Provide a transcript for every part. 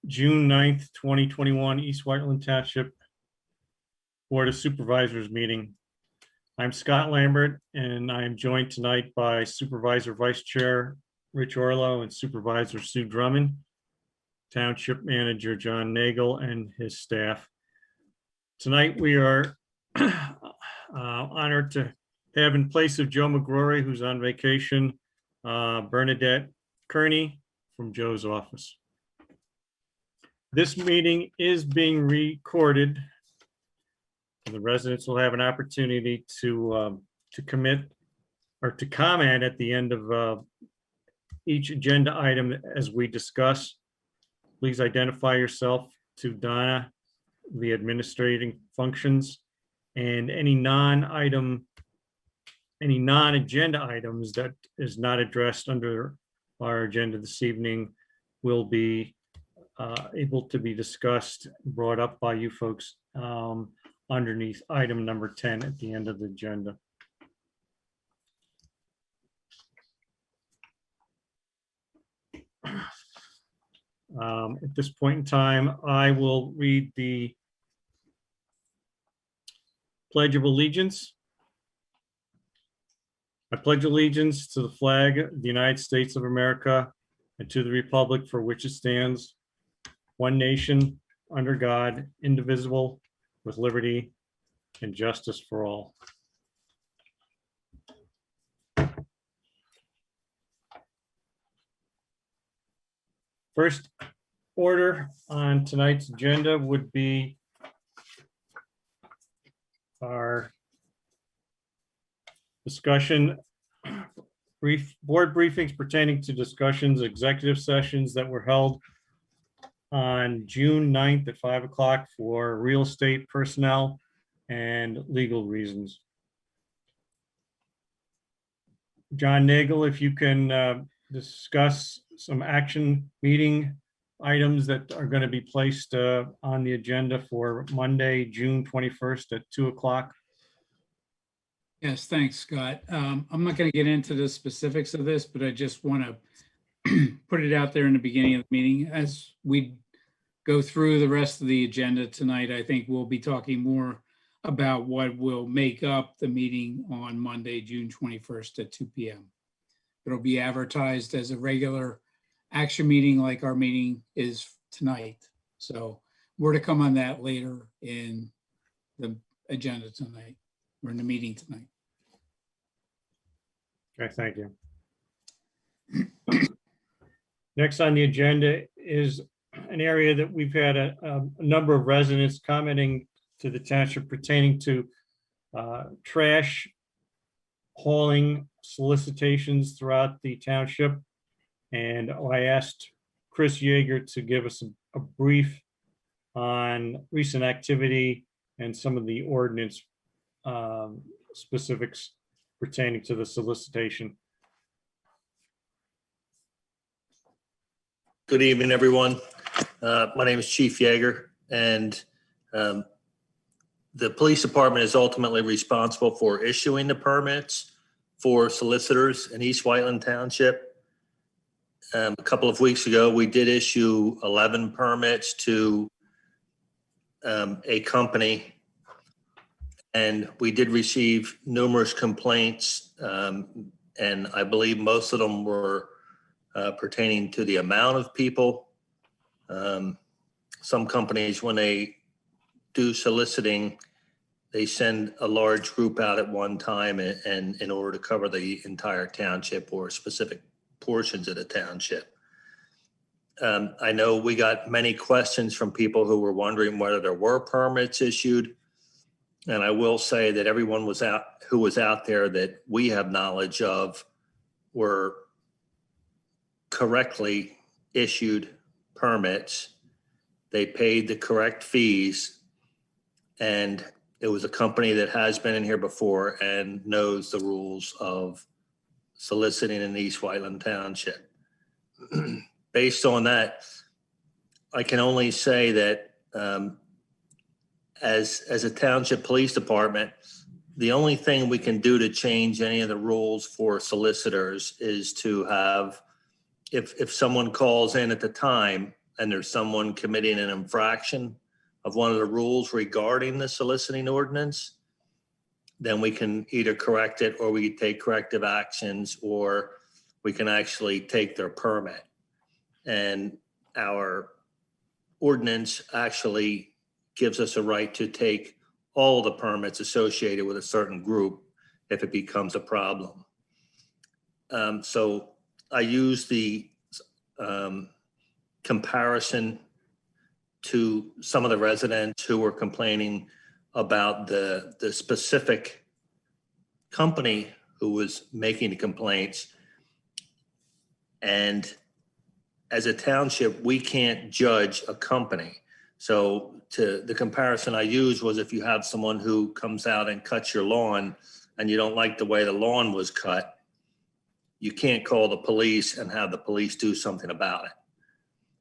June 9th, 2021, East Whiteland Township Board of Supervisors meeting. I'm Scott Lambert, and I am joined tonight by Supervisor Vice Chair Rich Orlow and Supervisor Sue Drummond, Township Manager John Nagel, and his staff. Tonight we are honored to have in place of Joe McGrory, who's on vacation, Bernadette Kearney from Joe's office. This meeting is being recorded. The residents will have an opportunity to commit or to comment at the end of each agenda item as we discuss. Please identify yourself to Donna, the administrating functions, and any non-agenda items that is not addressed under our agenda this evening will be able to be discussed, brought up by you folks underneath item number 10 at the end of the agenda. At this point in time, I will read the Pledge of Allegiance. I pledge allegiance to the flag of the United States of America and to the republic for which it stands, one nation, under God, indivisible, with liberty and justice for all. First order on tonight's agenda would be our discussion, board briefings pertaining to discussions, executive sessions that were held on June 9th at 5 o'clock for real estate personnel and legal reasons. John Nagel, if you can discuss some action meeting items that are going to be placed on the agenda for Monday, June 21st at 2 o'clock. Yes, thanks, Scott. I'm not going to get into the specifics of this, but I just want to put it out there in the beginning of the meeting. As we go through the rest of the agenda tonight, I think we'll be talking more about what will make up the meeting on Monday, June 21st at 2 p.m. It'll be advertised as a regular action meeting like our meeting is tonight. So more to come on that later in the agenda tonight, or in the meeting tonight. Okay, thank you. Next on the agenda is an area that we've had a number of residents commenting to the township pertaining to trash hauling solicitations throughout the township. And I asked Chris Yeager to give us a brief on recent activity and some of the ordinance specifics pertaining to the solicitation. Good evening, everyone. My name is Chief Yeager, and the police department is ultimately responsible for issuing the permits for solicitors in East Whiteland Township. A couple of weeks ago, we did issue 11 permits to a company, and we did receive numerous complaints, and I believe most of them were pertaining to the amount of people. Some companies, when they do soliciting, they send a large group out at one time and in order to cover the entire township or specific portions of the township. I know we got many questions from people who were wondering whether there were permits issued. And I will say that everyone who was out there that we have knowledge of were correctly issued permits. They paid the correct fees, and it was a company that has been in here before and knows the rules of soliciting in East Whiteland Township. Based on that, I can only say that as a township police department, the only thing we can do to change any of the rules for solicitors is to have, if someone calls in at the time, and there's someone committing an infraction of one of the rules regarding the soliciting ordinance, then we can either correct it, or we can take corrective actions, or we can actually take their permit. And our ordinance actually gives us a right to take all the permits associated with a certain group if it becomes a problem. So I use the comparison to some of the residents who were complaining about the specific company who was making the complaints. And as a township, we can't judge a company. So the comparison I used was, if you have someone who comes out and cuts your lawn and you don't like the way the lawn was cut, you can't call the police and have the police do something about it.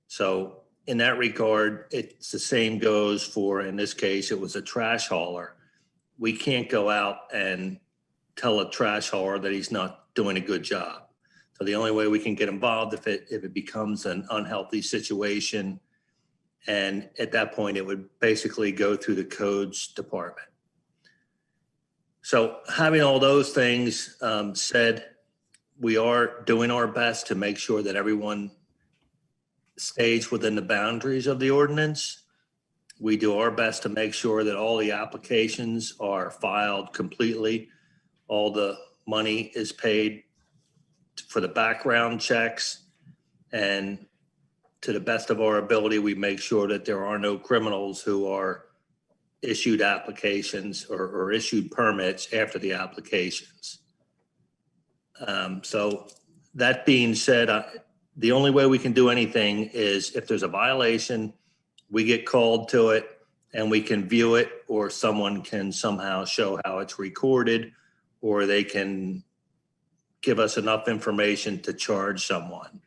So in that regard, it's the same goes for, in this case, it was a trash hauler. We can't go out and tell a trash hauler that he's not doing a good job. So the only way we can get involved if it becomes an unhealthy situation, and at that point it would basically go through the codes department. So having all those things said, we are doing our best to make sure that everyone stays within the boundaries of the ordinance. We do our best to make sure that all the applications are filed completely. All the money is paid for the background checks, and to the best of our ability, we make sure that there are no criminals who are issued applications or issued permits after the applications. So that being said, the only way we can do anything is if there's a violation, we get called to it and we can view it, or someone can somehow show how it's recorded, or they can give us enough information to charge someone.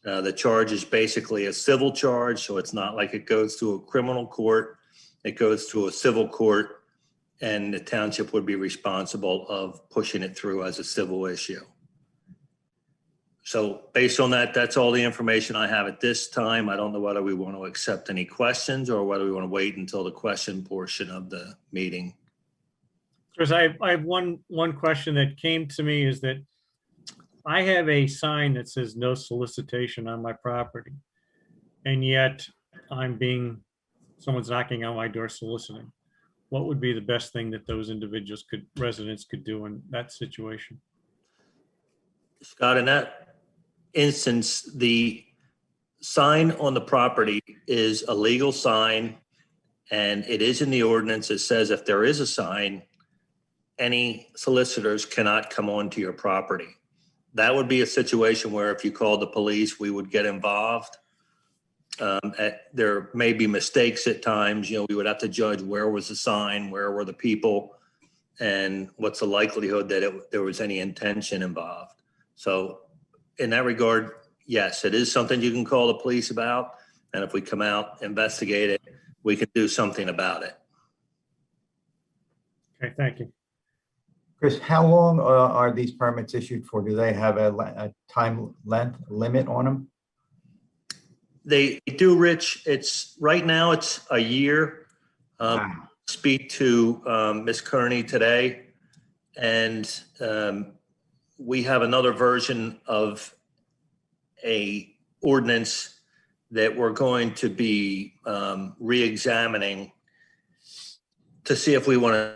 The charge is basically a civil charge, so it's not like it goes to a criminal court. It goes to a civil court, and the township would be responsible of pushing it through as a civil issue. So based on that, that's all the information I have at this time. I don't know whether we want to accept any questions or whether we want to wait until the question portion of the meeting. Chris, I have one question that came to me, is that I have a sign that says no solicitation on my property. And yet someone's knocking on my door soliciting. What would be the best thing that those residents could do in that situation? Scott, in that instance, the sign on the property is a legal sign, and it is in the ordinance. It says if there is a sign, any solicitors cannot come onto your property. That would be a situation where if you called the police, we would get involved. There may be mistakes at times. We would have to judge where was the sign, where were the people, and what's the likelihood that there was any intention involved. So in that regard, yes, it is something you can call the police about. And if we come out, investigate it, we can do something about it. Okay, thank you. Chris, how long are these permits issued for? Do they have a time length limit on them? They do, Rich. Right now it's a year. Wow. Speak to Ms. Kearney today, and we have another version of a ordinance that we're going to be re-examining to see if we want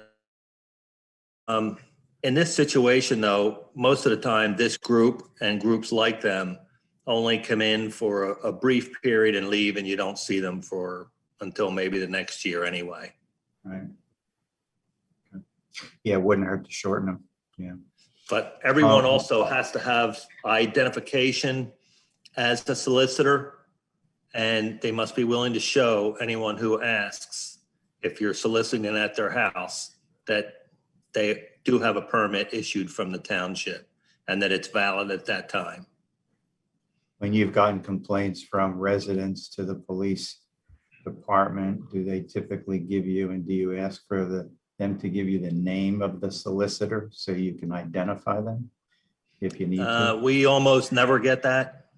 to. In this situation, though, most of the time, this group and groups like them only come in for a brief period and leave, and you don't see them until maybe the next year anyway. Right. Okay. Yeah, it wouldn't hurt to shorten them. Yeah. But everyone also has to have identification as a solicitor, and they must be willing to show anyone who asks, if you're soliciting at their house, that they do have a permit issued from the township and that it's valid at that time. When you've gotten complaints from residents to the police department, do they typically give you, and do you ask for them to give you the name of the solicitor so you can identify them if you need to? We almost never get that.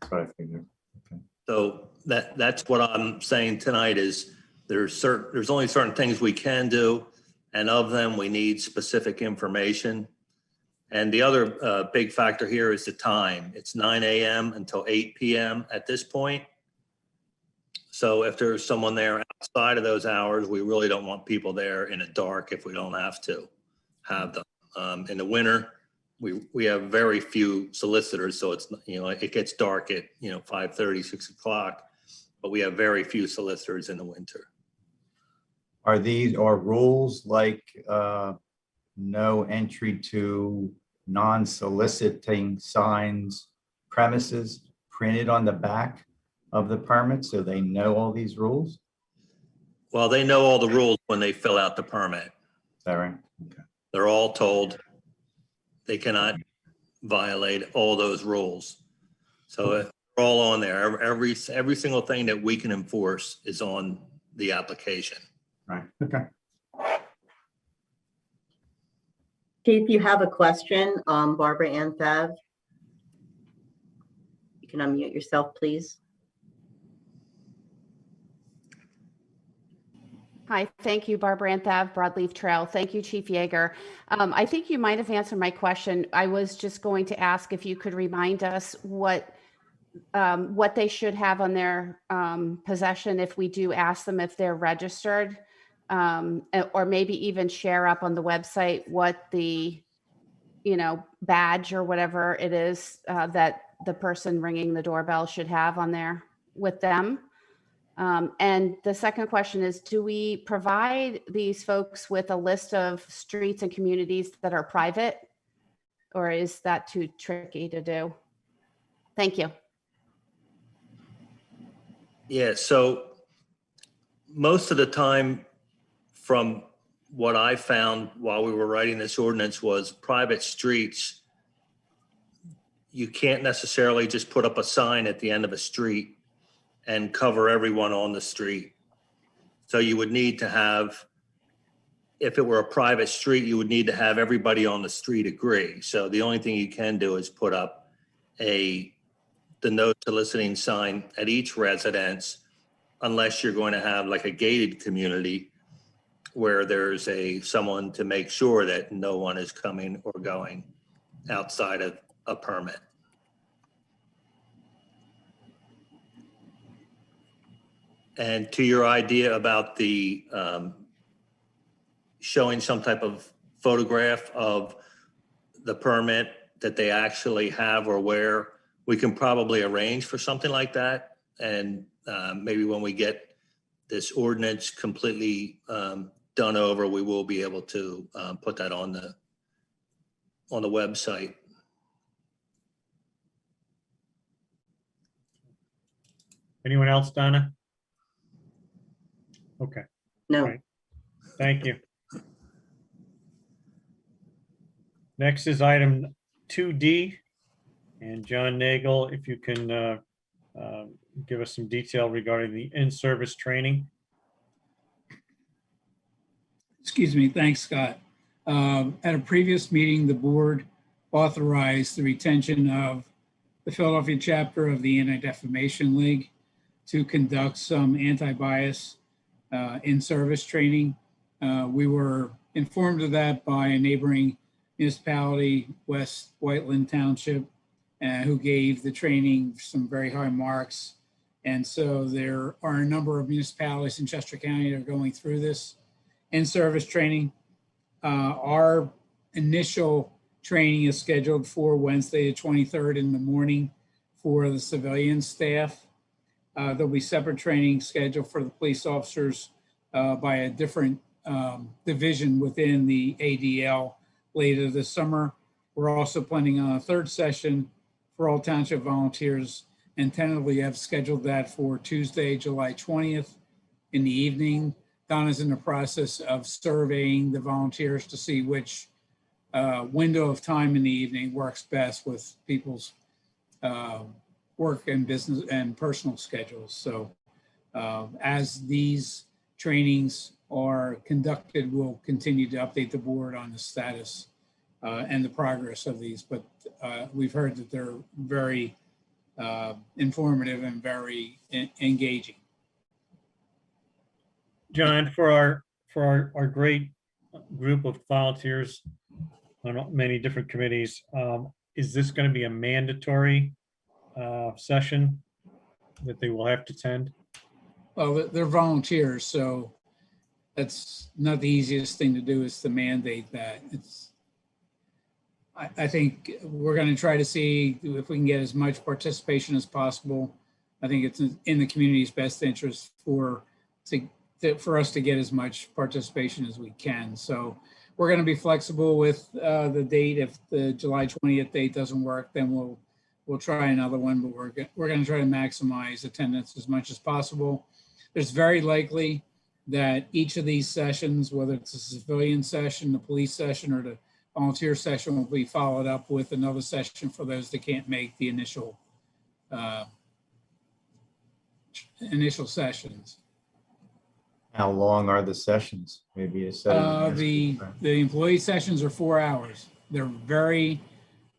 That's what I figured. Okay. So that's what I'm saying tonight is there's only certain things we can do, and of them, we need specific information. And the other big factor here is the time. It's 9 a.m. until 8 p.m. at this point. So if there's someone there outside of those hours, we really don't want people there in the dark if we don't have to have them. In the winter, we have very few solicitors, so it's, it gets dark at, 5:30, 6 o'clock, but we have very few solicitors in the winter. Are rules like no entry to non-soliciting signs premises printed on the back of the permit so they know all these rules? Well, they know all the rules when they fill out the permit. Is that right? Okay. They're all told they cannot violate all those rules. So they're all on there. Every single thing that we can enforce is on the application. Right. Okay. Keith, you have a question, Barbara Ann Thav. You can unmute yourself, please. Hi, thank you, Barbara Ann Thav, Broadleaf Trail. Thank you, Chief Yeager. I think you might have answered my question. I was just going to ask if you could remind us what they should have on their possession if we do ask them if they're registered, or maybe even share up on the website what the, badge or whatever it is that the person ringing the doorbell should have on there with them. And the second question is, do we provide these folks with a list of streets and communities that are private, or is that too tricky to do? Thank you. Yeah, so most of the time, from what I found while we were writing this ordinance, was private streets. You can't necessarily just put up a sign at the end of a street and cover everyone on the street. So you would need to have, if it were a private street, you would need to have everybody on the street agree. So the only thing you can do is put up the no soliciting sign at each residence, unless you're going to have like a gated community where there's someone to make sure that no one is coming or going outside of a permit. And to your idea about the showing some type of photograph of the permit that they actually have or where, we can probably arrange for something like that. And maybe when we get this ordinance completely done over, we will be able to put that on the website. Anyone else, Donna? Okay, No. Right. Thank you. Next is item 2D. And John Nagel, if you can give us some detail regarding the in-service training. Excuse me. Thanks, Scott. At a previous meeting, the board authorized the retention of the Philadelphia chapter of the Anti-Defamation League to conduct some anti-bias in-service training. We were informed of that by a neighboring municipality, West Whiteland Township, who gave the training some very high marks. And so there are a number of municipalities in Chester County that are going through this in-service training. Our initial training is scheduled for Wednesday, the 23rd in the morning for the civilian staff. There'll be separate training scheduled for the police officers by a different division within the ADL later this summer. We're also planning on a third session for all township volunteers, and tentatively have scheduled that for Tuesday, July 20th in the evening. Donna's in the process of surveying the volunteers to see which window of time in the evening works best with people's work and business and personal schedules. So as these trainings are conducted, we'll continue to update the board on the status and the progress of these, but we've heard that they're very informative and very engaging. John, for our great group of volunteers on many different committees, is this going to be a mandatory session that they will have to attend? Well, they're volunteers, so that's not the easiest thing to do, is to mandate that. I think we're going to try to see if we can get as much participation as possible. I think it's in the community's best interest for us to get as much participation as we can. So we're going to be flexible with the date. If the July 20th date doesn't work, then we'll try another one, but we're going to try to maximize attendance as much as possible. There's very likely that each of these sessions, whether it's a civilian session, the police session, or the volunteer session, will be followed up with another session for those that can't make the initial sessions. How long are the sessions? Maybe a set. The employee sessions are 4 hours. They're very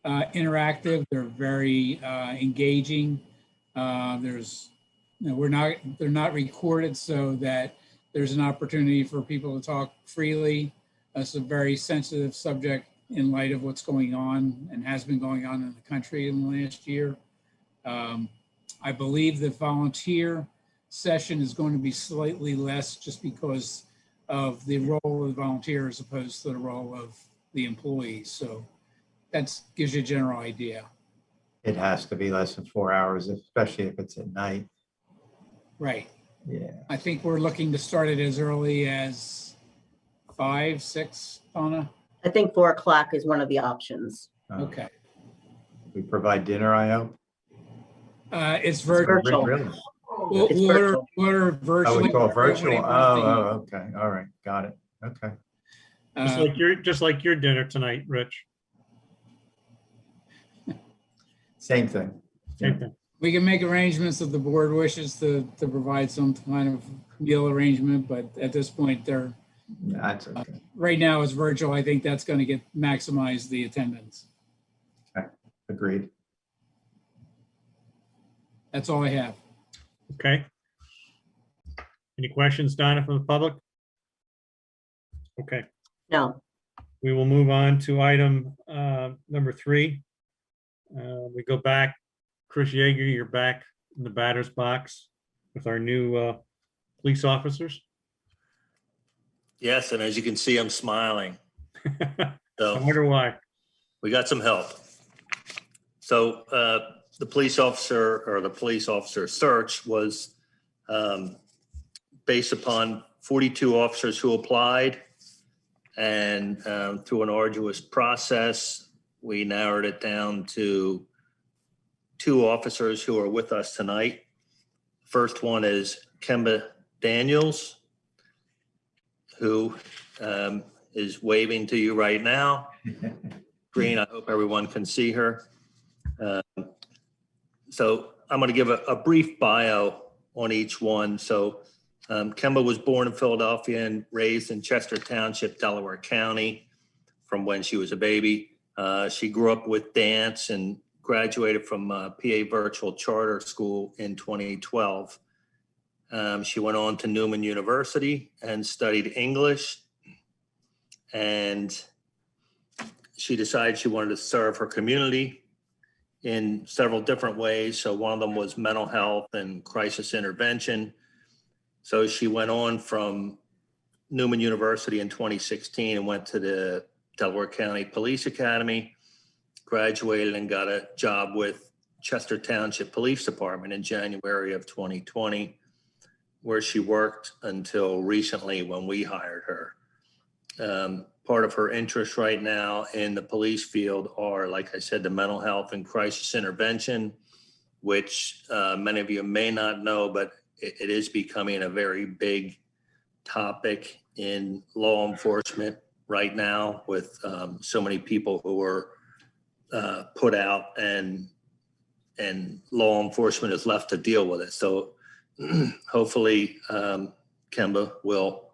interactive. They're very engaging. They're not recorded, so that there's an opportunity for people to talk freely. It's a very sensitive subject in light of what's going on and has been going on in the country in the last year. I believe the volunteer session is going to be slightly less, just because of the role of the volunteer as opposed to the role of the employees. So that gives you a general idea. It has to be less than 4 hours, especially if it's at night. Right. Yeah. I think we're looking to start it as early as 5, 6, Donna. I think 4 o'clock is one of the options. Okay. We provide dinner, I hope. It's virtual. Virtual. We'll It's order virtual. virtually. Oh, we call it virtual. whatever Oh, okay. All right. Got it. Okay. Just like your dinner tonight, Rich. Same thing. Same thing. We can make arrangements if the board wishes to provide some kind of meal arrangement, but at this point, That's okay. right now it's virtual. I think that's going to maximize the attendance. Agreed. That's all I have. Okay. Any questions, Donna, from the public? Okay, No, we will move on to item number 3. We go back. Chris Yeager, you're back in the batter's box with our new police officers. Yes, and as you can see, I'm smiling. I So wonder why. we got some help. So the police officer search was based upon 42 officers who applied, and through an arduous process, we narrowed it down to 2 officers who are with us tonight. First one is Kemba Daniels, who is waving to you right now. Green, I hope everyone can see her. So I'm going to give a brief bio on each one. So Kemba was born in Philadelphia and raised in Chester Township, Delaware County from when she was a baby. She grew up with dance and graduated from PA Virtual Charter School in 2012. She went on to Newman University and studied English, and she decided she wanted to serve her community in several different ways. So one of them was mental health and crisis intervention. So she went on from Newman University in 2016 and went to the Delaware County Police Academy, graduated and got a job with Chester Township Police Department in January of 2020, where she worked until recently when we hired her. Part of her interests right now in the police field are, like I said, the mental health and crisis intervention, which many of you may not know, but it is becoming a very big topic in law enforcement right now, with so many people who are put out, and law enforcement is left to deal with it. So hopefully Kemba will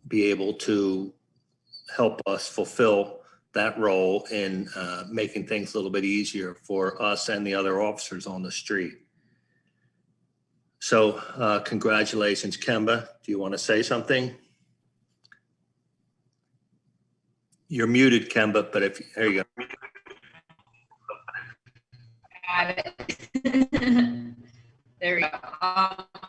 be able to help us fulfill that role in making things a little bit easier for us and the other officers on the street. So congratulations, Kemba. Do you want to say something? You're muted, Kemba, but there you go. Got it. There we go.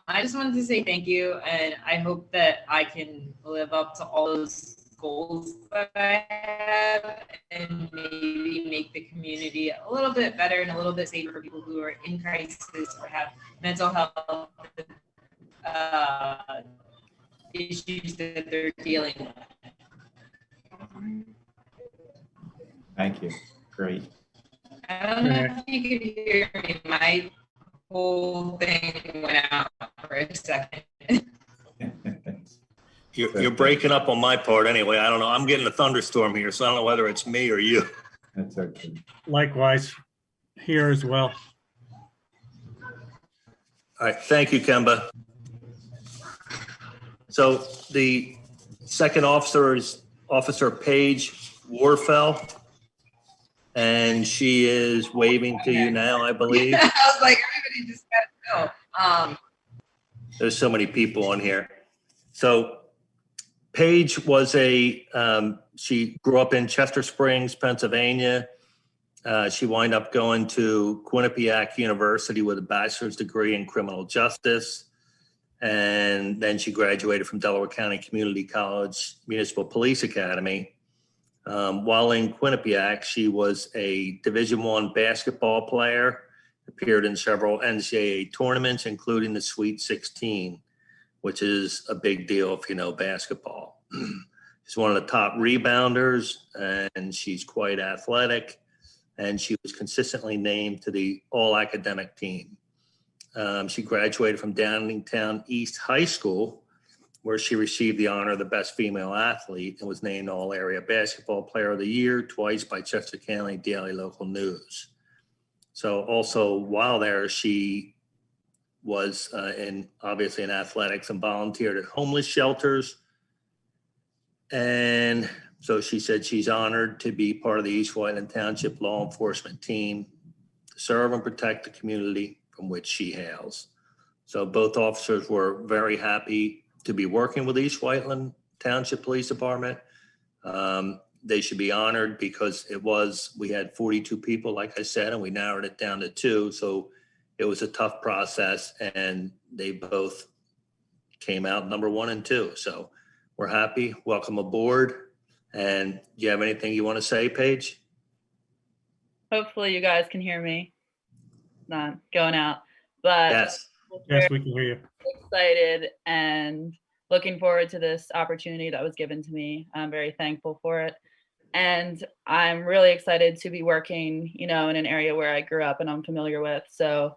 I just wanted to say thank you, and I hope that I can live up to all those goals that I have and maybe make the community a little bit better and a little bit safer for people who are in crisis or have mental health issues that they're dealing with. Thank you. Great. I don't know if you could hear me. My whole thing went out for a second. You're breaking up on my part anyway. I don't know. I'm getting a thunderstorm here, so I don't know whether it's me or you. That's okay. Likewise, here as well. All right, thank you, Kemba. So the second officer is Officer Paige Warfel, and she is waving to you now, I believe. I was like, everybody just got to go. There's so many people on here. So Paige was she grew up in Chester Springs, Pennsylvania. She wound up going to Quinnipiac University with a bachelor's degree in criminal justice. And then she graduated from Delaware County Community College Municipal Police Academy. While in Quinnipiac, she was a Division I basketball player, appeared in several NCAA tournaments, including the Sweet 16, which is a big deal if you know basketball. She's one of the top rebounders, and she's quite athletic, and she was consistently named to the all-academic team. She graduated from Downingtown East High School, where she received the honor of the best female athlete and was named All-Area Basketball Player of the Year twice by Chester County Daily Local News. So also while there, she was obviously in athletics and volunteered at homeless shelters. And so she said she's honored to be part of the East Whiteland Township law enforcement team to serve and protect the community from which she hails. So both officers were very happy to be working with East Whiteland Township Police Department. They should be honored because we had 42 people, like I said, and we narrowed it down to 2. So it was a tough process, and they both came out number 1 and 2. So we're happy. Welcome aboard. And do you have anything you want to say, Paige? Hopefully you guys can hear me. Not going out, but Yes. Yes, we can hear you. excited and looking forward to this opportunity that was given to me. I'm very thankful for it. And I'm really excited to be working, in an area where I grew up and I'm familiar with. So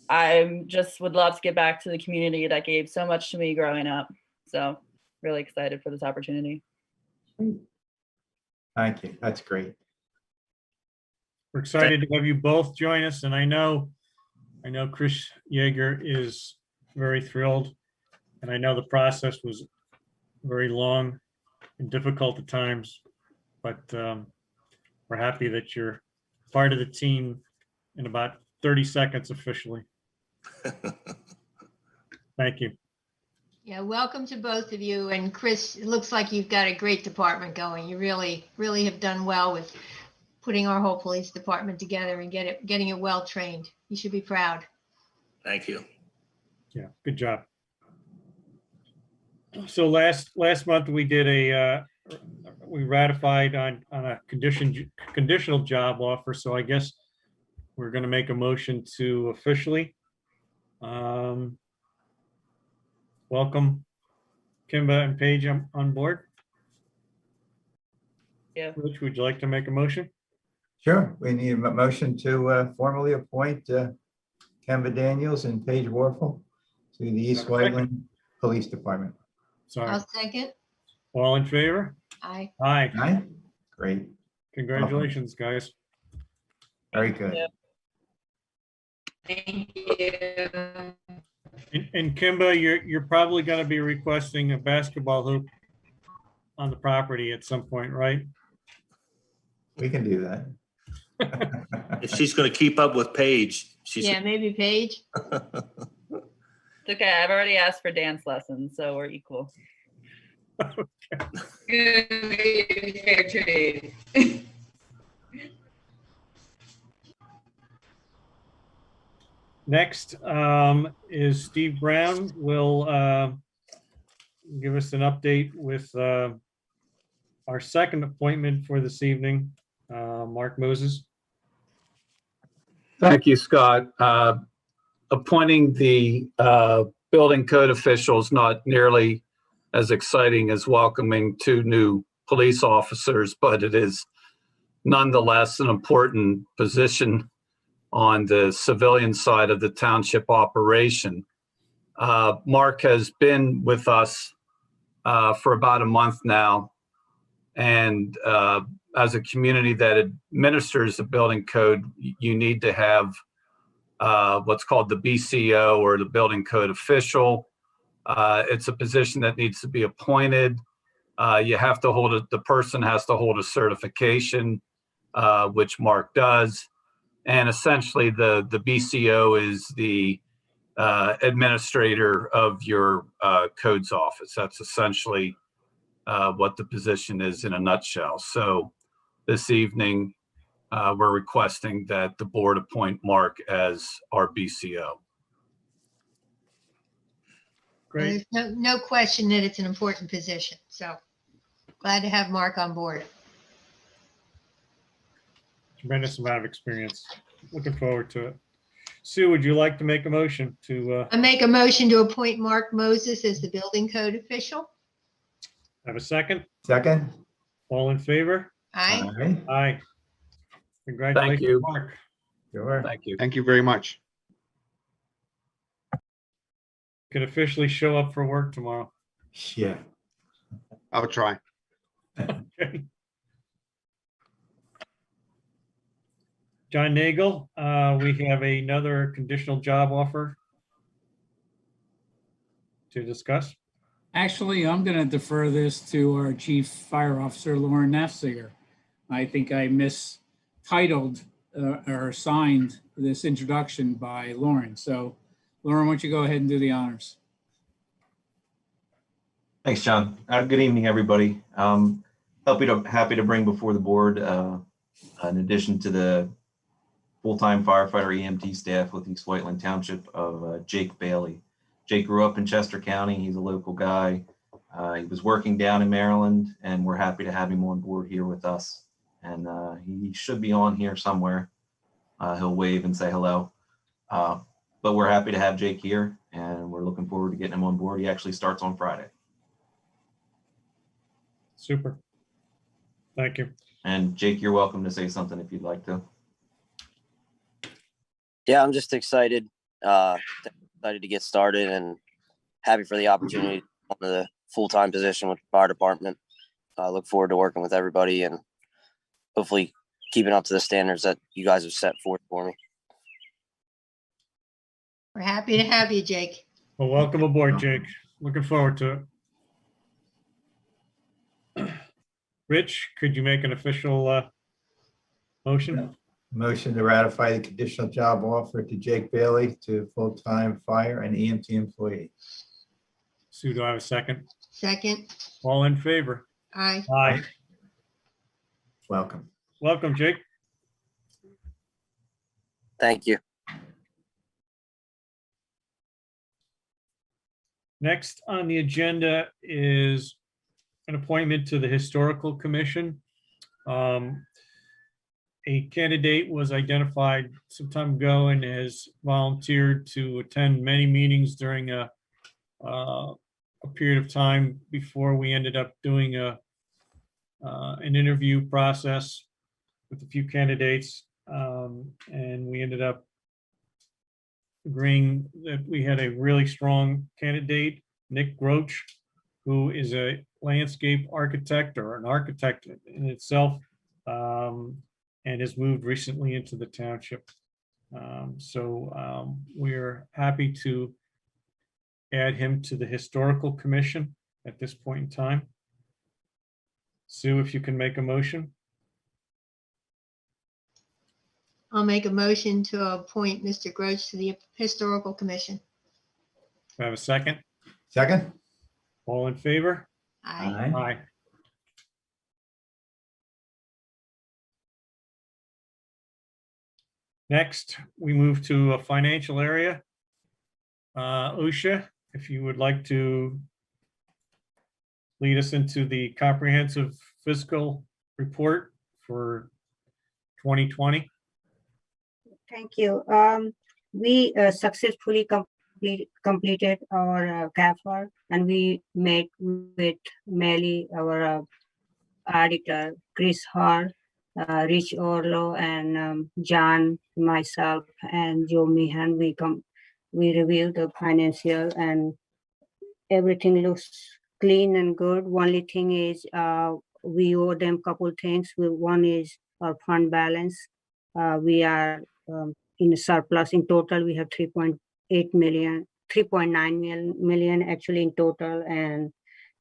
I just would love to get back to the community that gave so much to me growing up. So really excited for this opportunity. Thank you. That's great. We're excited to have you both join us, and I know Chris Yeager is very thrilled, and I know the process was very long and difficult at times, but we're happy that you're part of the team in about 30 seconds officially. Thank you. Yeah, welcome to both of you. And Chris, it looks like you've got a great department going. You really, really have done well with putting our whole police department together and getting it well trained. You should be proud. Thank you. Yeah, good job. So last month we did we ratified on a conditional job offer. So I guess we're going to make a motion to officially welcome Kimba and Paige on board. Yeah. Rich, would you like to make a motion? Sure. We need a motion to formally appoint Kemba Daniels and Paige Warfel to the East Whiteland Police Department. Sorry. I'll second. All in favor? Aye. Aye. Aye. Great. Congratulations, guys. Very good. Thank you. And Kimba, you're probably going to be requesting a basketball hoop on the property at some point, right? We can do that. If she's going to keep up with Paige, she's. Yeah, maybe Paige. It's okay. I've already asked for dance lessons, so we're equal. Good, fair trade. Next is Steve Brown will give us an update with our second appointment for this evening, Mark Moses. Thank you, Scott. Appointing the building code officials not nearly as exciting as welcoming 2 new police officers, but it is nonetheless an important position on the civilian side of the township operation. Mark has been with us for about a month now. And as a community that administers the building code, you need to have what's called the BCO, or the building code official. It's a position that needs to be appointed. You have to hold it, the person has to hold a certification, which Mark does. And essentially the BCO is the administrator of your codes office. That's essentially what the position is in a nutshell. So this evening, we're requesting that the board appoint Mark as our BCO. Great. There's no question that it's an important position. So glad to have Mark on board. Tremendous amount of experience. Looking forward to it. Sue, would you like to make a motion to I make a motion to appoint Mark Moses as the building code official. have a second? Second? All in favor? Aye. Aye. Aye. Congratulations, you. Mark. Sure. Thank you. Thank you very much. Can officially show up for work tomorrow. Yeah. I'll try. Okay. John Nagel, we have another conditional job offer to discuss. Actually, I'm going to defer this to our Chief Fire Officer, Lauren Nafziger. I think I mistitled or signed this introduction by Lauren. So Lauren, why don't you go ahead and do the honors? Thanks, John. Good evening, everybody. Happy to bring before the board, in addition to the full-time firefighter EMT staff with East Whiteland Township, of Jake Bailey. Jake grew up in Chester County. He's a local guy. He was working down in Maryland, and we're happy to have him on board here with us. And he should be on here somewhere. He'll wave and say hello. But we're happy to have Jake here, and we're looking forward to getting him on board. He actually starts on Friday. Super. Thank you. And Jake, you're welcome to say something if you'd like to. Yeah, I'm just excited to get started and happy for the opportunity on the full-time position with the fire department. I look forward to working with everybody and hopefully keeping up to the standards that you guys have set forth for me. We're happy to have you, Jake. Well, welcome aboard, Jake. Looking forward to it. Rich, could you make an official motion? Motion to ratify the conditional job offer to Jake Bailey to full-time fire and EMT employee. Sue, do I have a second? Second. All in favor? Aye. Aye. Welcome. Welcome, Jake. Thank you. Next on the agenda is an appointment to the Historical Commission. A candidate was identified some time ago and has volunteered to attend many meetings during a period of time before we ended up doing an interview process with a few candidates. And we ended up agreeing that we had a really strong candidate, Nick Groach, who is a landscape architect or an architect in itself, and has moved recently into the township. So we're happy to add him to the Historical Commission at this point in time. Sue, if you can make a motion. I'll make a motion to appoint Mr. Groach to the Historical Commission. Do I have a second? Second? All in favor? Aye. Aye. Next, we move to a financial area. Usha, if you would like to lead us into the comprehensive fiscal report for 2020. Thank you. We successfully completed our CAFR, and we met with Melly, our auditor, Chris Hall, Rich Orlo, and John, myself, and Joe Meehan. We reviewed the financial, and everything looks clean and good. Only thing is, we owe them couple things. One is our fund balance. We are in a surplus. In total, we have 3.8 million, 3.9 million actually in total, and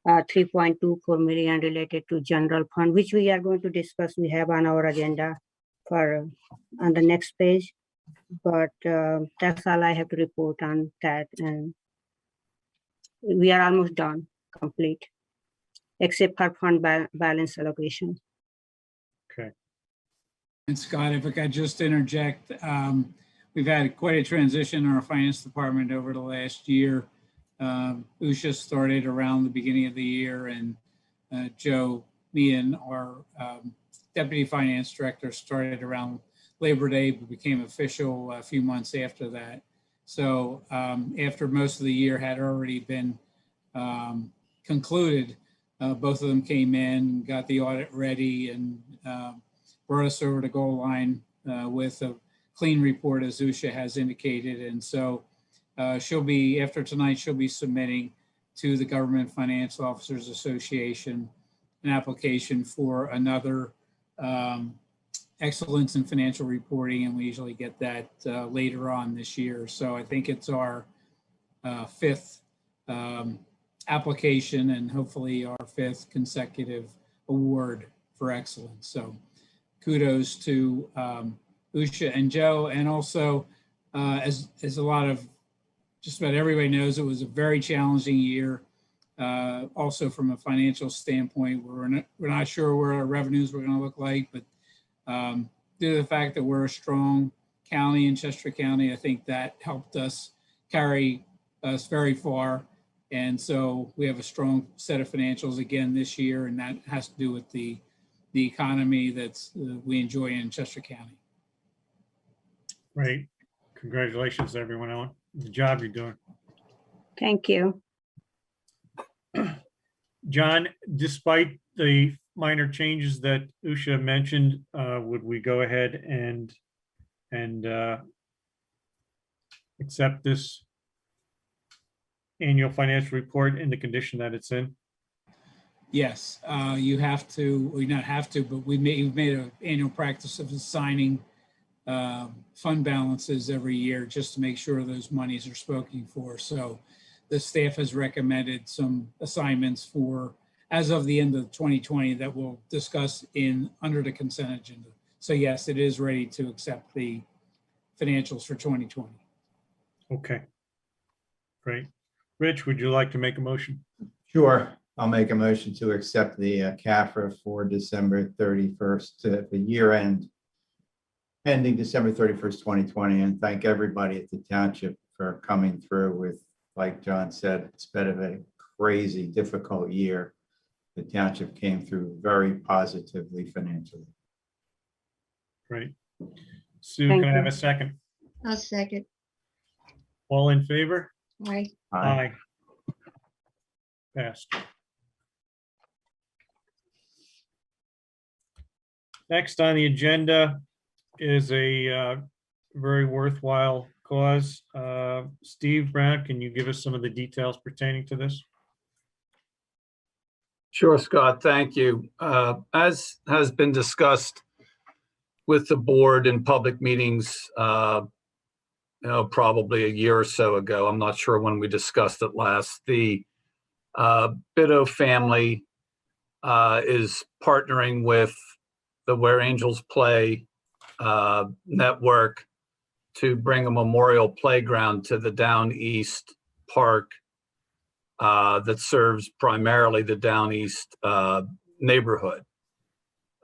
3.24 million related to general fund, which we are going to discuss. We have on our agenda for on the next page. But that's all I have to report on that, and we are almost done, complete, except for fund balance allocation. Okay. And Scott, if I could just interject, we've had quite a transition in our finance department over the last year. Usha started around the beginning of the year, and Joe Meehan, our deputy finance director, started around Labor Day, but became official a few months after that. So after most of the year had already been concluded, both of them came in, got the audit ready, and brought us over the goal line with a clean report, as Usha has indicated. And so she'll be, after tonight, she'll be submitting to the Government Finance Officers Association an application for another excellence in financial reporting, and we usually get that later on this year. So I think it's our fifth application, and hopefully our fifth consecutive award for excellence. So kudos to Usha and Joe. And also, as a lot of, just about everybody knows, it was a very challenging year. Also from a financial standpoint, we're not sure where our revenues were going to look like, but due to the fact that we're a strong county in Chester County, I think that helped us carry us very far. And so we have a strong set of financials again this year, and that has to do with the economy that's we enjoy in Chester County. Great. Congratulations, everyone, on the job you're doing. Thank you. John, despite the minor changes that Usha mentioned, would we go ahead and accept this annual financial report in the condition that it's in? Yes, you have to, well, not have to, but we've made an annual practice of assigning fund balances every year just to make sure those monies are spoken for. So the staff has recommended some assignments for, as of the end of 2020, that we'll discuss under the consent agenda. So yes, it is ready to accept the financials for 2020. Okay, great. Rich, would you like to make a motion? Sure. I'll make a motion to accept the CAFRA for December 31st, the year end, ending December 31st, 2020, and thank everybody at the township for coming through with, like John said, it's been a crazy, difficult year. The township came through very positively financially. Great. Sue, can I have a second? I'll second. All in favor? Aye. Aye. Passed. Next on the agenda is a very worthwhile cause. Steve Brown, can you give us some of the details pertaining to this? Sure, Scott, thank you. As has been discussed with the board in public meetings, probably a year or so ago, I'm not sure when we discussed it last, the Bitto family is partnering with the Where Angels Play network to bring a memorial playground to the Down East Park that serves primarily the Down East neighborhood.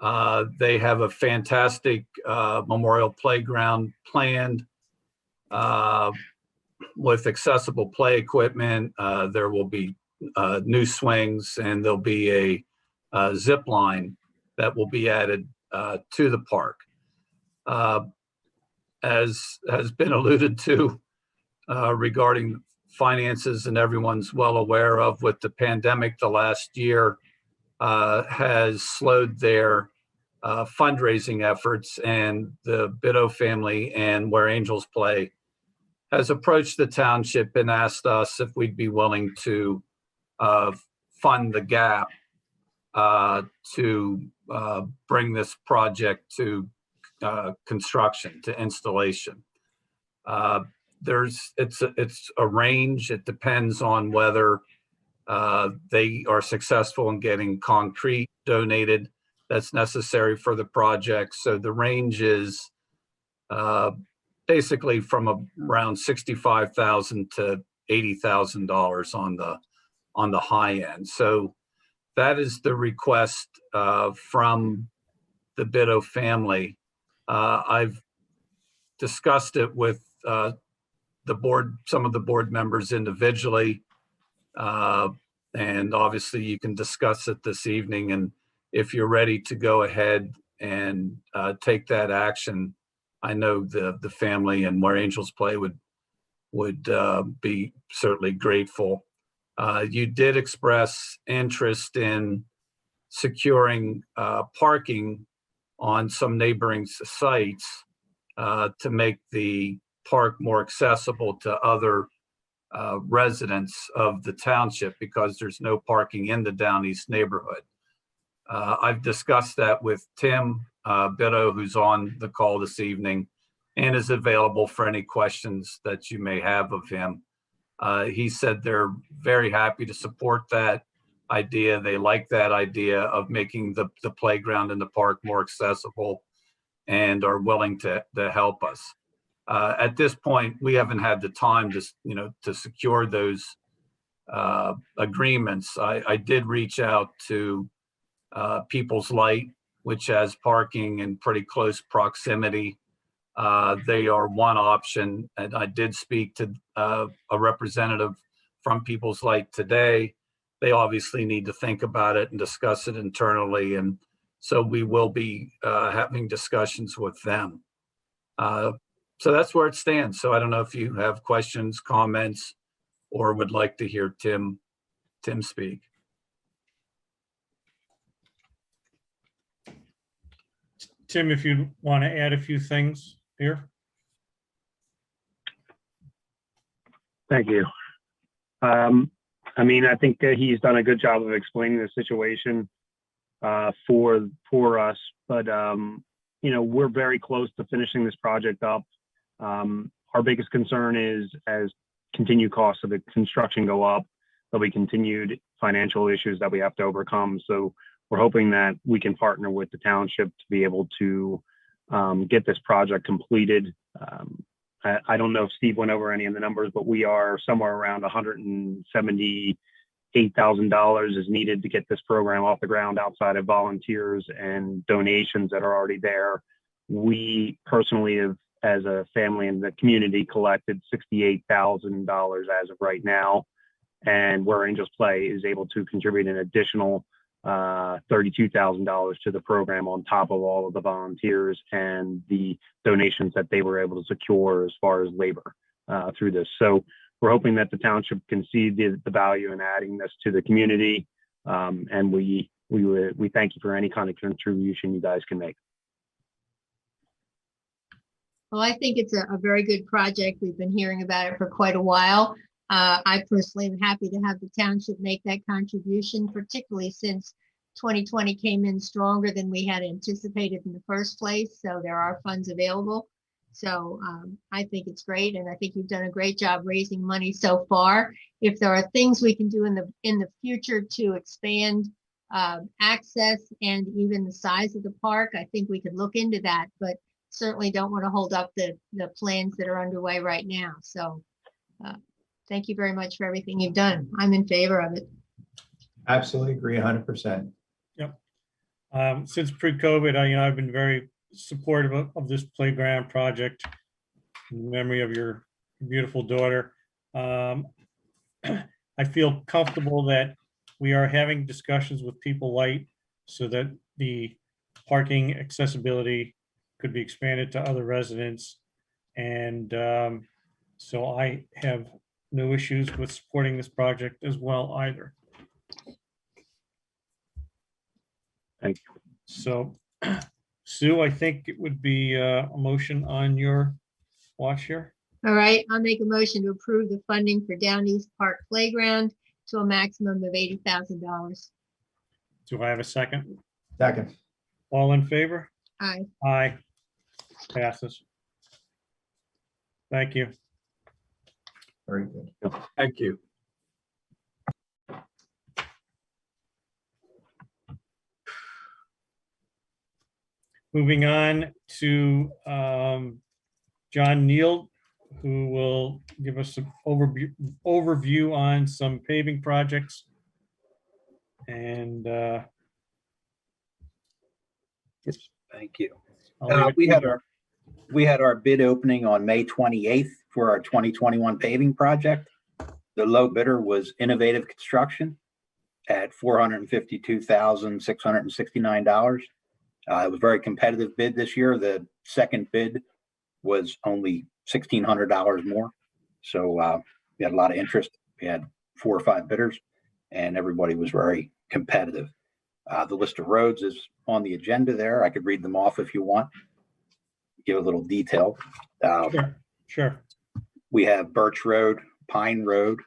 They have a fantastic memorial playground planned with accessible play equipment. There will be new swings, and there'll be a zip line that will be added to the park. As has been alluded to regarding finances, and everyone's well aware of, with the pandemic, the last year has slowed their fundraising efforts, and the Bitto family and Where Angels Play has approached the township and asked us if we'd be willing to fund the gap to bring this project to construction, to installation. It's a range. It depends on whether they are successful in getting concrete donated that's necessary for the project. So the range is basically from around $65,000 to $80,000 on the high end. So that is the request from the Bitto family. I've discussed it with the board, some of the board members individually, and obviously you can discuss it this evening. And if you're ready to go ahead and take that action, I know the family and Where Angels Play would be certainly grateful. You did express interest in securing parking on some neighboring sites to make the park more accessible to other residents of the township, because there's no parking in the Down East neighborhood. I've discussed that with Tim Bitto, who's on the call this evening and is available for any questions that you may have of him. He said they're very happy to support that idea. They like that idea of making the playground in the park more accessible, and are willing to help us. At this point, we haven't had the time to secure those agreements. I did reach out to People's Light, which has parking in pretty close proximity. They are one option, and I did speak to a representative from People's Light today. They obviously need to think about it and discuss it internally, and so we will be having discussions with them. So that's where it stands. So I don't know if you have questions, comments, or would like to hear Tim speak. Tim, if you want to add a few things here. Thank you. I mean, I think that he's done a good job of explaining the situation for us, but you know, we're very close to finishing this project up. Our biggest concern is, as continued costs of the construction go up, there'll be continued financial issues that we have to overcome. So we're hoping that we can partner with the township to be able to get this project completed. I don't know if Steve went over any of the numbers, but we are somewhere around $178,000 is needed to get this program off the ground, outside of volunteers and donations that are already there. We personally have, as a family in the community, collected $68,000 as of right now, and Where Angels Play is able to contribute an additional $32,000 to the program on top of all of the volunteers and the donations that they were able to secure as far as labor through this. So we're hoping that the township can see the value in adding this to the community, and we thank you for any kind of contribution you guys can make. Well, I think it's a very good project. We've been hearing about it for quite a while. I personally am happy to have the township make that contribution, particularly since 2020 came in stronger than we had anticipated in the first place. So there are funds available. So I think it's great, and I think you've done a great job raising money so far. If there are things we can do in the future to expand access and even the size of the park, I think we could look into that. But certainly don't want to hold up the plans that are underway right now. So thank you very much for everything you've done. I'm in favor of it. Absolutely agree 100%. Yep. Since pre-COVID, I've been very supportive of this playground project in memory of your beautiful daughter. I feel comfortable that we are having discussions with People Light so that the parking accessibility could be expanded to other residents. And so I have no issues with supporting this project as well either. Thank you. So Sue, I think it would be a motion on your watch here. All right, I'll make a motion to approve the funding for Down East Park Playground to a maximum of $80,000. Do I have a second? Second. All in favor? Aye. Aye. Passes. Thank you. Very good. Thank you. Moving on to John Neal, who will give us an overview on some paving projects. And Thank you. I'll leave it We to had you. we had our bid opening on May 28th for our 2021 paving project. The low bidder was Innovative Construction at $452,669. It was a very competitive bid this year. The second bid was only $1,600 more. So we had a lot of interest. We had 4 or 5 bidders and everybody was very competitive. The list of roads is on the agenda there. I could read them off if you want. Give a little detail. Sure. We have Birch Road, Pine Road,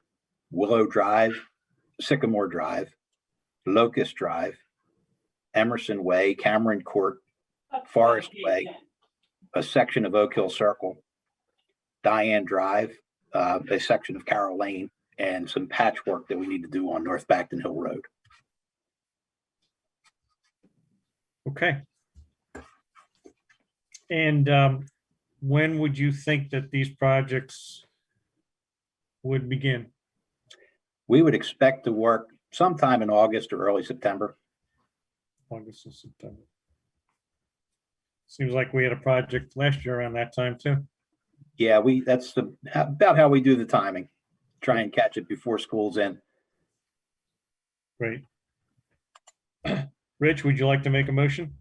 Willow Drive, Sycamore Drive, Locust Drive, Emerson Way, Cameron Court, Forest Way, a section of Oak Hill Circle, Diane Drive, a section of Carroll Lane, and some patchwork that we need to do on North Backton Hill Road. Okay. And when would you think that these projects would begin? We would expect to work sometime in August or early September. August and September. Seems like we had a project last year around that time too. Yeah, that's about how we do the timing. Try and catch it before school's in. Great. Rich, would you like to make a motion?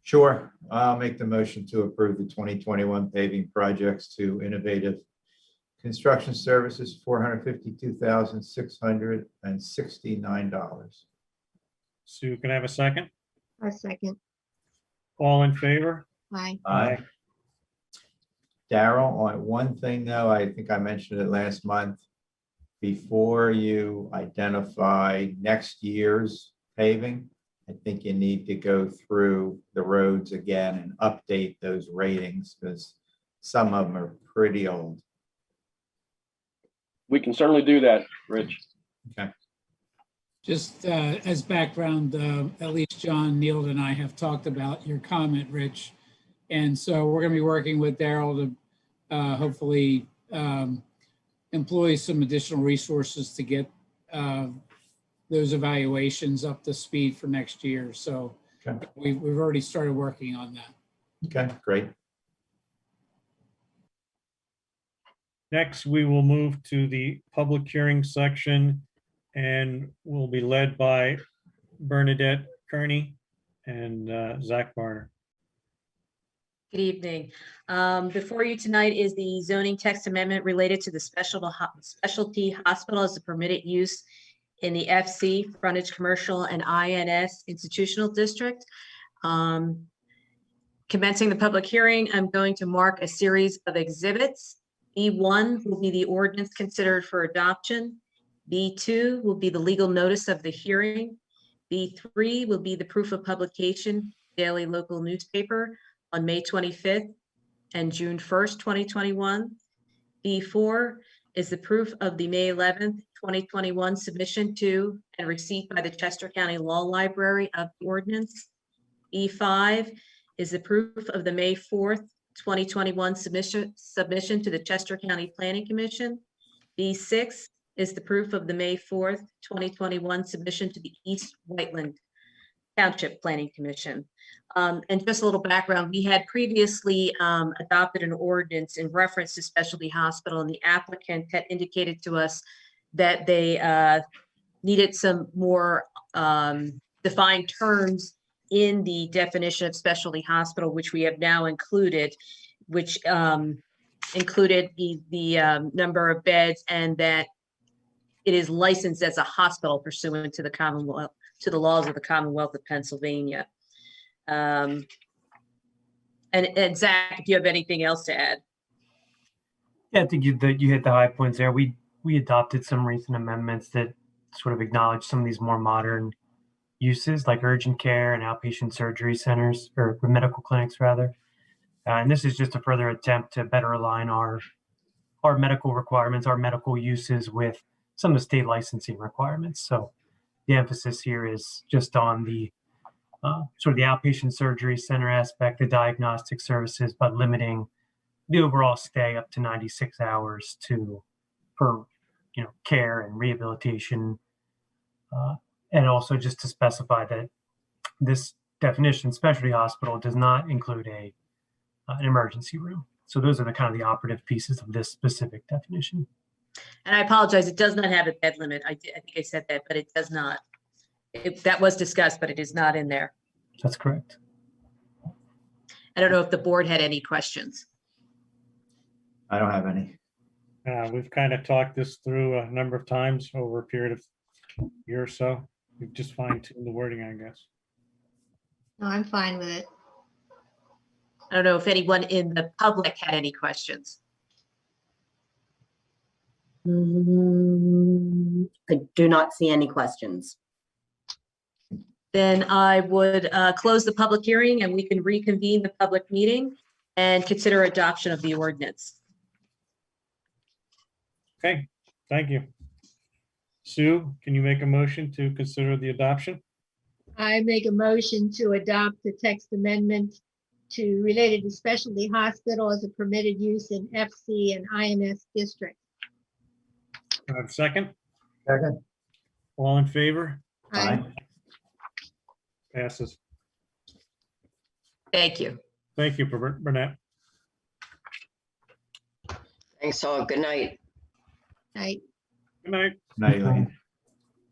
Sure. I'll make the motion to approve the 2021 paving projects to Innovative Construction Services, $452,669. Sue, can I have a second? A second. All in favor? Aye. Aye. Daryl, on one thing though, I think I mentioned it last month. Before you identify next year's paving, I think you need to go through the roads again and update those ratings because some of them are pretty old. We can certainly do that, Rich. Okay. Just as background, at least John, Neil, and I have talked about your comment, Rich. And so we're going to be working with Daryl to hopefully employ some additional resources to get those evaluations up to speed for next year. So Okay. we've already started working on that. Okay, great. Next, we will move to the public hearing section and will be led by Bernadette Kearney and Zach Barner. Good evening. Before you tonight is the zoning text amendment related to the specialty hospital as a permitted use in the FC, frontage commercial, and INS institutional district. Commencing the public hearing, I'm going to mark a series of exhibits. B1 will be the ordinance considered for adoption. B2 will be the legal notice of the hearing. B3 will be the proof of publication, daily local newspaper on May 25th and June 1st, 2021. B4 is the proof of the May 11th, 2021 submission to and receipt by the Chester County Law Library of the ordinance. B5 is the proof of the May 4th, 2021 submission to the Chester County Planning Commission. B6 is the proof of the May 4th, 2021 submission to the East Whiteland Township Planning Commission. And just a little background, we had previously adopted an ordinance in reference to specialty hospital, and the applicant had indicated to us that they needed some more defined terms in the definition of specialty hospital, which we have now included, which included the number of beds, and that it is licensed as a hospital pursuant to the Commonwealth, to the laws of the Commonwealth of Pennsylvania. And Zach, if you have anything else to add. Yeah, I think you hit the high points there. We adopted some recent amendments that sort of acknowledge some of these more modern uses like urgent care and outpatient surgery centers, or medical clinics rather. And this is just a further attempt to better align our medical requirements, our medical uses with some of the state licensing requirements. So the emphasis here is just on the sort of the outpatient surgery center aspect, the diagnostic services, but limiting the overall stay up to 96 hours for care and rehabilitation, and also just to specify that this definition, specialty hospital, does not include an emergency room. So those are the kind of the operative pieces of this specific definition. And I apologize, it does not have a bed limit. I think I said that, but it does not. That was discussed, but it is not in there. That's correct. I don't know if the board had any questions. I don't have any. We've kind of talked this through a number of times over a period of a year or so. We've just fine-tuned the wording, I guess. No, I'm fine with it. I don't know if anyone in the public had any questions. I do not see any questions. Then I would close the public hearing and we can reconvene the public meeting and consider adoption of the ordinance. Okay, thank you. Sue, can you make a motion to consider the adoption? I make a motion to adopt the text amendment to related to specialty hospital as a permitted use in FC and INS district. Do I have a second? Second. All in favor? Aye. Passes. Thank you. Thank you, Burnett. Thanks all. Good night. Night. Good night. Night, Elaine.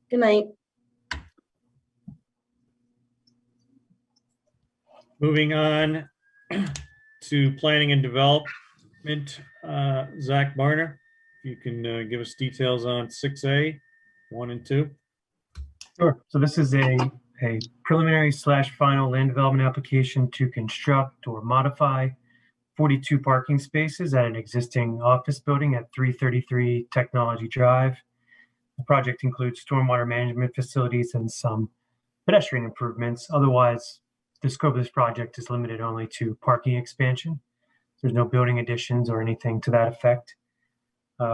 Good night. Moving on to planning and development, Zach Barner, if you can give us details on 6A, 1 and 2. Sure. So this is a preliminary / final land development application to construct or modify 42 parking spaces at an existing office building at 333 Technology Drive. The project includes stormwater management facilities and some pedestrian improvements. Otherwise, the scope of this project is limited only to parking expansion. There's no building additions or anything to that effect.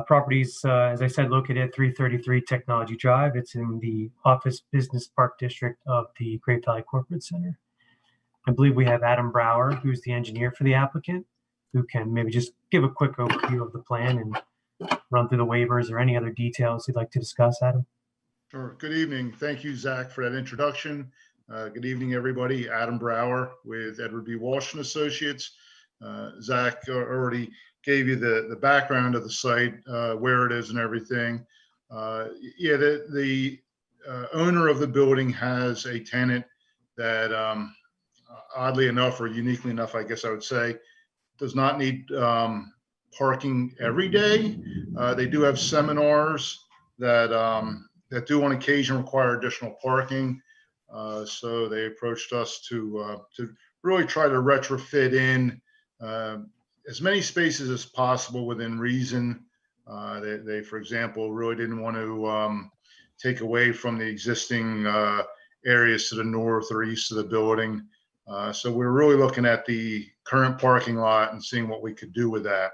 Properties, as I said, located at 333 Technology Drive. It's in the Office Business Park District of the Great Valley Corporate Center. I believe we have Adam Brower, who's the engineer for the applicant, who can maybe just give a quick overview of the plan and run through the waivers or any other details you'd like to discuss, Adam. Sure. Good evening. Thank you, Zach, for that introduction. Good evening, everybody. Adam Brower with Edward B. Walsh and Associates. Zach already gave you the background of the site, where it is and everything. Yeah, the owner of the building has a tenant that oddly enough, or uniquely enough, I guess I would say, does not need parking every day. They do have seminars that do on occasion require additional parking. So they approached us to really try to retrofit in as many spaces as possible within reason. They, for example, really didn't want to take away from the existing areas to the north or east of the building. So we're really looking at the current parking lot and seeing what we could do with that.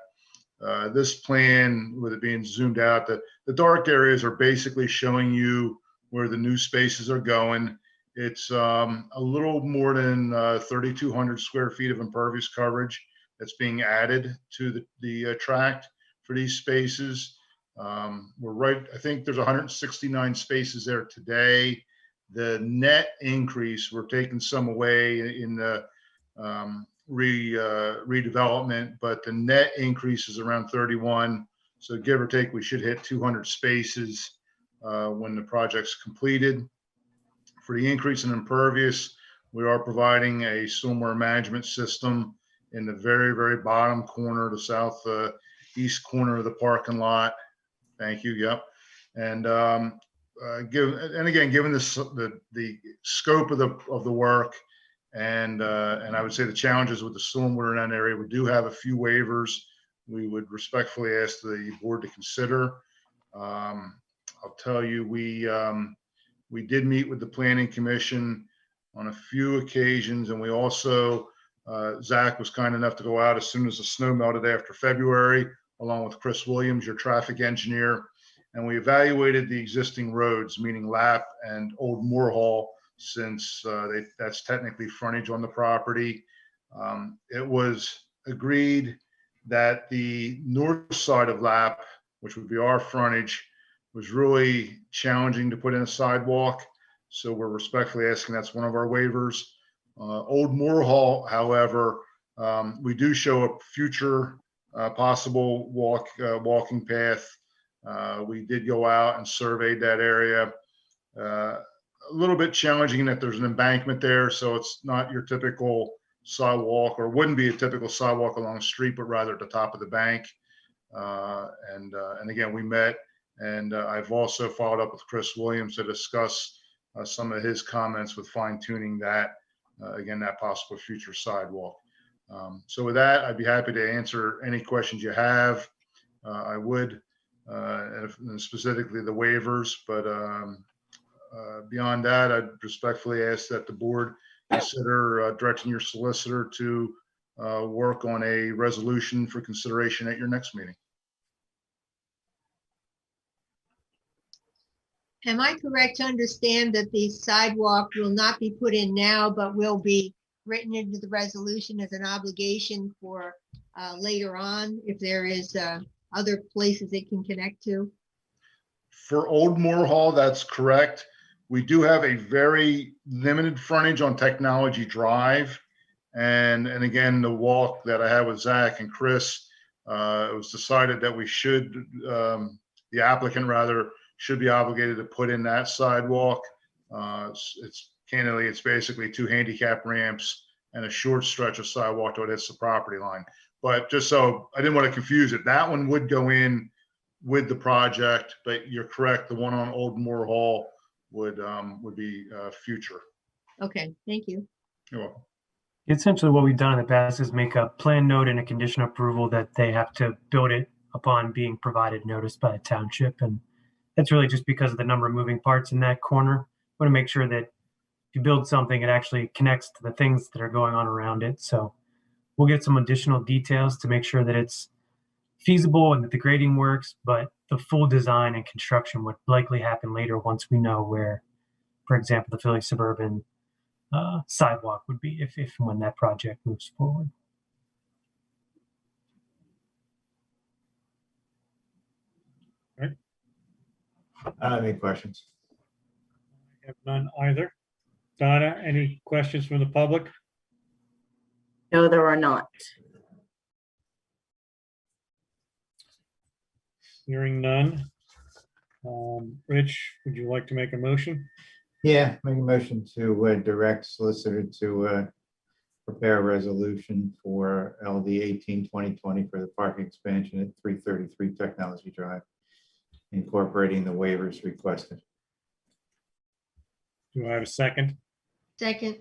This plan, with it being zoomed out, the dark areas are basically showing you where the new spaces are going. It's a little more than 3,200 square feet of impervious coverage that's being added to the tract for these spaces. We're right, I think there's 169 spaces there today. The net increase, we're taking some away in the redevelopment, but the net increase is around 31. So give or take, we should hit 200 spaces when the project's completed. For the increase in impervious, we are providing a stormwater management system in the very, very bottom corner, the south east corner of the parking lot. Thank you. Yep. And given the scope of the work, and I would say the challenges with the stormwater in that area, we do have a few waivers we would respectfully ask the board to consider. I'll tell you, we did meet with the Planning Commission on a few occasions, and we also, Zach was kind enough to go out as soon as the snow melted after February, along with Chris Williams, your traffic engineer, and we evaluated the existing roads, meaning Lap and Old Moore Hall, since that's technically frontage on the property. It was agreed that the north side of Lap, which would be our frontage, was really challenging to put in a sidewalk. So we're respectfully asking that's one of our waivers. Old Moore Hall, however, we do show a future possible walking path. We did go out and surveyed that area. A little bit challenging in that there's an embankment there, so it's not your typical sidewalk, or wouldn't be a typical sidewalk along the street, but rather at the top of the bank. And again, we met, and I've also followed up with Chris Williams to discuss some of his comments with fine tuning that, again, that possible future sidewalk. So with that, I'd be happy to answer any questions you have. I would, and specifically the waivers, but beyond that, I'd respectfully ask that the board consider directing your solicitor to work on a resolution for consideration at your next meeting. Am I correct to understand that the sidewalk will not be put in now, but will be written into the resolution as an obligation for later on, if there is other places it can connect to? For Old Moore Hall, that's correct. We do have a very limited frontage on Technology Drive. And again, the walk that I had with Zach and Chris, it was decided that we should, the applicant rather, should be obligated to put in that sidewalk. It's candidly, it's basically 2 handicap ramps and a short stretch of sidewalk that hits the property line. But just so I didn't want to confuse it, that one would go in with the project, but you're correct. The one on Old Moore Hall would be future. Okay, thank you. You're welcome. Essentially, what we've done in the past is make a plan note and a condition of approval that they have to build it upon being provided notice by the township. And that's really just because of the number of moving parts in that corner. We want to make sure that if you build something, it actually connects to the things that are going on around it. So we'll get some additional details to make sure that it's feasible and that the grading works, but the full design and construction would likely happen later once we know where, for example, the Philly Suburban sidewalk would be if and when that project moves forward. Any questions? I have none either. Donna, any questions from the public? No, there are not. Hearing none. Rich, would you like to make a motion? Yeah, make a motion to direct solicitor to prepare a resolution for LD 18-2020 for the parking expansion at 333 Technology Drive, incorporating the waivers requested. Do I have a second? Second.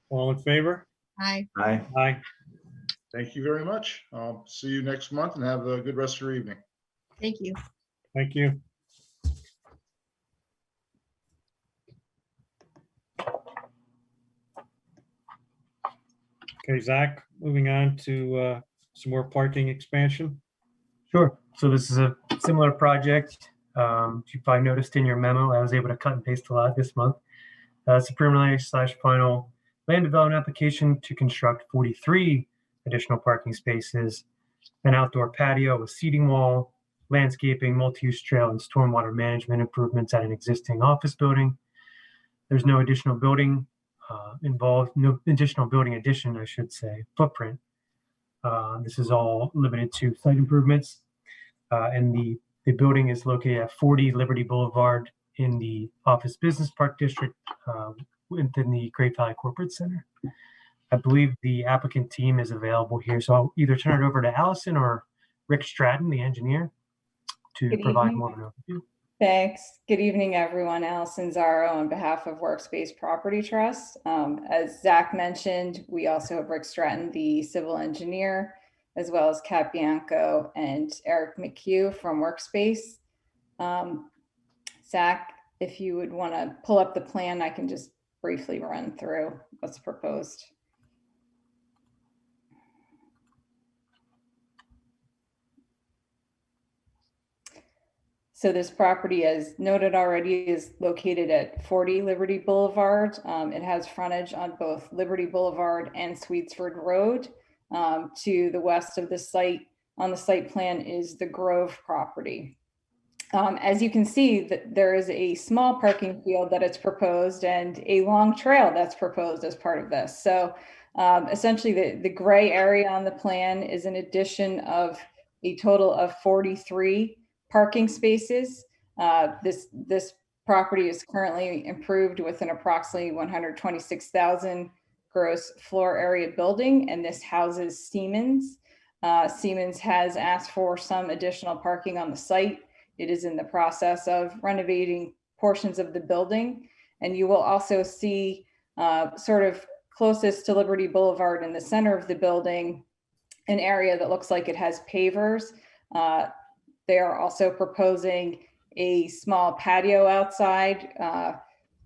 All in favor? Aye. Aye. Aye. Thank you very much. I'll see you next month and have a good rest of your evening. Thank you. Thank you. Okay, Zach, moving on to some more parking expansion. Sure. So this is a similar project. You probably noticed in your memo, I was able to cut and paste a lot this month. It's a preliminary/final land development application to construct 43 additional parking spaces, an outdoor patio with seating wall, landscaping, multi-use trail, and stormwater management improvements at an existing office building. There's no additional building involved, no additional building addition, I should say, footprint. This is all limited to site improvements. And the building is located at 40 Liberty Boulevard in the Office Business Park District within the Great Valley Corporate Center. I believe the applicant team is available here, so I'll either turn it over to Allison or Rick Stratton, the engineer, to Good provide evening. more of an overview. Thanks. Good evening, everyone. Allison Zaro on behalf of Workspace Property Trust. As Zach mentioned, we also have Rick Stratton, the civil engineer, as well as Kat Bianco and Eric McHugh from Workspace. Zach, if you would want to pull up the plan, I can just briefly run through what's proposed. So this property, as noted already, is located at 40 Liberty Boulevard. It has frontage on both Liberty Boulevard and Sweetsford Road. To the west of the site, on the site plan, is the Grove property. As you can see, there is a small parking field that is proposed and a long trail that's proposed as part of this. So essentially the gray area on the plan is an addition of a total of 43 parking spaces. This property is currently improved with an approximately 126,000 gross floor area building, and this houses Siemens. Siemens has asked for some additional parking on the site. It is in the process of renovating portions of the building, and you will also see sort of closest to Liberty Boulevard in the center of the building, an area that looks like it has pavers. They are also proposing a small patio outside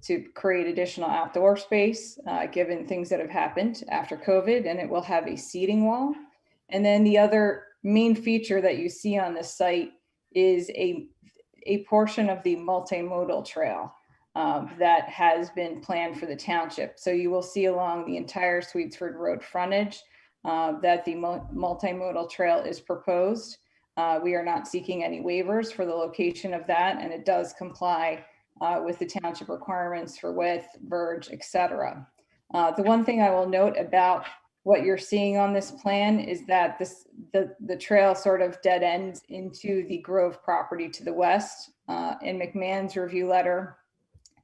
to create additional outdoor space, given things that have happened after COVID, and it will have a seating wall. And then the other main feature that you see on this site is a portion of the multimodal trail that has been planned for the township. So you will see along the entire Sweetsford Road frontage that the multimodal trail is proposed. We are not seeking any waivers for the location of that, and it does comply with the township requirements for width, verge, etc. The one thing I will note about what you're seeing on this plan is that the trail sort of dead ends into the Grove property to the west. In McMahon's review letter,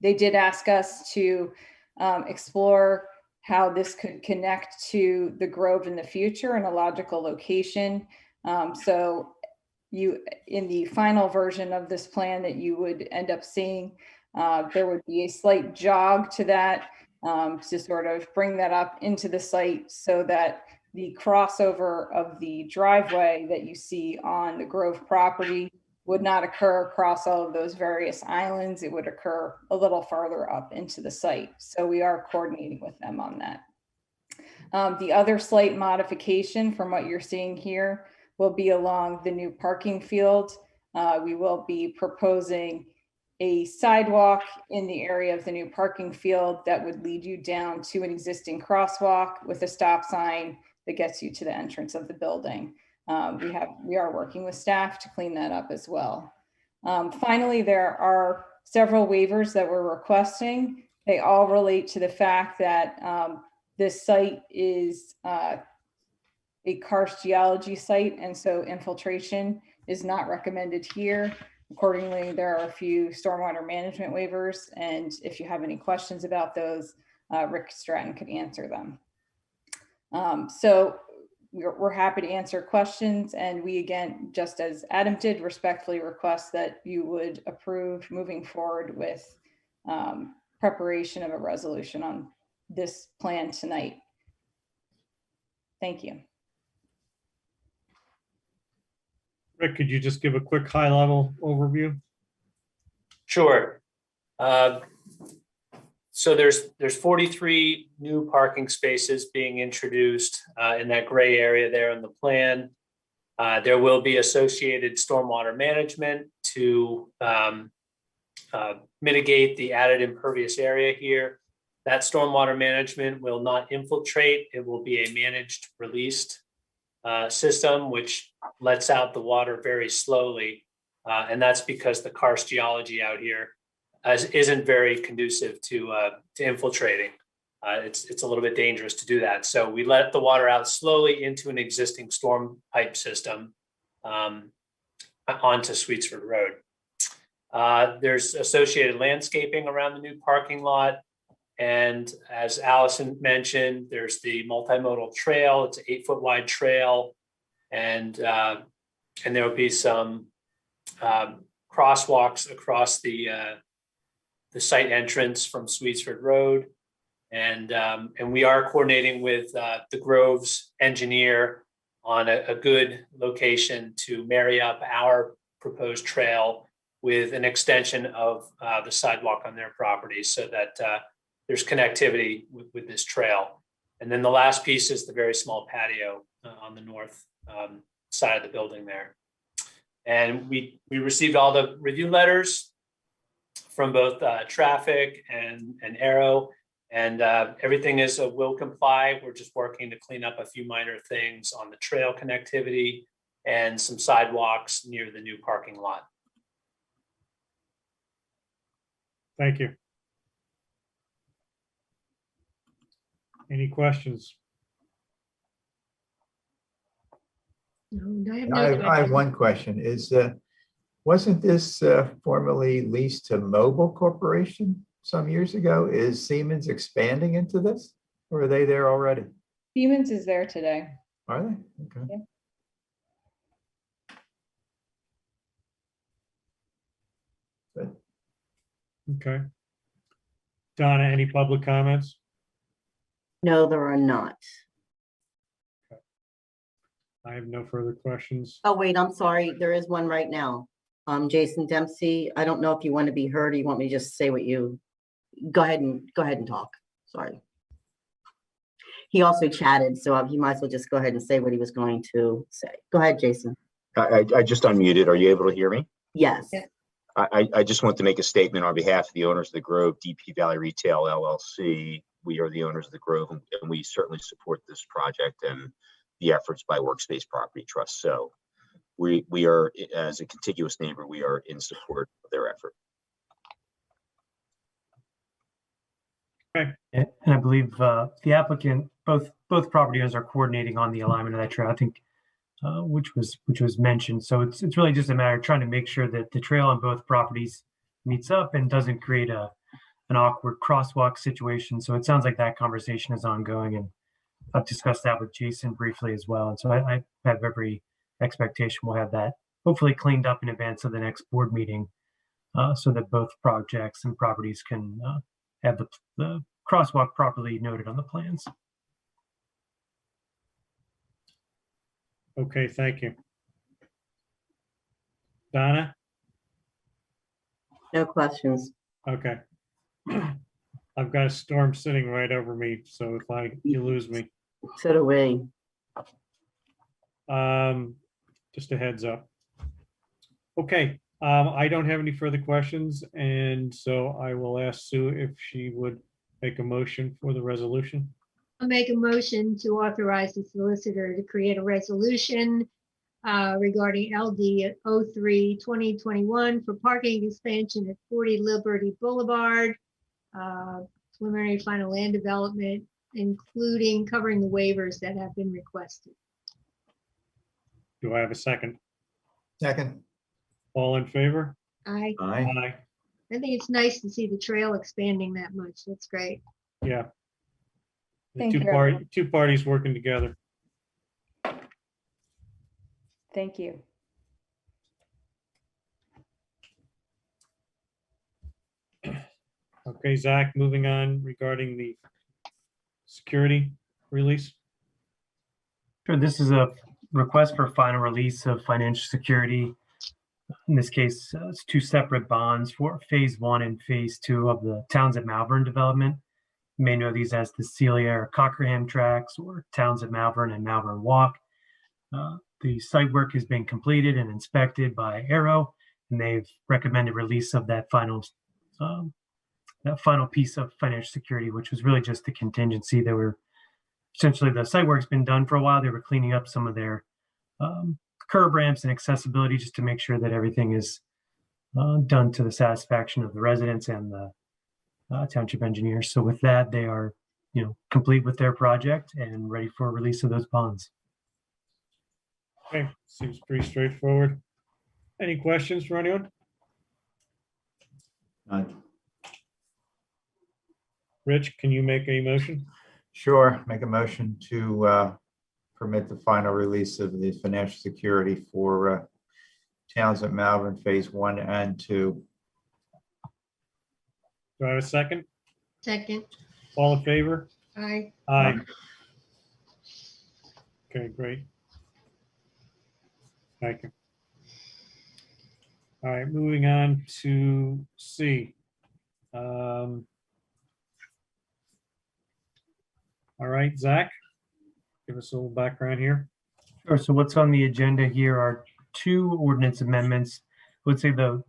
they did ask us to explore how this could connect to the Grove in the future in a logical location. So in the final version of this plan that you would end up seeing, there would be a slight jog to that to sort of bring that up into the site so that the crossover of the driveway that you see on the Grove property would not occur across all of those various islands. It would occur a little farther up into the site. So we are coordinating with them on that. The other slight modification from what you're seeing here will be along the new parking field. We will be proposing a sidewalk in the area of the new parking field that would lead you down to an existing crosswalk with a stop sign that gets you to the entrance of the building. We are working with staff to clean that up as well. Finally, there are several waivers that we're requesting. They all relate to the fact that this site is a karst geology site, and so infiltration is not recommended here. Accordingly, there are a few stormwater management waivers, and if you have any questions about those, Rick Stratton could answer them. So we're happy to answer questions, and we, again, just as Adam did, respectfully request that you would approve moving forward with preparation of a resolution on this plan tonight. Thank you. Rick, could you just give a quick high-level overview? Sure. So there's 43 new parking spaces being introduced in that gray area there in the plan. There will be associated stormwater management to mitigate the added impervious area here. That stormwater management will not infiltrate. It will be a managed released system, which lets out the water very slowly. And that's because the karst geology out here isn't very conducive to infiltrating. It's a little bit dangerous to do that. So we let the water out slowly into an existing storm pipe system onto Sweetsford Road. There's associated landscaping around the new parking lot. And as Allison mentioned, there's the multimodal trail. It's an 8-foot wide trail. And there will be some crosswalks across the site entrance from Sweetsford Road. And we are coordinating with the Groves engineer on a good location to marry up our proposed trail with an extension of the sidewalk on their property so that there's connectivity with this trail. And then the last piece is the very small patio on the north side of the building there. And we received all the review letters from both traffic and Aero, and everything is a will comply. We're just working to clean up a few minor things on the trail connectivity and some sidewalks near the new parking lot. Thank you. Any questions? No, I have I no have questions. one question. Wasn't this formerly leased to Mobil Corporation some years ago? Is Siemens expanding into this, or are they there already? Siemens is there today. Are they? Okay. Yeah. Good. Okay. Donna, any public comments? No, there are not. I have no further questions. Oh, wait, I'm sorry. There is one right now. Jason Dempsey, I don't know if you want to be heard or you want me to just say what you, go ahead and talk. Sorry. He also chatted, so he might as well just go ahead and say what he was going to say. Go ahead, Jason. I just unmuted. Are you able to hear me? Yes. I just want to make a statement on behalf of the owners of the Grove, DP Valley Retail LLC. We are the owners of the Grove, and we certainly support this project and the efforts by Workspace Property Trust. So we are, as a contiguous neighbor, we are in support of their effort. Okay. And I believe the applicant, both property owners are coordinating on the alignment of that trail, I think, which was mentioned. So it's really just a matter of trying to make sure that the trail on both properties meets up and doesn't create an awkward crosswalk situation. So it sounds like that conversation is ongoing, and I've discussed that with Jason briefly as well. And so I have every expectation we'll have that hopefully cleaned up in advance of the next board meeting, so that both projects and properties can have the crosswalk properly noted on the plans. Okay, thank you. Donna? No questions. Okay. I've got a storm sitting right over me, so if you lose me. So do we. Just a heads up. Okay, I don't have any further questions, and so I will ask Sue if she would make a motion for the resolution. I'll make a motion to authorize the solicitor to create a resolution regarding LD 03-2021 for parking expansion at 40 Liberty Boulevard, preliminary final land development, including covering the waivers that have been requested. Do I have a second? Second. All in favor? I Aye. think it's nice to see the trail expanding that much. That's great. Yeah. The Thank you, everyone. two parties working together. Thank you. Okay, Zach, moving on regarding the security release. Sure, this is a request for final release of financial security. In this case, it's two separate bonds for phase 1 and phase 2 of the Towns at Malvern development. You may know these as the Celia or Cockerham tracks, or Towns at Malvern and Malvern Walk. The site work has been completed and inspected by Aero, and they've recommended release of that final that final piece of financial security, which was really just the contingency. They were essentially, the site work's been done for a while. They were cleaning up some of their curb ramps and accessibility just to make sure that everything is done to the satisfaction of the residents and the township engineers. So with that, they are, complete with their project and ready for release of those bonds. Okay, seems pretty straightforward. Any questions for anyone? Rich, can you make a motion? Sure, make a motion to permit the final release of the financial security for Townsend Malvern Phase 1 and 2. Do I have a second? Second. All in favor? Aye. Aye. Okay, great. Thank you. All right, moving on to C. All right, Zach, give us a little background here. Sure. So what's on the agenda here are 2 ordinance amendments. I would say the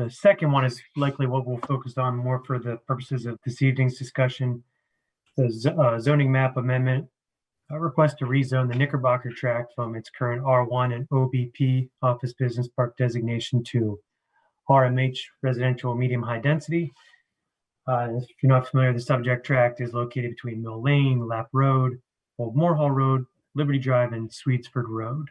second one is likely what we'll focus on more for the purposes of this evening's discussion. The zoning map amendment, a request to rezone the Knickerbocker tract from its current R1 and OBP office business park designation to RMH residential medium high density. If you're not familiar, the subject tract is located between Mill Lane, Lap Road, Old Moore Hall Road, Liberty Drive, and Sweetsford Road.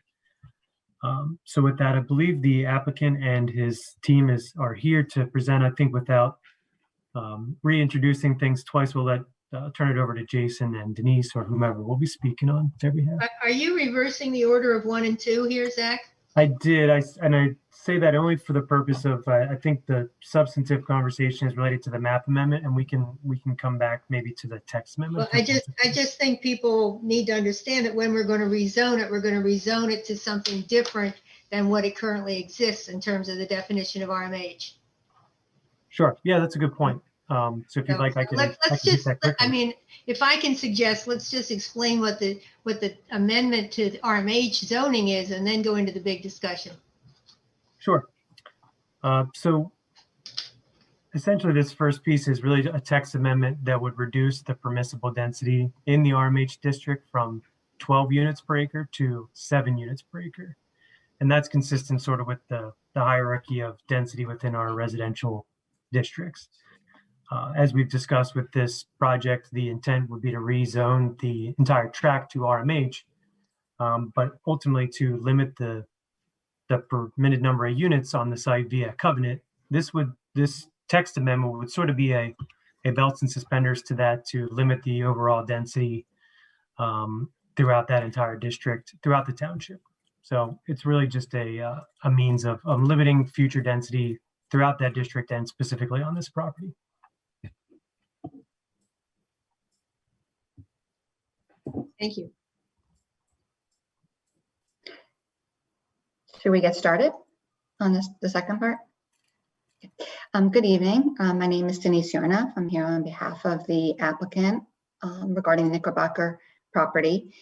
So with that, I believe the applicant and his team are here to present. I think without reintroducing things twice, we'll turn it over to Jason and Denise or whomever will be speaking on their behalf. Are you reversing the order of 1 and 2 here, Zach? I did. I say that only for the purpose of I think the substantive conversation is related to the map amendment, and we can come back maybe to the text amendment. Well, I just think people need to understand that when we're going to rezone it, we're going to rezone it to something different than what it currently exists in terms of the definition of RMH. Sure. Yeah, that's a good point. So if you'd like, I can. Let's just. I mean, if I can suggest, let's just explain what the amendment to the RMH zoning is, and then go into the big discussion. Sure. So essentially, this first piece is really a text amendment that would reduce the permissible density in the RMH district from 12 units per acre to 7 units per acre, and that's consistent sort of with the hierarchy of density within our residential districts. As we've discussed with this project, the intent would be to rezone the entire tract to RMH, but ultimately to limit the permitted number of units on the site via covenant. This text amendment would sort of be a belts and suspenders to that, to limit the overall density throughout that entire district, throughout the township. So it's really just a means of limiting future density throughout that district and specifically on this property. Thank you. Should we get started on the second part? Good evening. My name is Denise Yorna. I'm here on behalf of the applicant regarding the Knickerbocker property.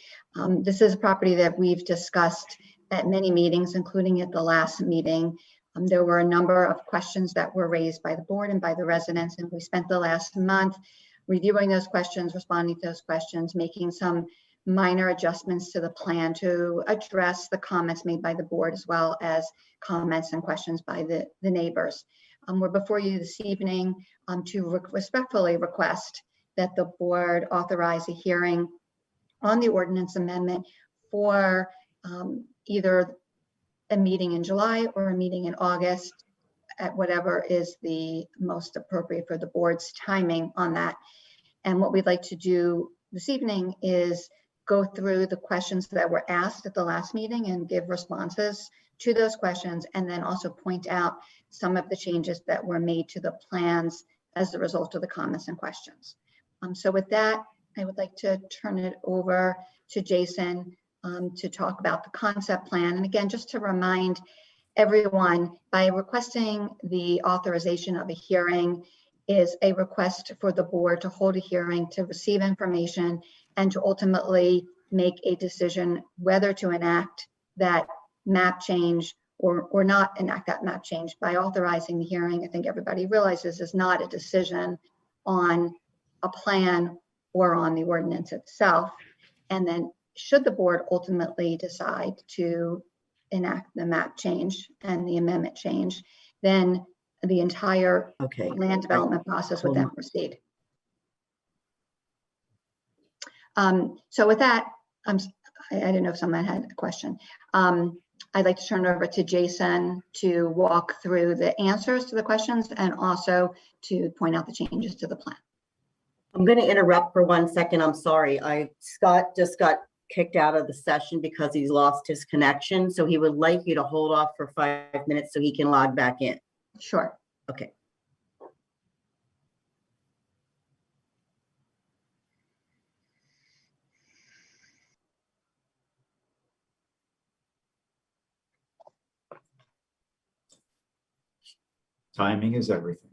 This is a property that we've discussed at many meetings, including at the last meeting. There were a number of questions that were raised by the board and by the residents, and we spent the last month reviewing those questions, responding to those questions, making some minor adjustments to the plan to address the comments made by the board, as well as comments and questions by the neighbors. We're before you this evening to respectfully request that the board authorize a hearing on the ordinance amendment for either a meeting in July or a meeting in August, at whatever is the most appropriate for the board's timing on that. And what we'd like to do this evening is go through the questions that were asked at the last meeting and give responses to those questions, and then also point out some of the changes that were made to the plans as a result of the comments and questions. So with that, I would like to turn it over to Jason to talk about the concept plan. And again, just to remind everyone, by requesting the authorization of a hearing is a request for the board to hold a hearing to receive information and to ultimately make a decision whether to enact that map change or not enact that map change. By authorizing the hearing, I think everybody realizes is not a decision on a plan or on the ordinance itself. And then should the board ultimately decide to enact the map change and the amendment change, then the entire land development process would then proceed. So with that, I didn't know if someone had a question. I'd like to turn it over to Jason to walk through the answers to the questions and also to point out the changes to the plan. I'm going to interrupt for 1 second. I'm sorry. Scott just got kicked out of the session because he's lost his connection. So he would like you to hold off for 5 minutes so he can log back in. Sure. Okay. Timing is everything.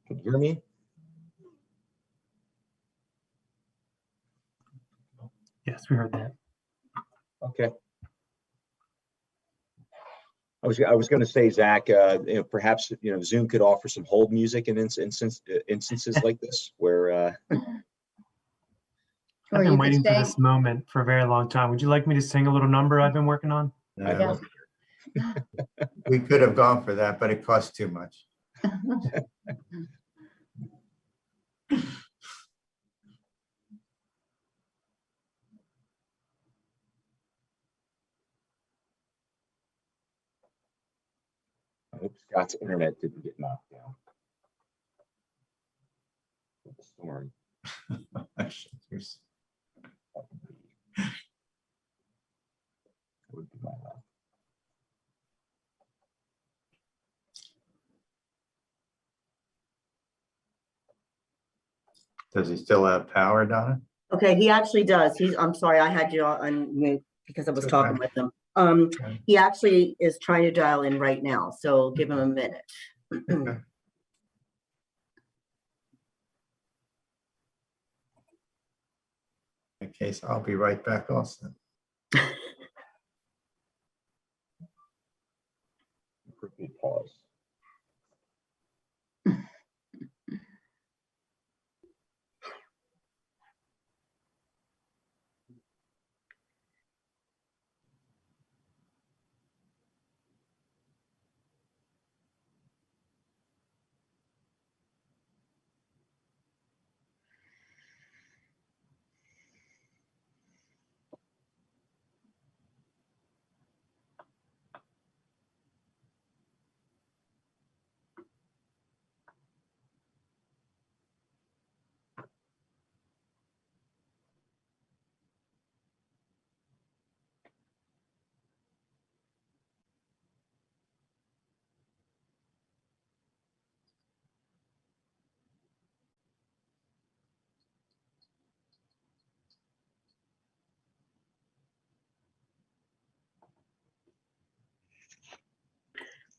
Can you hear me? Yes, we heard that. Okay. I was going to say, Zach, perhaps Zoom could offer some hold music in instances like this, where. I've been waiting for this moment for a very long time. Would you like me to sing a little number I've been working on? We could have gone for that, but it costs too much. I hope Scott's internet didn't get knocked down. With the storm. Would be my luck. Does he still have power, Donna? Okay, he actually does. I'm sorry, I had you on mute because I was talking with him. He actually is trying to dial in right now, so give him a minute. In case, I'll be right back also. Quickly pause.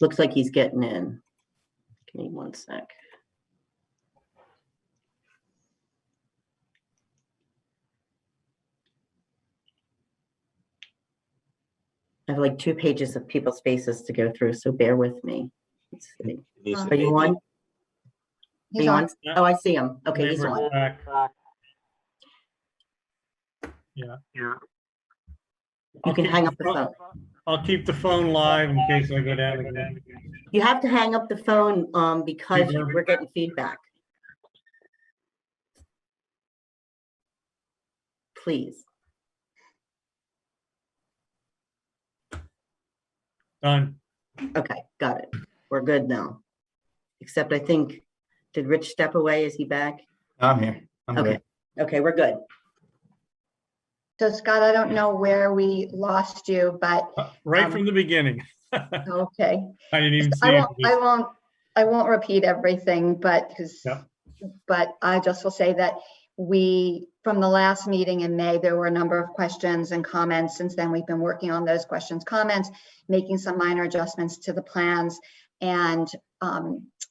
Looks like he's getting in. Give me 1 sec. I have like 2 pages of people's faces to go through, so bear with me. Let's see. Are you on? Are you on? Oh, I see him. Okay, he's on. Yeah. You can hang up the phone. I'll keep the phone live in case I go down again. You have to hang up the phone because we're getting feedback. Please. Done. Okay, got it. We're good now. Except I think, did Rich step away? Is he back? I'm here. I'm Okay, good. okay, we're good. So Scott, I don't know where we lost you, but Right from the beginning. okay. I didn't even see I it. won't repeat everything, but Yeah. but I just will say that from the last meeting in May, there were a number of questions and comments. Since then, we've been working on those questions, comments, making some minor adjustments to the plans. And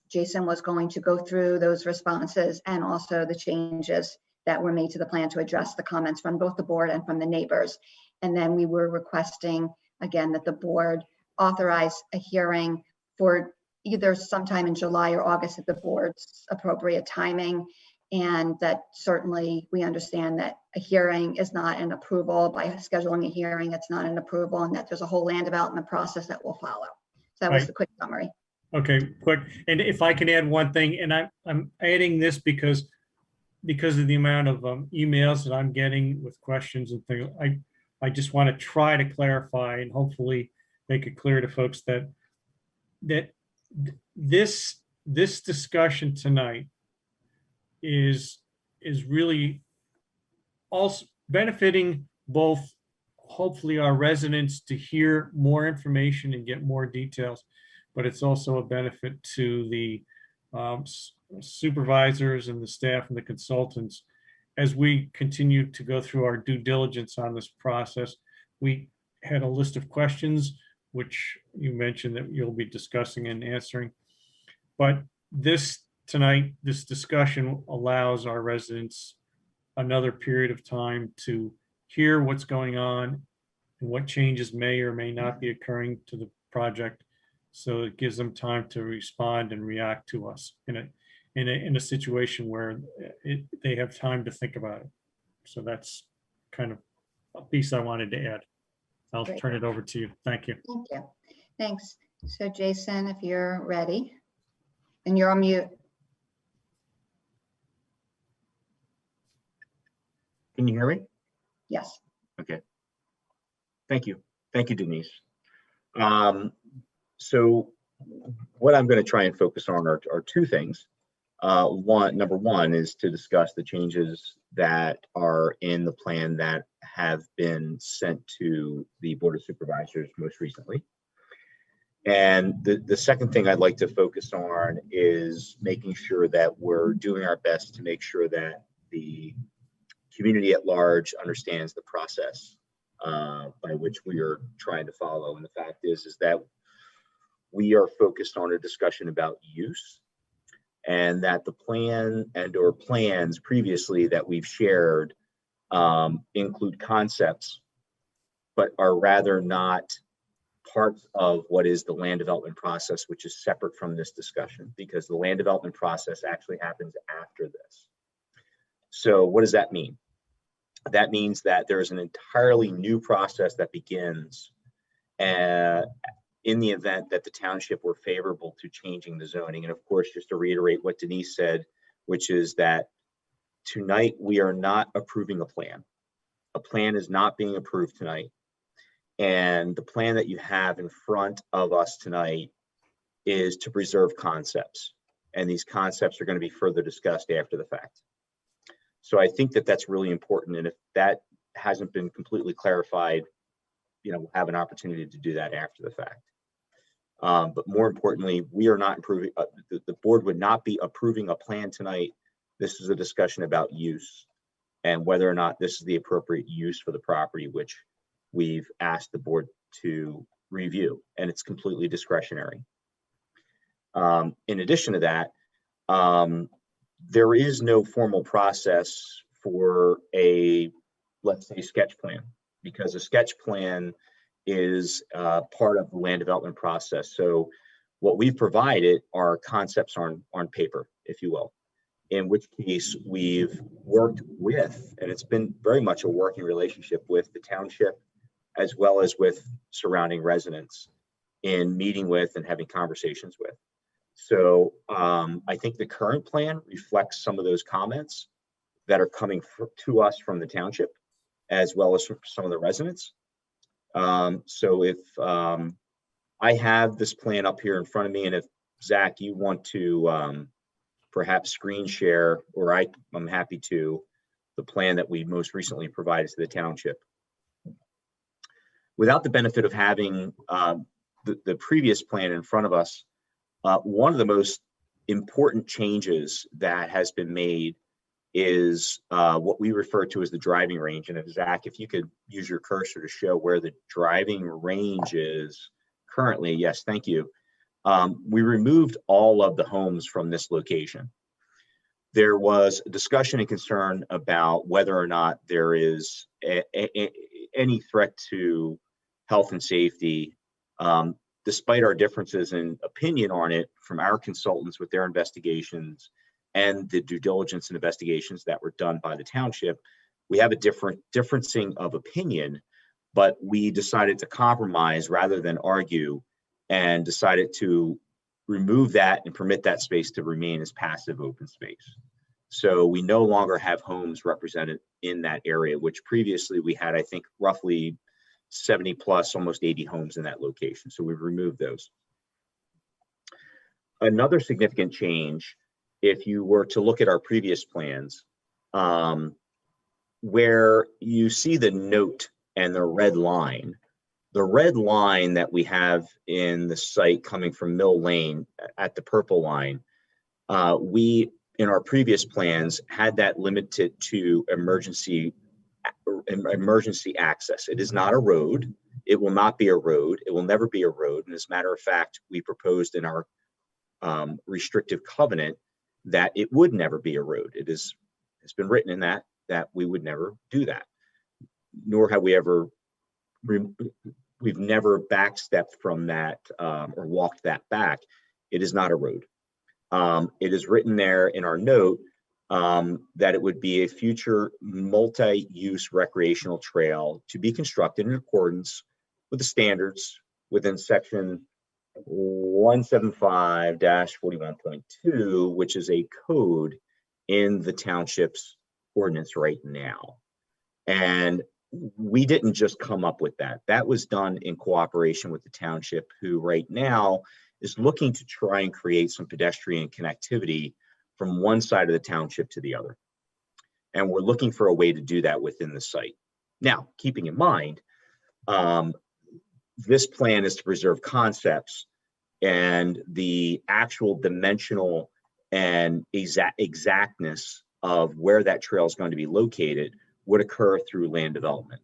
Jason was going to go through those responses and also the changes that were made to the plan to address the comments from both the board and from the neighbors. And then we were requesting, again, that the board authorize a hearing for either sometime in July or August at the board's appropriate timing. And that certainly we understand that a hearing is not an approval. By scheduling a hearing, it's not an approval, and that there's a whole land development process that will follow. So that was Right. the quick summary. Okay, quick. And if I can add one thing, and I'm adding this because of the amount of emails that I'm getting with questions and things, I just want to try to clarify and hopefully make it clear to folks that this discussion tonight is really also benefiting both, hopefully, our residents to hear more information and get more details, but it's also a benefit to the supervisors and the staff and the consultants. As we continue to go through our due diligence on this process, we had a list of questions, which you mentioned that you'll be discussing and answering. But this discussion allows our residents another period of time to hear what's going on and what changes may or may not be occurring to the project. So it gives them time to respond and react to us in a situation where they have time to think about it. So that's kind of a piece I wanted to add. I'll Great. turn it over to you. Thank you. Thank you. Thanks. So Jason, if you're ready, and you're on mute. Can you hear me? Yes. Okay. Thank you. Thank you, Denise. So what I'm going to try and focus on are two things. Number one is to discuss the changes that are in the plan that have been sent to the Board of Supervisors most recently. And the second thing I'd like to focus on is making sure that we're doing our best to make sure that the community at large understands the process by which we are trying to follow. And the fact is that we are focused on a discussion about use, and that the plan and/or plans previously that we've shared include concepts, but are rather not parts of what is the land development process, which is separate from this discussion, because the land development process actually happens after this. So what does that mean? That means that there's an entirely new process that begins in the event that the township were favorable to changing the zoning. And of course, just to reiterate what Denise said, which is that tonight we are not approving a plan. A plan is not being approved tonight. And the plan that you have in front of us tonight is to preserve concepts. And these concepts are going to be further discussed after the fact. So I think that that's really important. And if that hasn't been completely clarified, we'll have an opportunity to do that after the fact. But more importantly, we are not improving, the board would not be approving a plan tonight. This is a discussion about use and whether or not this is the appropriate use for the property, which we've asked the board to review, and it's completely discretionary. In addition to that, there is no formal process for let's say, sketch plan, because a sketch plan is part of the land development process. So what we've provided are concepts on paper, if you will, in which case we've worked with, and it's been very much a working relationship with the township, as well as with surrounding residents in meeting with and having conversations with. So I think the current plan reflects some of those comments that are coming to us from the township, as well as from some of the residents. So if I have this plan up here in front of me, and if Zach, you want to perhaps screen share, or I'm happy to, the plan that we most recently provided to the township. Without the benefit of having the previous plan in front of us, one of the most important changes that has been made is what we refer to as the driving range. And if Zach, if you could use your cursor to show where the driving range is currently. Yes, thank you. We removed all of the homes from this location. There was a discussion and concern about whether or not there is any threat to health and safety. Despite our differences in opinion on it from our consultants with their investigations and the due diligence and investigations that were done by the township, we have a differencing of opinion, but we decided to compromise rather than argue, and decided to remove that and permit that space to remain as passive open space. So we no longer have homes represented in that area, which previously we had, I think, roughly 70 plus, almost 80 homes in that location. So we've removed those. Another significant change, if you were to look at our previous plans, where you see the note and the red line that we have in the site coming from Mill Lane at the purple line, we, in our previous plans, had that limited to emergency access. It is not a road. It will not be a road. It will never be a road. And as a matter of fact, we proposed in our restrictive covenant that it would never be a road. It's been written in that we would never do that. Nor have we ever, we've never backstepped from that or walked that back. It is not a road. It is written there in our note that it would be a future multi-use recreational trail to be constructed in accordance with the standards within section 175-41.2, which is a code in the township's ordinance right now. And we didn't just come up with that. That was done in cooperation with the township, who right now is looking to try and create some pedestrian connectivity from one side of the township to the other. And we're looking for a way to do that within the site. Now, keeping in mind, this plan is to preserve concepts, and the actual dimensional and exactness of where that trail is going to be located would occur through land development.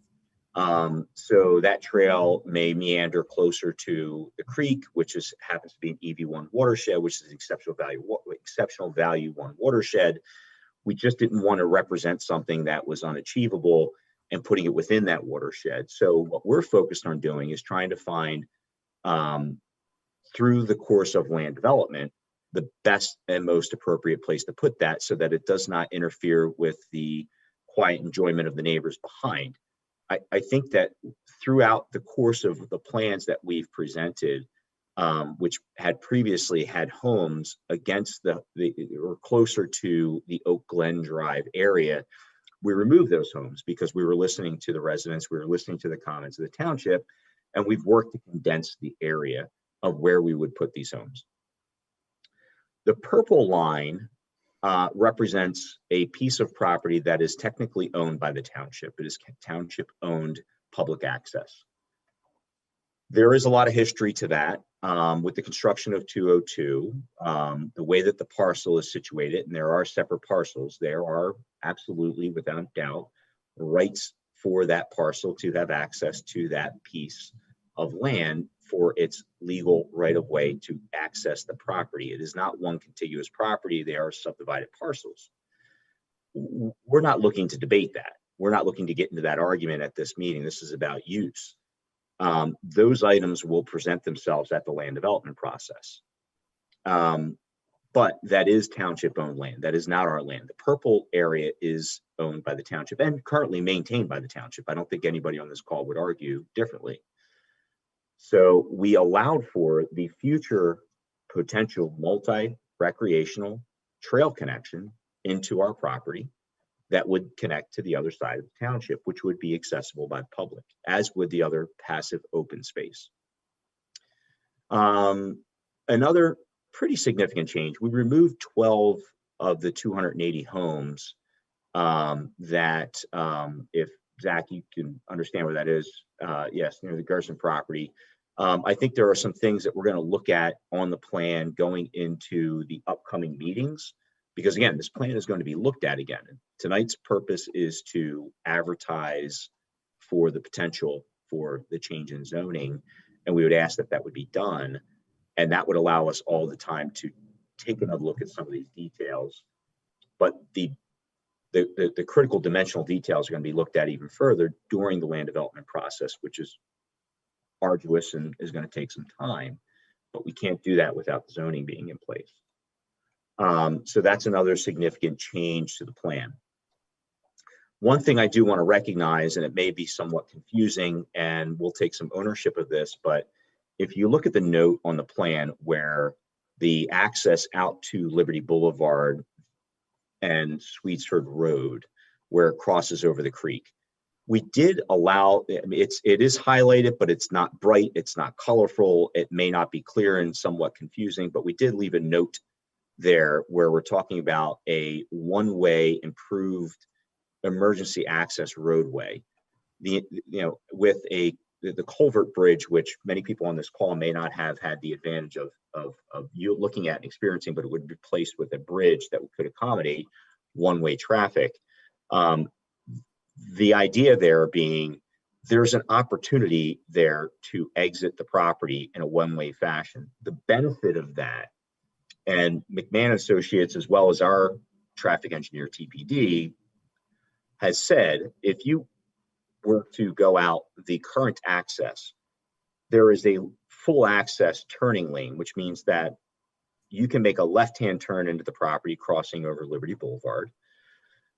So that trail may meander closer to the creek, which happens to be an EV1 watershed, which is exceptional value one watershed. We just didn't want to represent something that was unachievable and putting it within that watershed. So what we're focused on doing is trying to find, through the course of land development, the best and most appropriate place to put that so that it does not interfere with the quiet enjoyment of the neighbors behind. I think that throughout the course of the plans that we've presented, which had previously had homes against or closer to the Oak Glen Drive area, we removed those homes because we were listening to the residents, we were listening to the comments of the township, and we've worked to condense the area of where we would put these homes. The purple line represents a piece of property that is technically owned by the township. It is township-owned public access. There is a lot of history to that with the construction of 202, the way that the parcel is situated, and there are separate parcels. There are absolutely, without doubt, rights for that parcel to have access to that piece of land for its legal right-of-way to access the property. It is not one contiguous property. They are subdivided parcels. We're not looking to debate that. We're not looking to get into that argument at this meeting. This is about use. Those items will present themselves at the land development process. But that is township-owned land. That is not our land. The purple area is owned by the township and currently maintained by the township. I don't think anybody on this call would argue differently. So we allowed for the future potential multi-recreational trail connection into our property that would connect to the other side of the township, which would be accessible by the public, as would the other passive open space. Another pretty significant change, we removed 12 of the 280 homes that, if Zach, you can understand where that is, yes, near the Gerson property. I think there are some things that we're going to look at on the plan going into the upcoming meetings, because again, this plan is going to be looked at again. Tonight's purpose is to advertise for the potential for the change in zoning, and we would ask that that would be done, and that would allow us all the time to take another look at some of these details. But the critical dimensional details are going to be looked at even further during the land development process, which is arduous and is going to take some time, but we can't do that without the zoning being in place. So that's another significant change to the plan. One thing I do want to recognize, and it may be somewhat confusing, and we'll take some ownership of this, but if you look at the note on the plan where the access out to Liberty Boulevard and Sweetsford Road, where it crosses over the creek, we did allow, I mean, it is highlighted, but it's not bright, it's not colorful, it may not be clear and somewhat confusing, but we did leave a note there where we're talking about a one-way improved emergency access roadway. With the culvert bridge, which many people on this call may not have had the advantage of you looking at and experiencing, but it would be placed with a bridge that could accommodate one-way traffic. The idea there being there's an opportunity there to exit the property in a one-way fashion. The benefit of that, and McMahon Associates, as well as our traffic engineer TPD, has said, if you were to go out the current access, there is a full access turning lane, which means that you can make a left-hand turn into the property crossing over Liberty Boulevard.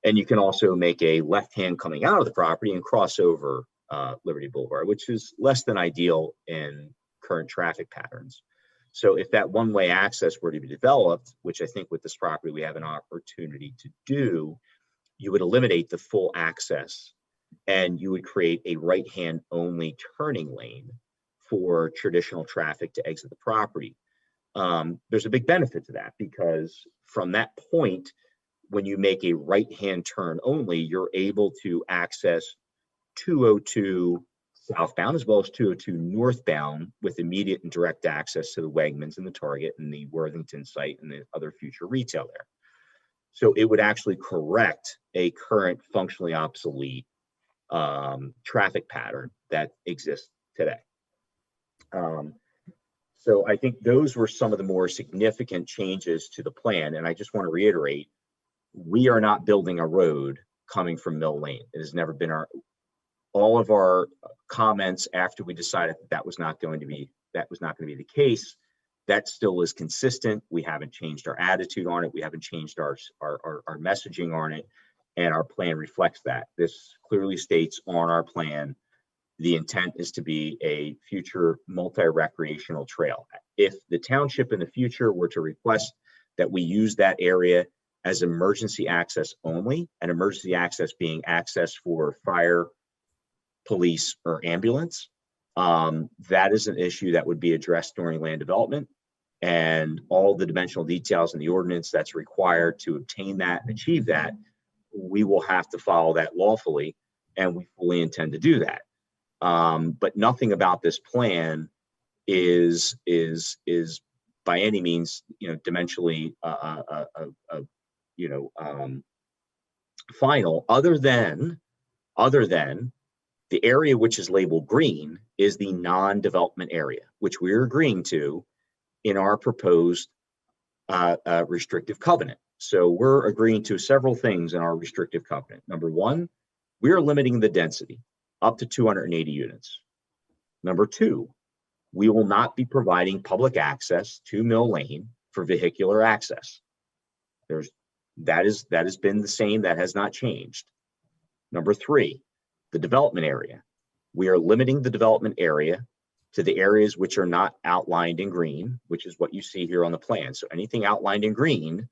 And you can also make a left-hand coming out of the property and cross over Liberty Boulevard, which is less than ideal in current traffic patterns. So if that one-way access were to be developed, which I think with this property we have an opportunity to do, you would eliminate the full access and you would create a right-hand only turning lane for traditional traffic to exit the property. There's a big benefit to that, because from that point, when you make a right-hand turn only, you're able to access 202 southbound as well as 202 northbound with immediate and direct access to the Wegmans and the Target and the Worthington site and the other future retail there. So it would actually correct a current functionally obsolete traffic pattern that exists today. So I think those were some of the more significant changes to the plan. And I just want to reiterate, we are not building a road coming from Mill Lane. It has never been all of our comments after we decided that was not going to be the case. That still is consistent. We haven't changed our attitude on it. We haven't changed our messaging on it. And our plan reflects that. This clearly states on our plan, the intent is to be a future multi-recreational trail. If the township in the future were to request that we use that area as emergency access only, and emergency access being access for fire, police, or ambulance, that is an issue that would be addressed during land development, and all the dimensional details in the ordinance that's required to obtain that and achieve that, we will have to follow that lawfully, and we fully intend to do that. But nothing about this plan is by any means, dimensionally, final, other than the area which is labeled green is the non-development area, which we're agreeing to in our proposed restrictive covenant. So we're agreeing to several things in our restrictive covenant. Number one, we are limiting the density up to 280 units. Number two, we will not be providing public access to Mill Lane for vehicular access. That has been the same, that has not changed. Number three, the development area. We are limiting the development area to the areas which are not outlined in green, which is what you see here on the plan. So anything outlined in green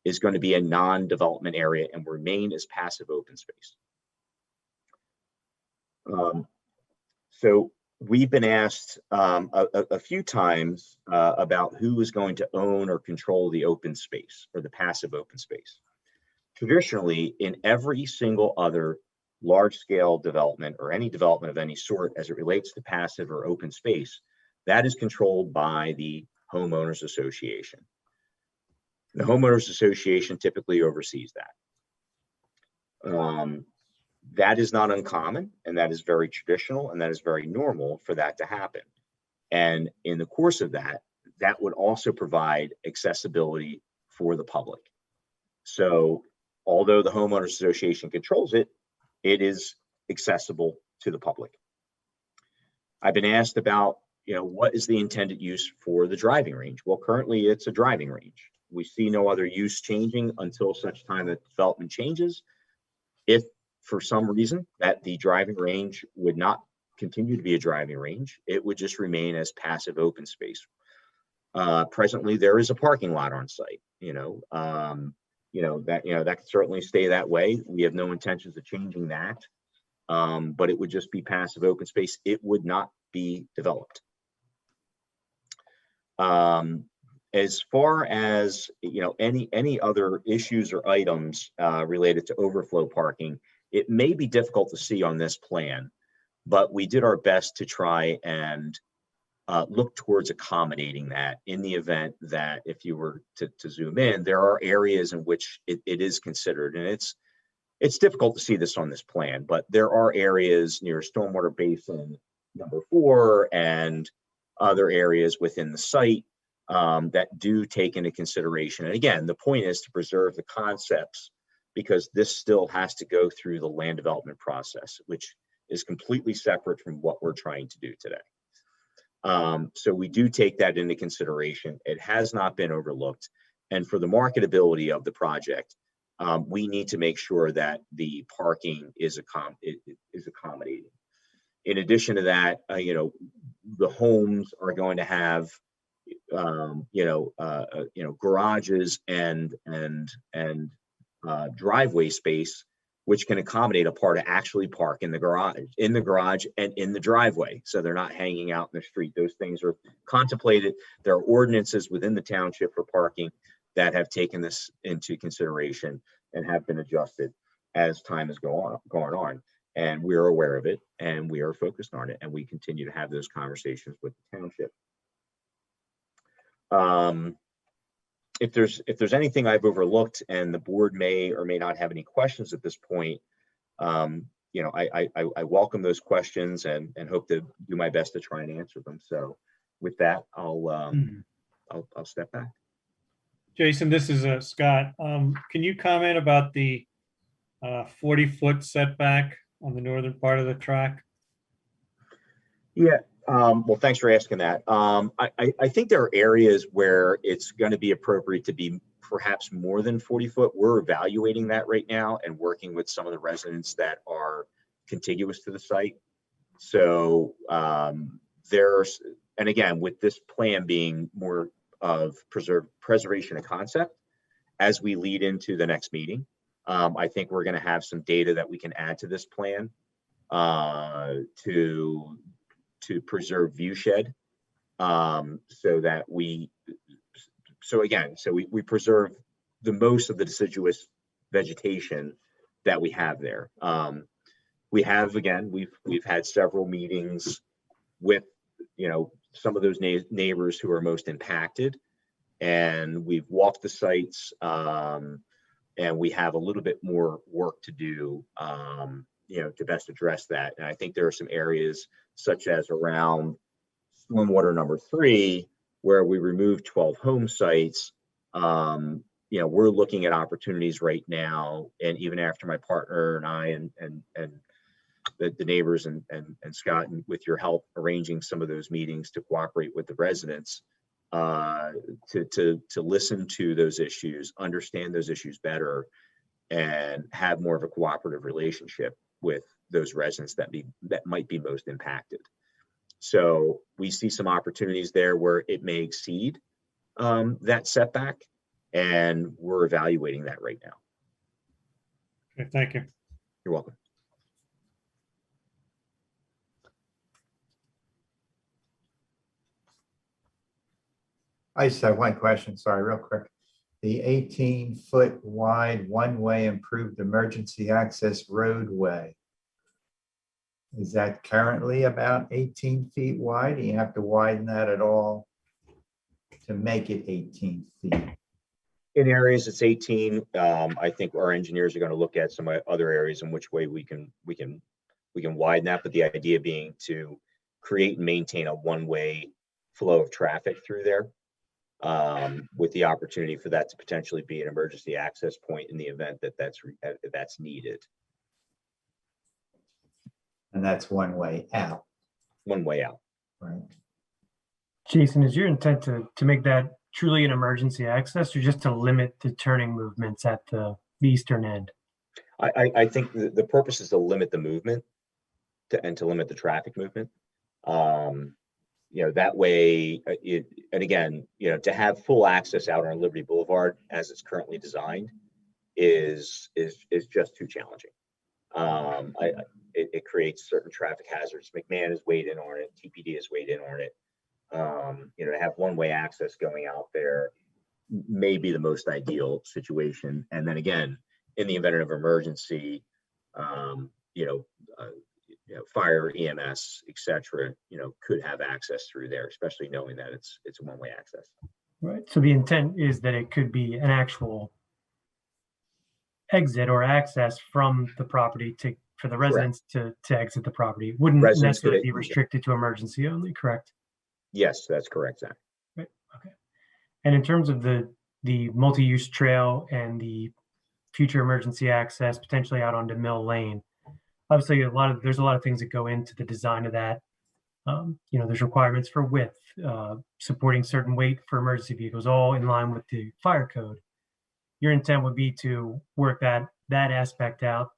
is going to be a non-development area and remain as passive open space. So we've been asked a few times about who is going to own or control the open space or the passive open space. Traditionally, in every single other large-scale development or any development of any sort as it relates to passive or open space, that is controlled by the homeowners association. The homeowners association typically oversees that. That is not uncommon, and that is very traditional, and that is very normal for that to happen. And in the course of that, that would also provide accessibility for the public. So although the homeowners association controls it, it is accessible to the public. I've been asked about, what is the intended use for the driving range? Well, currently it's a driving range. We see no other use changing until such time that development changes. If for some reason that the driving range would not continue to be a driving range, it would just remain as passive open space. Presently, there is a parking lot on site, that could certainly stay that way. We have no intentions of changing that, but it would just be passive open space. It would not be developed. As far as any other issues or items related to overflow parking, it may be difficult to see on this plan, but we did our best to try and look towards accommodating that in the event that if you were to zoom in, there are areas in which it is considered. And it's difficult to see this on this plan, but there are areas near Stormwater Basin number 4 and other areas within the site that do take into consideration. And again, the point is to preserve the concepts, because this still has to go through the land development process, which is completely separate from what we're trying to do today. So we do take that into consideration. It has not been overlooked. And for the marketability of the project, we need to make sure that the parking is accommodating. In addition to that, the homes are going to have, garages and driveway space, which can accommodate a part to actually park in the garage and in the driveway. So they're not hanging out in the street. Those things are contemplated. There are ordinances within the township for parking that have taken this into consideration and have been adjusted as time has gone on. And we're aware of it, and we are focused on it, and we continue to have those conversations with the township. If there's anything I've overlooked and the board may or may not have any questions at this point, I welcome those questions and hope to do my best to try and answer them. So with that, I'll step back. Jason, this is Scott. Can you comment about the 40-foot setback on the northern part of the track? Yeah. Well, thanks for asking that. I think there are areas where it's going to be appropriate to be perhaps more than 40 foot. We're evaluating that right now and working with some of the residents that are contiguous to the site. So and again, with this plan being more of preservation of concept, as we lead into the next meeting, I think we're going to have some data that we can add to this plan to preserve view shed, so that we preserve the most of the deciduous vegetation that we have there. We've had several meetings with some of those neighbors who are most impacted, and we've walked the sites, and we have a little bit more work to do to best address that. And I think there are some areas such as around stormwater number 3, where we removed 12 home sites. We're looking at opportunities right now, and even after my partner and I and the neighbors and Scott, and with your help arranging some of those meetings to cooperate with the residents, to listen to those issues, understand those issues better, and have more of a cooperative relationship with those residents that might be most impacted. So we see some opportunities there where it may exceed that setback, and we're evaluating that right now. Okay, thank you. You're welcome. I just have one question, sorry, real quick. The 18-foot wide one-way improved emergency access roadway. Is that currently about 18 feet wide? Do you have to widen that at all to make it 18 feet? In areas it's 18. I think our engineers are going to look at some other areas in which way we can widen that. But the idea being to create and maintain a one-way flow of traffic through there, with the opportunity for that to potentially be an emergency access point in the event that that's needed. And that's one way out. One way out. Right. Jason, is your intent to make that truly an emergency access, or just to limit the turning movements at the eastern end? I think the purpose is to limit the movement and to limit the traffic movement. That way, and again, to have full access out on Liberty Boulevard as it's currently designed is just too challenging. It creates certain traffic hazards. McMahon has weighed in on it. TPD has weighed in on it. To have one-way access going out there may be the most ideal situation. And then again, in the event of emergency, fire, EMS, etc., could have access through there, especially knowing that it's a one-way access. Right. So the intent is that it could be an actual exit or access from the property for the residents to exit the property. Wouldn't necessarily be restricted to emergency only, correct? Yes, that's correct, Zach. Right. Okay. And in terms of the multi-use trail and the future emergency access potentially out onto Mill Lane, obviously there's a lot of things that go into the design of that. There's requirements for width, supporting certain weight for emergency vehicles, all in line with the fire code. Your intent would be to work that aspect out,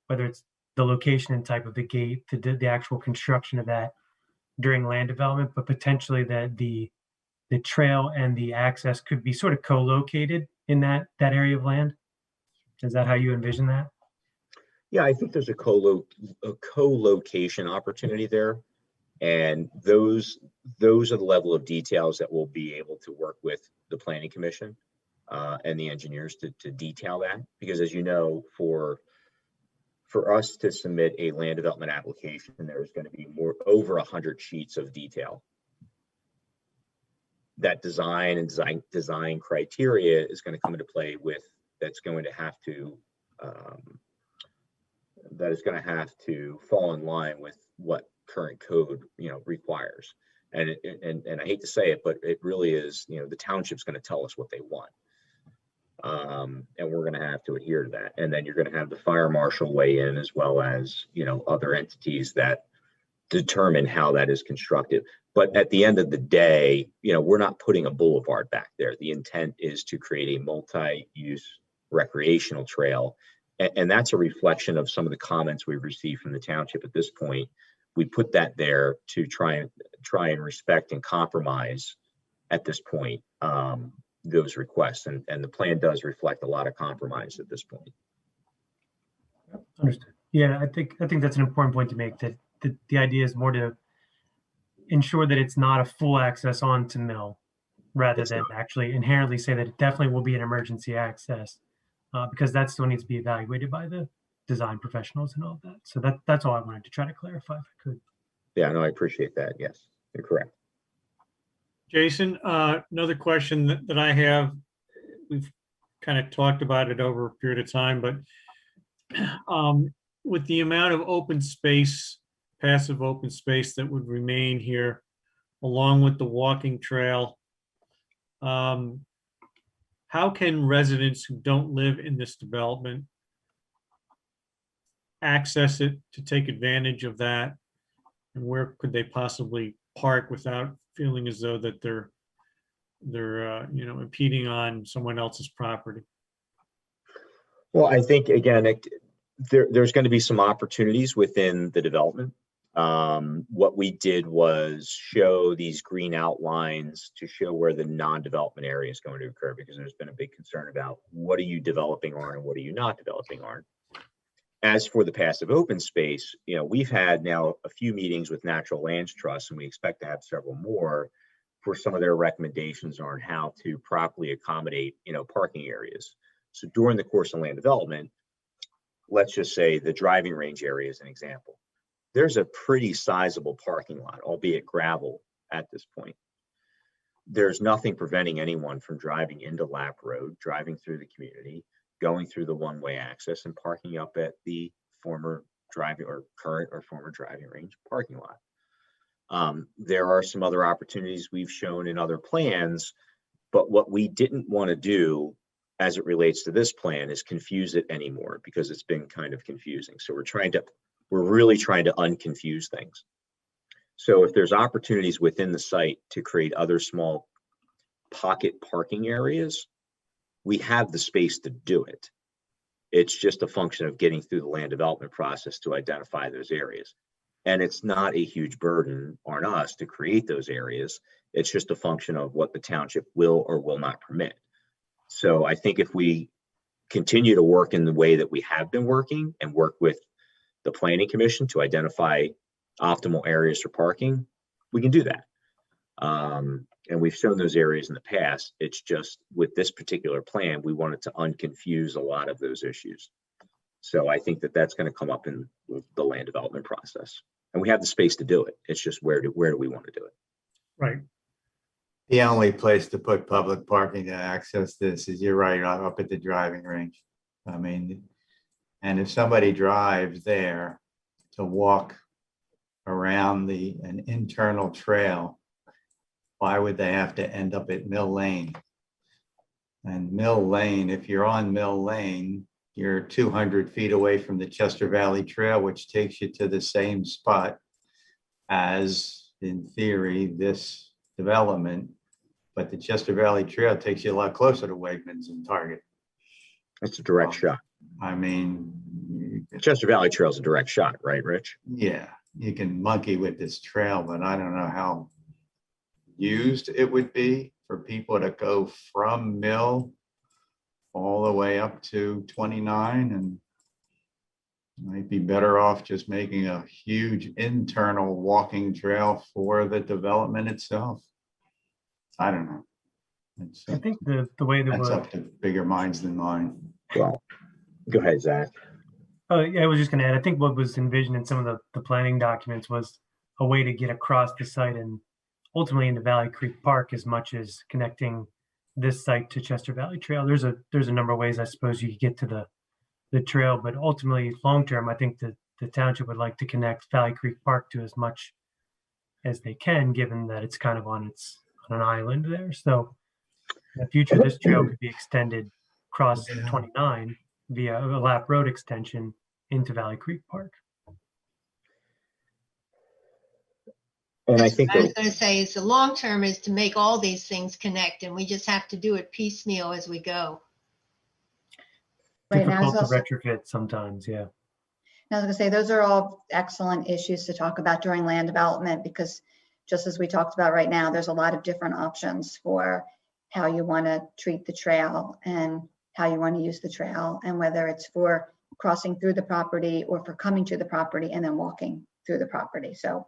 whether it's the location and type of the gate, the actual construction of that during land development, but potentially that the trail and the access could be sort of co-located in that area of land. Is that how you envision that? Yeah, I think there's a co-location opportunity there. And those are the level of details that we'll be able to work with the Planning Commission and the engineers to detail that. Because as you know, for us to submit a land development application, there's going to be over 100 sheets of detail. That design criteria is going to come into play with, that is going to have to fall in line with what current code requires. And I hate to say it, but it really is, the township's going to tell us what they want. And we're going to have to adhere to that. And then you're going to have the fire marshal weigh in, as well as, other entities that determine how that is constructed. But at the end of the day, we're not putting a boulevard back there. The intent is to create a multi-use recreational trail. And that's a reflection of some of the comments we've received from the township at this point. We put that there to try and respect and compromise at this point, those requests. And the plan does reflect a lot of compromise at this point. Understood. Yeah, I think that's an important point to make, that the idea is more to ensure that it's not a full access onto Mill, rather than actually inherently say that it definitely will be an emergency access, because that still needs to be evaluated by the design professionals and all of that. So that's all I wanted to try to clarify, if I could. Yeah, no, I appreciate that. Yes, you're correct. Jason, another question that I have, we've kind of talked about it over a period of time, but with the amount of open space, passive open space that would remain here, along with the walking trail, how can residents who don't live in this development access it to take advantage of that? And where could they possibly park without feeling as though that they're impeding on someone else's property? Well, I think, again, there's going to be some opportunities within the development. What we did was show these green outlines to show where the non-development area is going to occur, because there's been a big concern about what are you developing on and what are you not developing on. As for the passive open space, we've had now a few meetings with Natural Lands Trust, and we expect to have several more, for some of their recommendations on how to properly accommodate, parking areas. So during the course of land development, let's just say the driving range area is an example. There's a pretty sizable parking lot, albeit gravel at this point. There's nothing preventing anyone from driving into Lap Road, driving through the community, going through the one-way access and parking up at the former driving or current or former driving range parking lot. There are some other opportunities we've shown in other plans, but what we didn't want to do as it relates to this plan is confuse it anymore because it's been kind of confusing. So we're really trying to unconfuse things. So if there's opportunities within the site to create other small pocket parking areas, we have the space to do it. It's just a function of getting through the land development process to identify those areas. And it's not a huge burden on us to create those areas. It's just a function of what the township will or will not permit. So I think if we continue to work in the way that we have been working and work with the Planning Commission to identify optimal areas for parking, we can do that. And we've shown those areas in the past. It's just with this particular plan, we wanted to unconfuse a lot of those issues. So I think that that's going to come up in the land development process. And we have the space to do it. It's just where do we want to do it? Right. The only place to put public parking to access this is, you're right, up at the driving range. I mean, and if somebody drives there to walk around an internal trail, why would they have to end up at Mill Lane? And Mill Lane, if you're on Mill Lane, you're 200 feet away from the Chester Valley Trail, which takes you to the same spot as, in theory, this development. But the Chester Valley Trail takes you a lot closer to Wegmans and Target. It's a direct shot. I mean, Chester Valley Trail is a direct shot, right, Rich? yeah, you can monkey with this trail, but I don't know how used it would be for people to go from Mill all the way up to 29, and might be better off just making a huge internal walking trail for the development itself. I don't know. I think the way that That's we're, up to bigger minds than mine. Well, go ahead, Zach. yeah, I was just going to add, I think what was envisioned in some of the planning documents was a way to get across the site and ultimately into Valley Creek Park, as much as connecting this site to Chester Valley Trail. There's a number of ways I suppose you could get to the trail, but ultimately long term, I think that the township would like to connect Valley Creek Park to as much as they can, given that it's kind of on an island there. So in the future, this trail could be extended across 29 via a Lap Road extension into Valley Creek Park. And I That's think what I was going to say is the long term is to make all these things connect, and we just have to do it piecemeal as we go. Right, and I was Difficult to also, retrofit sometimes, yeah. I was gonna say, those are all excellent issues to talk about during land development, because just as we talked about right now, there's a lot of different options for how you want to treat the trail and how you want to use the trail, and whether it's for crossing through the property or for coming to the property and then walking through the property. So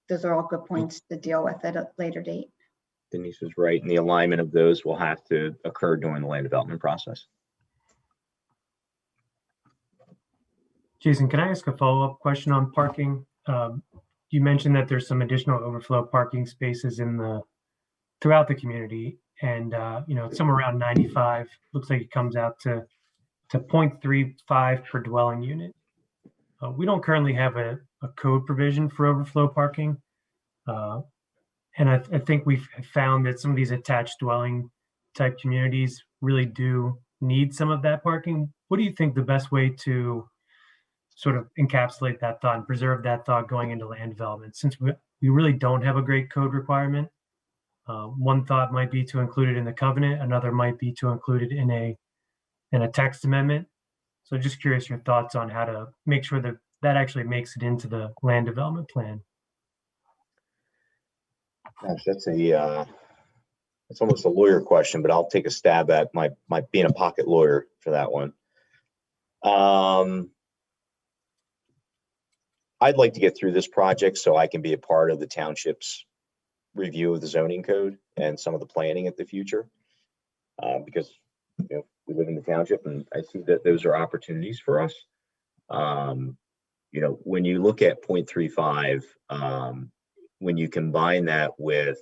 those are all good points to deal with at a later date. Denise is right, and the alignment of those will have to occur during the land development process. Jason, can I ask a follow-up question on parking? You mentioned that there's some additional overflow parking spaces throughout the community, and somewhere around 95 looks like it comes out to 0.35 per dwelling unit. We don't currently have a code provision for overflow parking, and I think we've found that some of these attached dwelling type communities really do need some of that parking. What do you think the best way to sort of encapsulate that thought and preserve that thought going into land development, since we really don't have a great code requirement? One thought might be to include it in the covenant. Another might be to include it in a text amendment. So just curious your thoughts on how to make sure that that actually makes it into the land development plan. Gosh, that's almost a lawyer question, but I'll take a stab at my being a pocket lawyer for that one. I'd like to get through this project so I can be a part of the township's review of the zoning code and some of the planning at the future. Because, you know, we live in the township and I see that those are opportunities for us. You know, when you look at 0.35, when you combine that with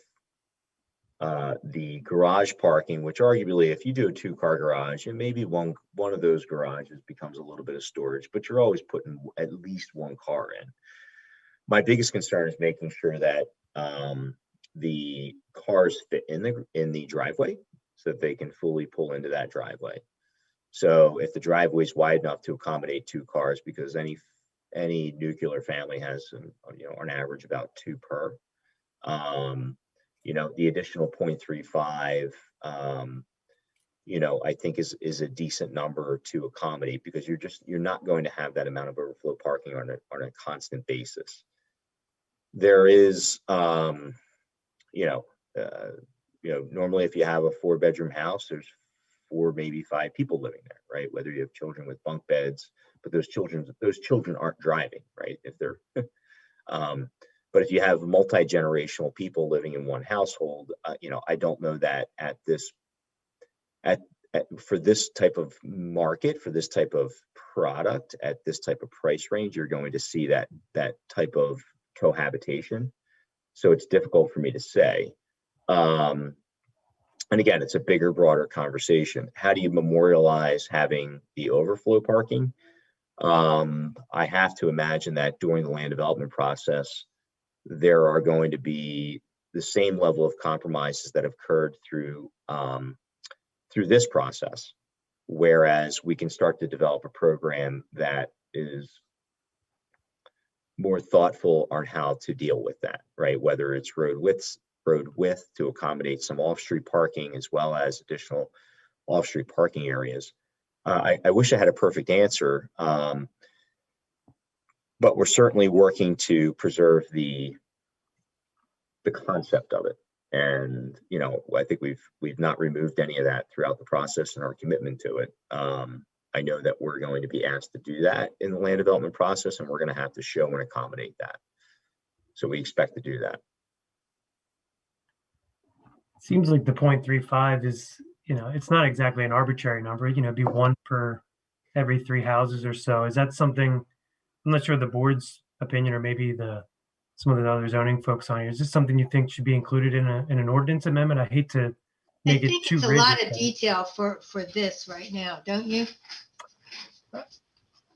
the garage parking, which arguably, if you do a 2-car garage, and maybe one of those garages becomes a little bit of storage, but you're always putting at least 1 car in. My biggest concern is making sure that the cars fit in the driveway so that they can fully pull into that driveway. So if the driveway is wide enough to accommodate 2 cars, because any nuclear family has, you know, on average about 2 per. You know, the additional 0.35, you know, I think is a decent number to accommodate, because you're not going to have that amount of overflow parking on a constant basis. There is, you know, normally if you have a 4-bedroom house, there's 4, maybe 5 people living there, right? Whether you have children with bunk beds, but those children aren't driving, right? If they're, but if you have multi-generational people living in one household, you know, I don't know that for this type of market, for this type of product, at this type of price range, you're going to see that type of cohabitation. So it's difficult for me to say. And again, it's a bigger, broader conversation. How do you memorialize having the overflow parking? I have to imagine that during the land development process, there are going to be the same level of compromises that have occurred through this process, whereas we can start to develop a program that is more thoughtful on how to deal with that, right? Whether it's road width to accommodate some off-street parking, as well as additional off-street parking areas. I wish I had a perfect answer, but we're certainly working to preserve the concept of it. And, you know, I think we've not removed any of that throughout the process and our commitment to it. I know that we're going to be asked to do that in the land development process, and we're going to have to show and accommodate that. So we expect to do that. Seems like the 0.35 is, you know, it's not exactly an arbitrary number, you know, it'd be 1 per every 3 houses or so. Is that something, I'm not sure the board's opinion, or maybe some of the other zoning folks on here, is this something you think should be included in an ordinance amendment? I hate to make it too rigid. It's a lot of detail for this right now, don't you?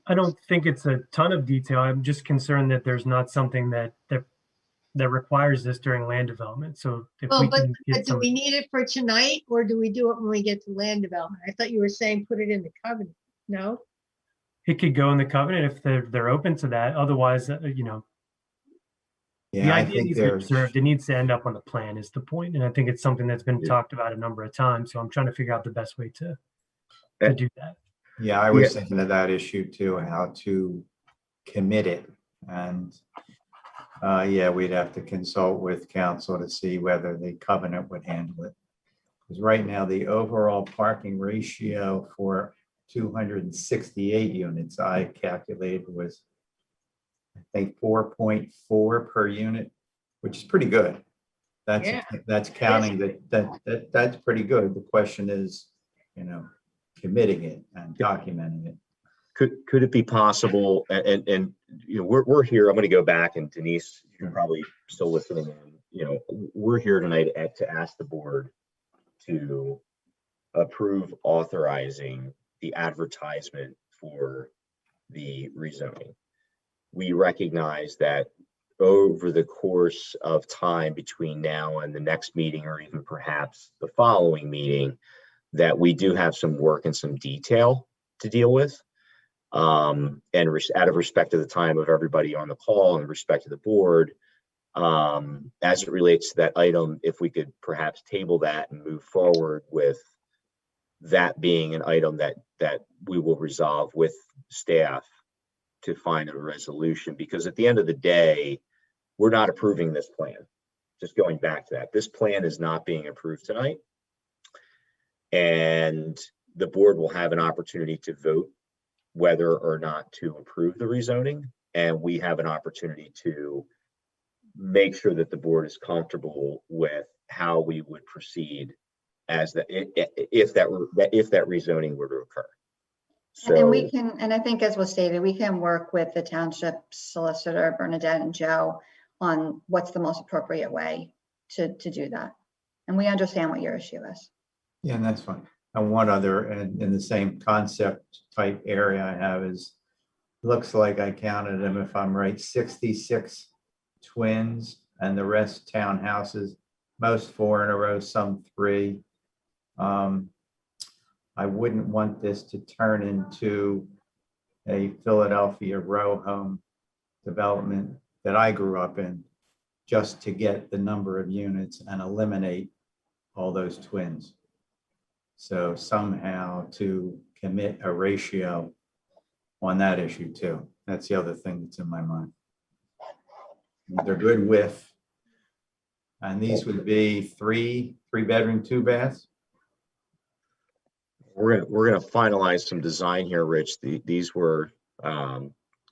I don't think it's a ton of detail. I'm just concerned that there's not something that requires this during land development. So if we can get do we need it for tonight, or do we do it when we get to land development? I thought you were saying put it in the covenant. No? It could go in the covenant if they're open to that. Otherwise, you know, the Yeah, I idea think needs to be there's, observed. It needs to end up on the plan is the point. And I think it's something that's been talked about a number of times. So I'm trying to figure out the best way to do that. yeah, I was thinking of that issue too, how to commit it. And yeah, we'd have to consult with council to see whether the covenant would handle it. Because right now, the overall parking ratio for 268 units I calculated was, I think, 4.4 per unit, which is pretty good. That's counting that's pretty good. The question is, you know, committing it and documenting it. Could it be possible, and you know, we're here, I'm going to go back, and Denise, you're probably still listening in, you know, we're here tonight to ask the board to approve authorizing the advertisement for the rezoning. We recognize that over the course of time between now and the next meeting, or even perhaps the following meeting, that we do have some work and some detail to deal with. And out of respect to the time of everybody on the call and respect to the board, as it relates to that item, if we could perhaps table that and move forward with that being an item that we will resolve with staff to find a resolution, because at the end of the day, we're not approving this plan. Just going back to that, this plan is not being approved tonight. And the board will have an opportunity to vote whether or not to approve the rezoning. And we have an opportunity to make sure that the board is comfortable with how we would proceed as if that rezoning were to occur. And we So, can, and I think as was stated, we can work with the township solicitor, Bernadette and Joe, on what's the most appropriate way to do that. And we understand what your issue is. Yeah, and that's fine. And one other, and in the same concept type area I have is, looks like I counted them, if I'm right, 66 twins and the rest townhouses, most 4 in a row, some 3. I wouldn't want this to turn into a Philadelphia row home development that I grew up in, just to get the number of units and eliminate all those twins. So somehow to commit a ratio on that issue too. That's the other thing that's in my mind. They're good with, and these would be 3 bedroom, 2 baths. we're gonna finalize some design here, Rich. These were,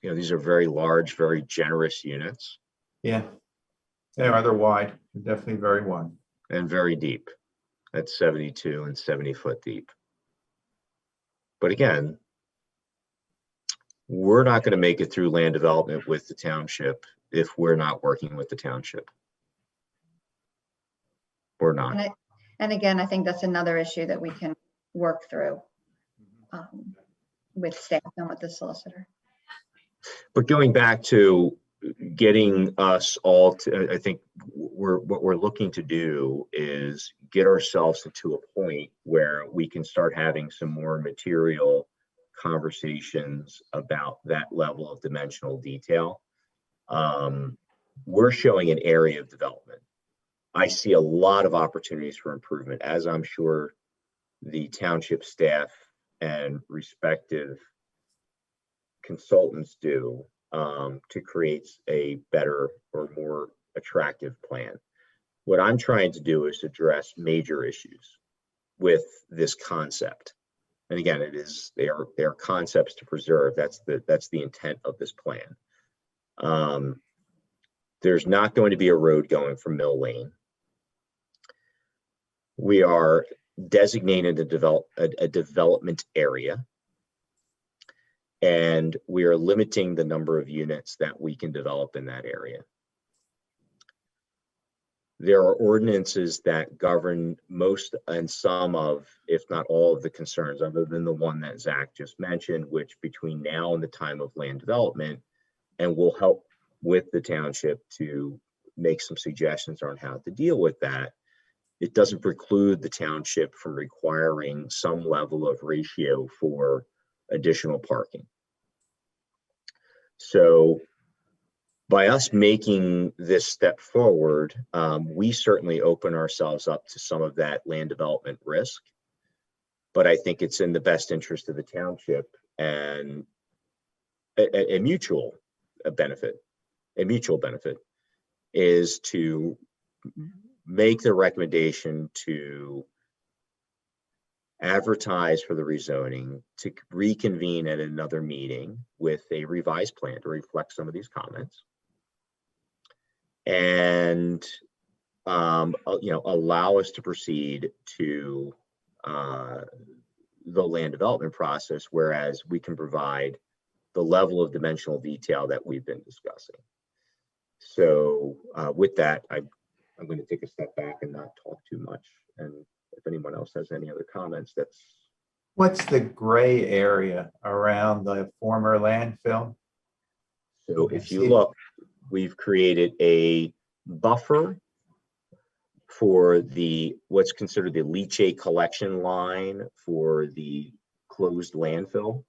these are very large, very generous units. Yeah, they are. They're wide. They're definitely very wide. And very deep. That's 72 and 70 foot deep. But again, we're not going to make it through land development with the township if we're not working with the township. We're not. And again, I think that's another issue that we can work through with staff and with the solicitor. But going back to getting us all to, I think what we're looking to do is get ourselves into a point where we can start having some more material conversations about that level of dimensional detail. We're showing an area of development. I see a lot of opportunities for improvement, as I'm sure the township staff and respective consultants do, to create a better or more attractive plan. What I'm trying to do is address major issues with this concept. And again, they are concepts to preserve. That's the intent of this plan. There's not going to be a road going from Mill Lane. We are designated a development area, and we are limiting the number of units that we can develop in that area. There are ordinances that govern most and some of, if not all of the concerns, other than the one that Zach just mentioned, which between now and the time of land development, and will help with the township to make some suggestions on how to deal with that. It doesn't preclude the township from requiring some level of ratio for additional parking. So by us making this step forward, we certainly open ourselves up to some of that land development risk. But I think it's in the best interest of the township and a mutual benefit. A mutual benefit is to make the recommendation to advertise for the rezoning, to reconvene at another meeting with a revised plan to reflect some of these comments, and allow us to proceed to the land development process, whereas we can provide the level of dimensional detail that we've been discussing. So with that, I'm going to take a step back and not talk too much. And if anyone else has any other comments, that's. What's the gray area around the former landfill? So if you look, we've created a buffer for what's considered the leachate collection line for the closed landfill.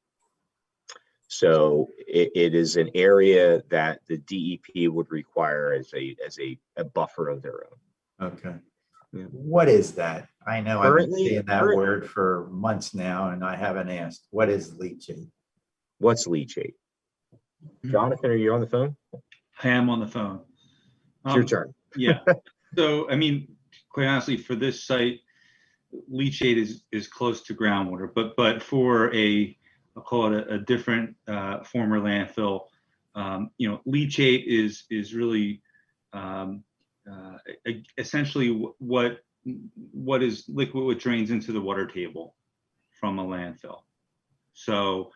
So it is an area that the DEP would require as a buffer of their own. Okay. Yeah. What is that? I know I've been Currently- seeing that word for months now and I haven't asked. What is leachate? What's leachate? Jonathan, are you on the phone? I am on the phone. It's your turn. Yeah. So, I mean, quite honestly, for this site, leachate is close to groundwater, but for I'll call it a different former landfill, leachate is really essentially what is liquid, what drains into the water table from a landfill. So,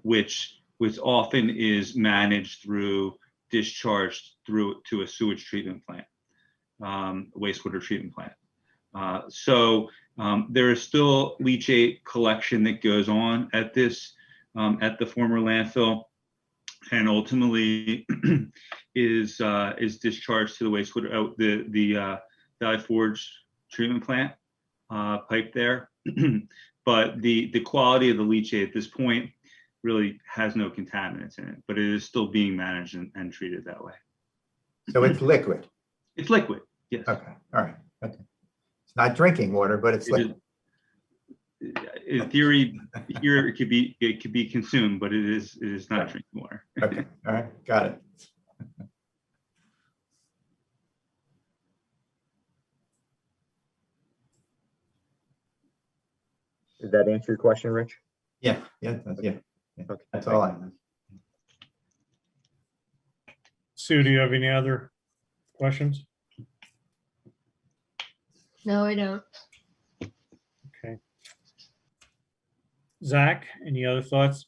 which often is managed through discharged through to a sewage treatment plant, wastewater treatment plant. So there is still leachate collection that goes on at this, at the former landfill, and ultimately is discharged to the wastewater, the Valley Forge treatment plant pipe there. But the quality of the leachate at this point really has no contaminants in it, but it is still being managed and treated that way. So it's liquid. It's liquid, yes. Okay, all right. Okay. It's not drinking water, but it's liquid. In theory, here it could be consumed, but it is not drinking water. Okay, all right, got it. Did that answer your question, Rich? Yeah. Okay. That's all I know. Sue, do you have any other questions? No, I don't. Okay. Zach, any other thoughts?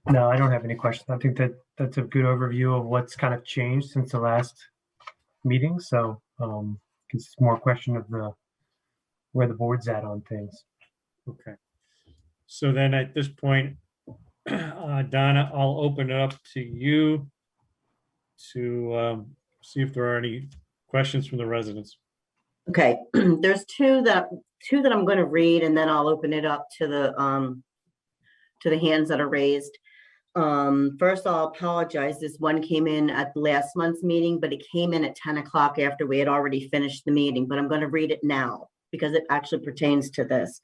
No, I don't have any questions. I think that that's a good overview of what's kind of changed since the last meeting. So it's more a question of where the board's at on things. Okay. So then at this point, Donna, I'll open it up to you to see if there are any questions from the residents. Okay, there's two that I'm going to read, and then I'll open it up to the hands that are raised. First, I'll apologize. This one came in at last month's meeting, but it came in at 10 o'clock after we had already finished the meeting, but I'm going to read it now because it actually pertains to this.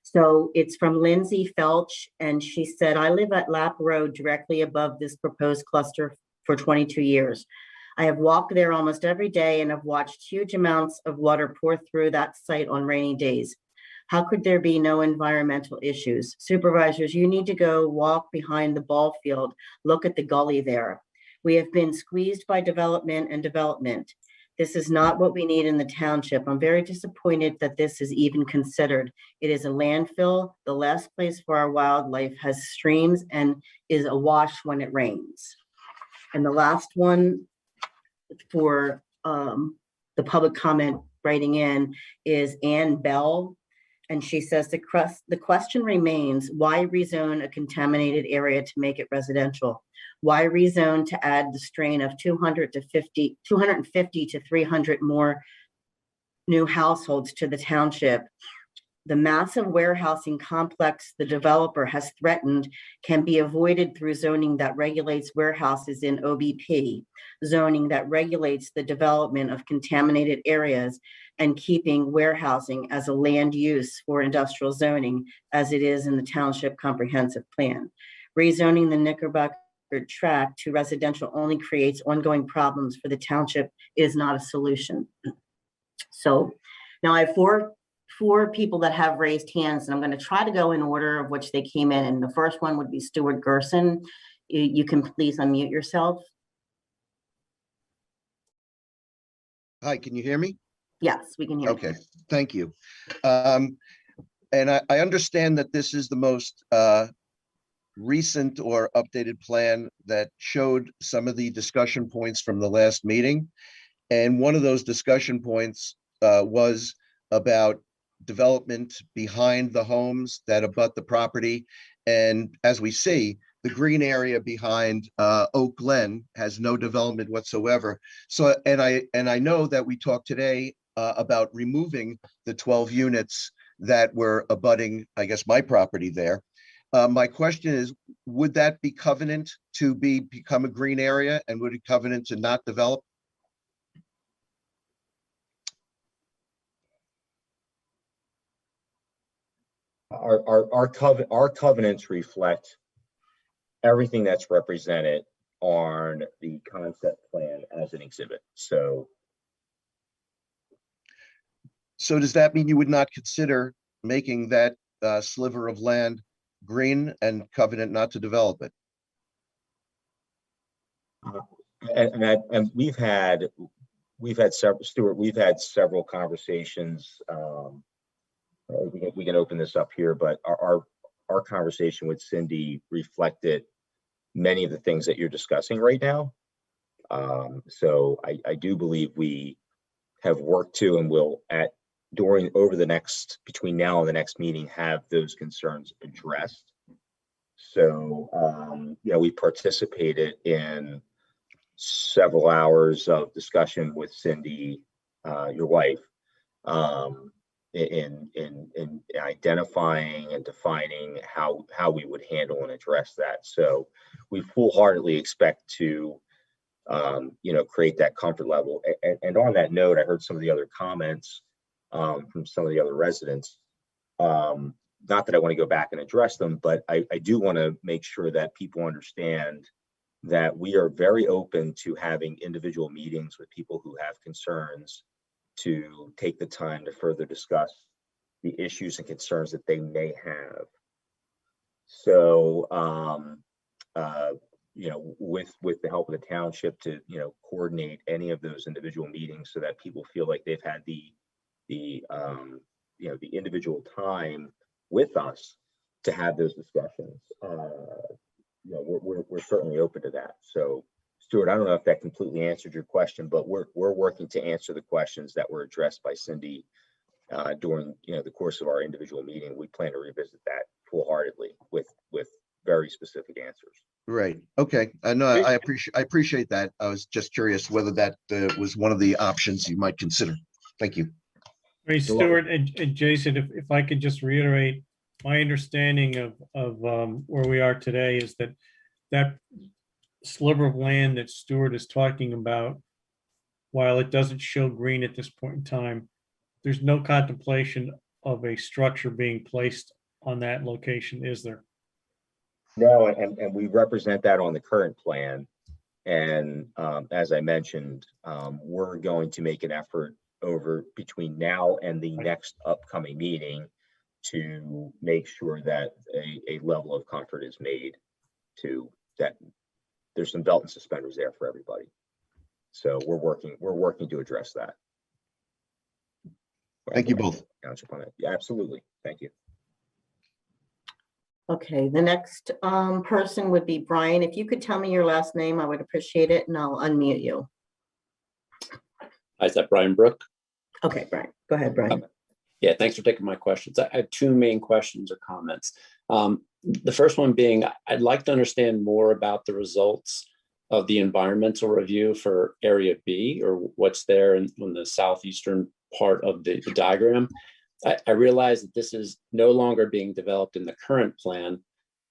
So it's from Lindsay Felch, and she said, I live at Lap Road directly above this proposed cluster for 22 years. I have walked there almost every day and have watched huge amounts of water pour through that site on rainy days. How could there be no environmental issues? Supervisors, you need to go walk behind the ball field. Look at the gully there. We have been squeezed by development and development. This is not what we need in the township. I'm very disappointed that this is even considered. It is a landfill. The last place for our wildlife has streams and is awash when it rains. And the last one for the public comment writing in is Ann Bell. And she says, the question remains, why rezone a contaminated area to make it residential? Why rezone to add the strain of 250 to 300 more new households to the township? The massive warehousing complex the developer has threatened can be avoided through zoning that regulates warehouses in OBP, zoning that regulates the development of contaminated areas, and keeping warehousing as a land use for industrial zoning as it is in the township comprehensive plan. Rezoning the Knickerbocker tract to residential only creates ongoing problems for the township. It is not a solution. So now I have four people that have raised hands, and I'm going to try to go in order of which they came in. And the first one would be Stuart Gerson. You can please unmute yourself. Hi, can you hear me? Yes, we can hear you. Okay, thank you. And I understand that this is the most recent or updated plan that showed some of the discussion points from the last meeting. And one of those discussion points was about development behind the homes that abut the property. And as we see, the green area behind Oak Glen has no development whatsoever. So, and I know that we talked today about removing the 12 units that were abutting, I guess, my property there. My question is, would that be covenant to become a green area, and would it covenant to not develop? Our covenants reflect everything that's represented on the concept plan as an exhibit. So does that mean you would not consider making that sliver of land green and covenant not to develop it? And we've had several, Stuart, we've had several conversations. We can open this up here, but our conversation with Cindy reflected many of the things that you're discussing right now. So I do believe we have worked to and will between now and the next meeting have those concerns addressed. So, we participated in several hours of discussion with Cindy, your wife, in identifying and defining how we would handle and address that. So we full-heartedly expect to, create that comfort level. And on that note, I heard some of the other comments from some of the other residents. Not that I want to go back and address them, but I do want to make sure that people understand that we are very open to having individual meetings with people who have concerns to take the time to further discuss the issues and concerns that they may have. So, with the help of the township to, coordinate any of those individual meetings so that people feel like they've had the individual time with us to have those discussions. We're certainly open to that. So, Stuart, I don't know if that completely answered your question, but we're working to answer the questions that were addressed by Cindy during the course of our individual meeting. We plan to revisit that full-heartedly with very specific answers. Right. Okay. No, I appreciate that. I was just curious whether that was one of the options you might consider. Thank you. Hey, Stuart and Jason, if I could just reiterate, my understanding of where we are today is that sliver of land that Stuart is talking about, while it doesn't show green at this point in time, there's no contemplation of a structure being placed on that location, is there? No, and we represent that on the current plan. And as I mentioned, we're going to make an effort between now and the next upcoming meeting to make sure that a level of comfort is made to that. There's some belt and suspenders there for everybody. So we're working to address that. Thank you both. Yeah, absolutely. Thank you. Okay, the next person would be Brian. If you could tell me your last name, I would appreciate it, and I'll unmute you. Hi, is that Brian Brook? Okay, Brian. Go ahead, Brian. Yeah, thanks for taking my questions. I have two main questions or comments. The first one being, I'd like to understand more about the results of the environmental review for Area B, or what's there in the southeastern part of the diagram. I realize that this is no longer being developed in the current plan,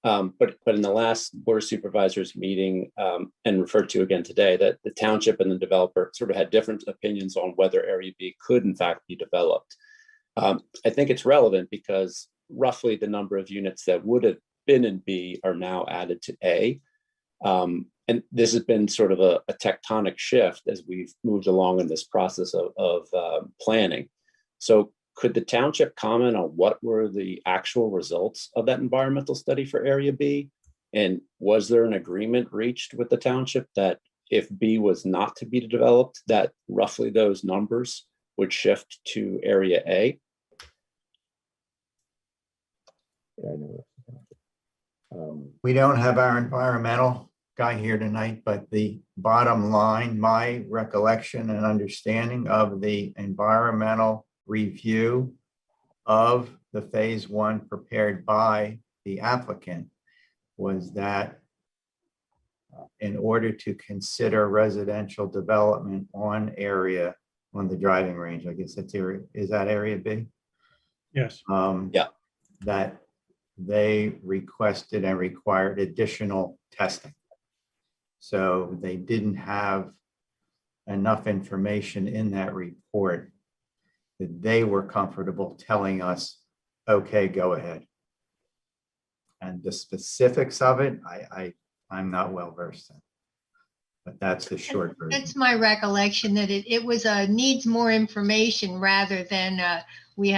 but in the last Board of Supervisors meeting and referred to again today, that the township and the developer sort of had different opinions on whether Area B could in fact be developed. I think it's relevant because roughly the number of units that would have been in B are now added to A. And this has been sort of a tectonic shift as we've moved along in this process of planning. So could the township comment on what were the actual results of that environmental study for Area B? And was there an agreement reached with the township that if B was not to be developed, that roughly those numbers would shift to Area A? We don't have our environmental guy here tonight, but the bottom line, my recollection and understanding of the environmental review of the phase one prepared by the applicant was that in order to consider residential development on the driving range, I guess that's area, is that Area B? Yes. Yeah. That they requested and required additional testing. So they didn't have enough information in that report that they were comfortable telling us, okay, go ahead. And the specifics of it, I'm not well versed in, but that's the short version. That's my recollection, that it was needs more information rather than we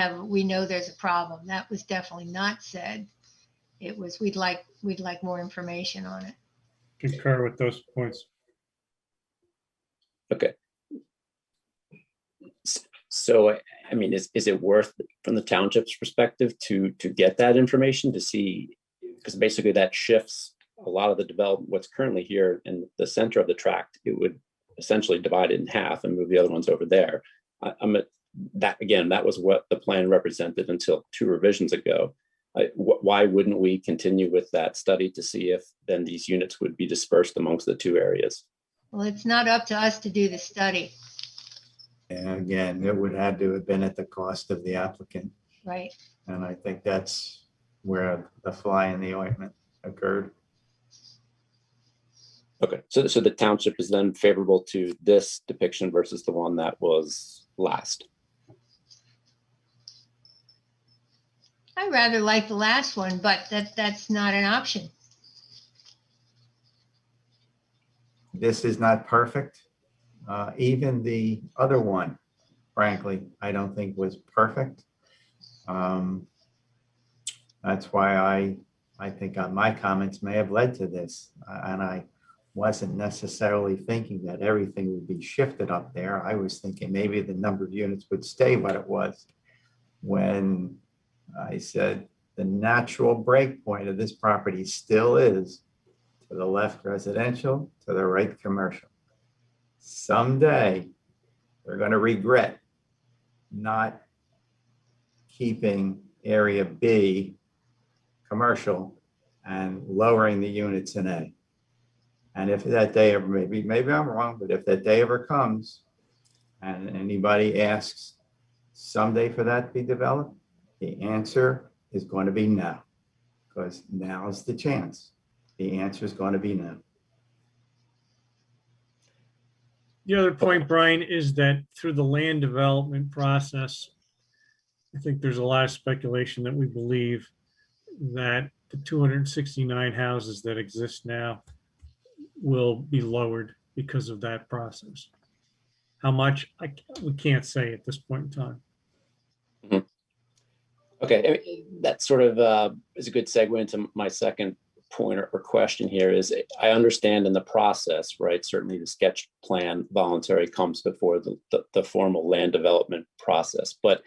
know there's a problem. That was definitely not said. It was we'd like more information on it. Concur with those points. Okay. So, I mean, is it worth, from the township's perspective, to get that information to see, because basically that shifts a lot of the development, what's currently here in the center of the tract, it would essentially divide it in half and move the other ones over there. That was what the plan represented until 2 revisions ago. Why wouldn't we continue with that study to see if then these units would be dispersed amongst the 2 areas? Well, it's not up to us to do the study, And again, it would have to have been at the cost of the applicant. right? And I think that's where the fly in the ointment occurred. Okay, so the township is then favorable to this depiction versus the one that was last. I rather like the last one, but that's not an option. This is not perfect. Even the other one, frankly, I don't think was perfect. That's why I think my comments may have led to this. And I wasn't necessarily thinking that everything would be shifted up there. I was thinking maybe the number of units would stay what it was. When I said the natural break point of this property still is to the left residential, to the right commercial. Someday, they're going to regret not keeping area B commercial and lowering the units in A. And if that day ever, maybe I'm wrong, but if that day ever comes and anybody asks someday for that to be developed, the answer is going to be no, because now is the chance. The answer is going to be no. The other point, Brian, is that through the land development process, I think there's a lot of speculation that we believe that the 269 houses that exist now will be lowered because of that process. How much, we can't say at this point in time. Mm-hmm. Okay, I mean, that sort of is a good segue into my second point or question here is, I understand in the process, right, certainly the sketch plan voluntary comes before the formal land development process, but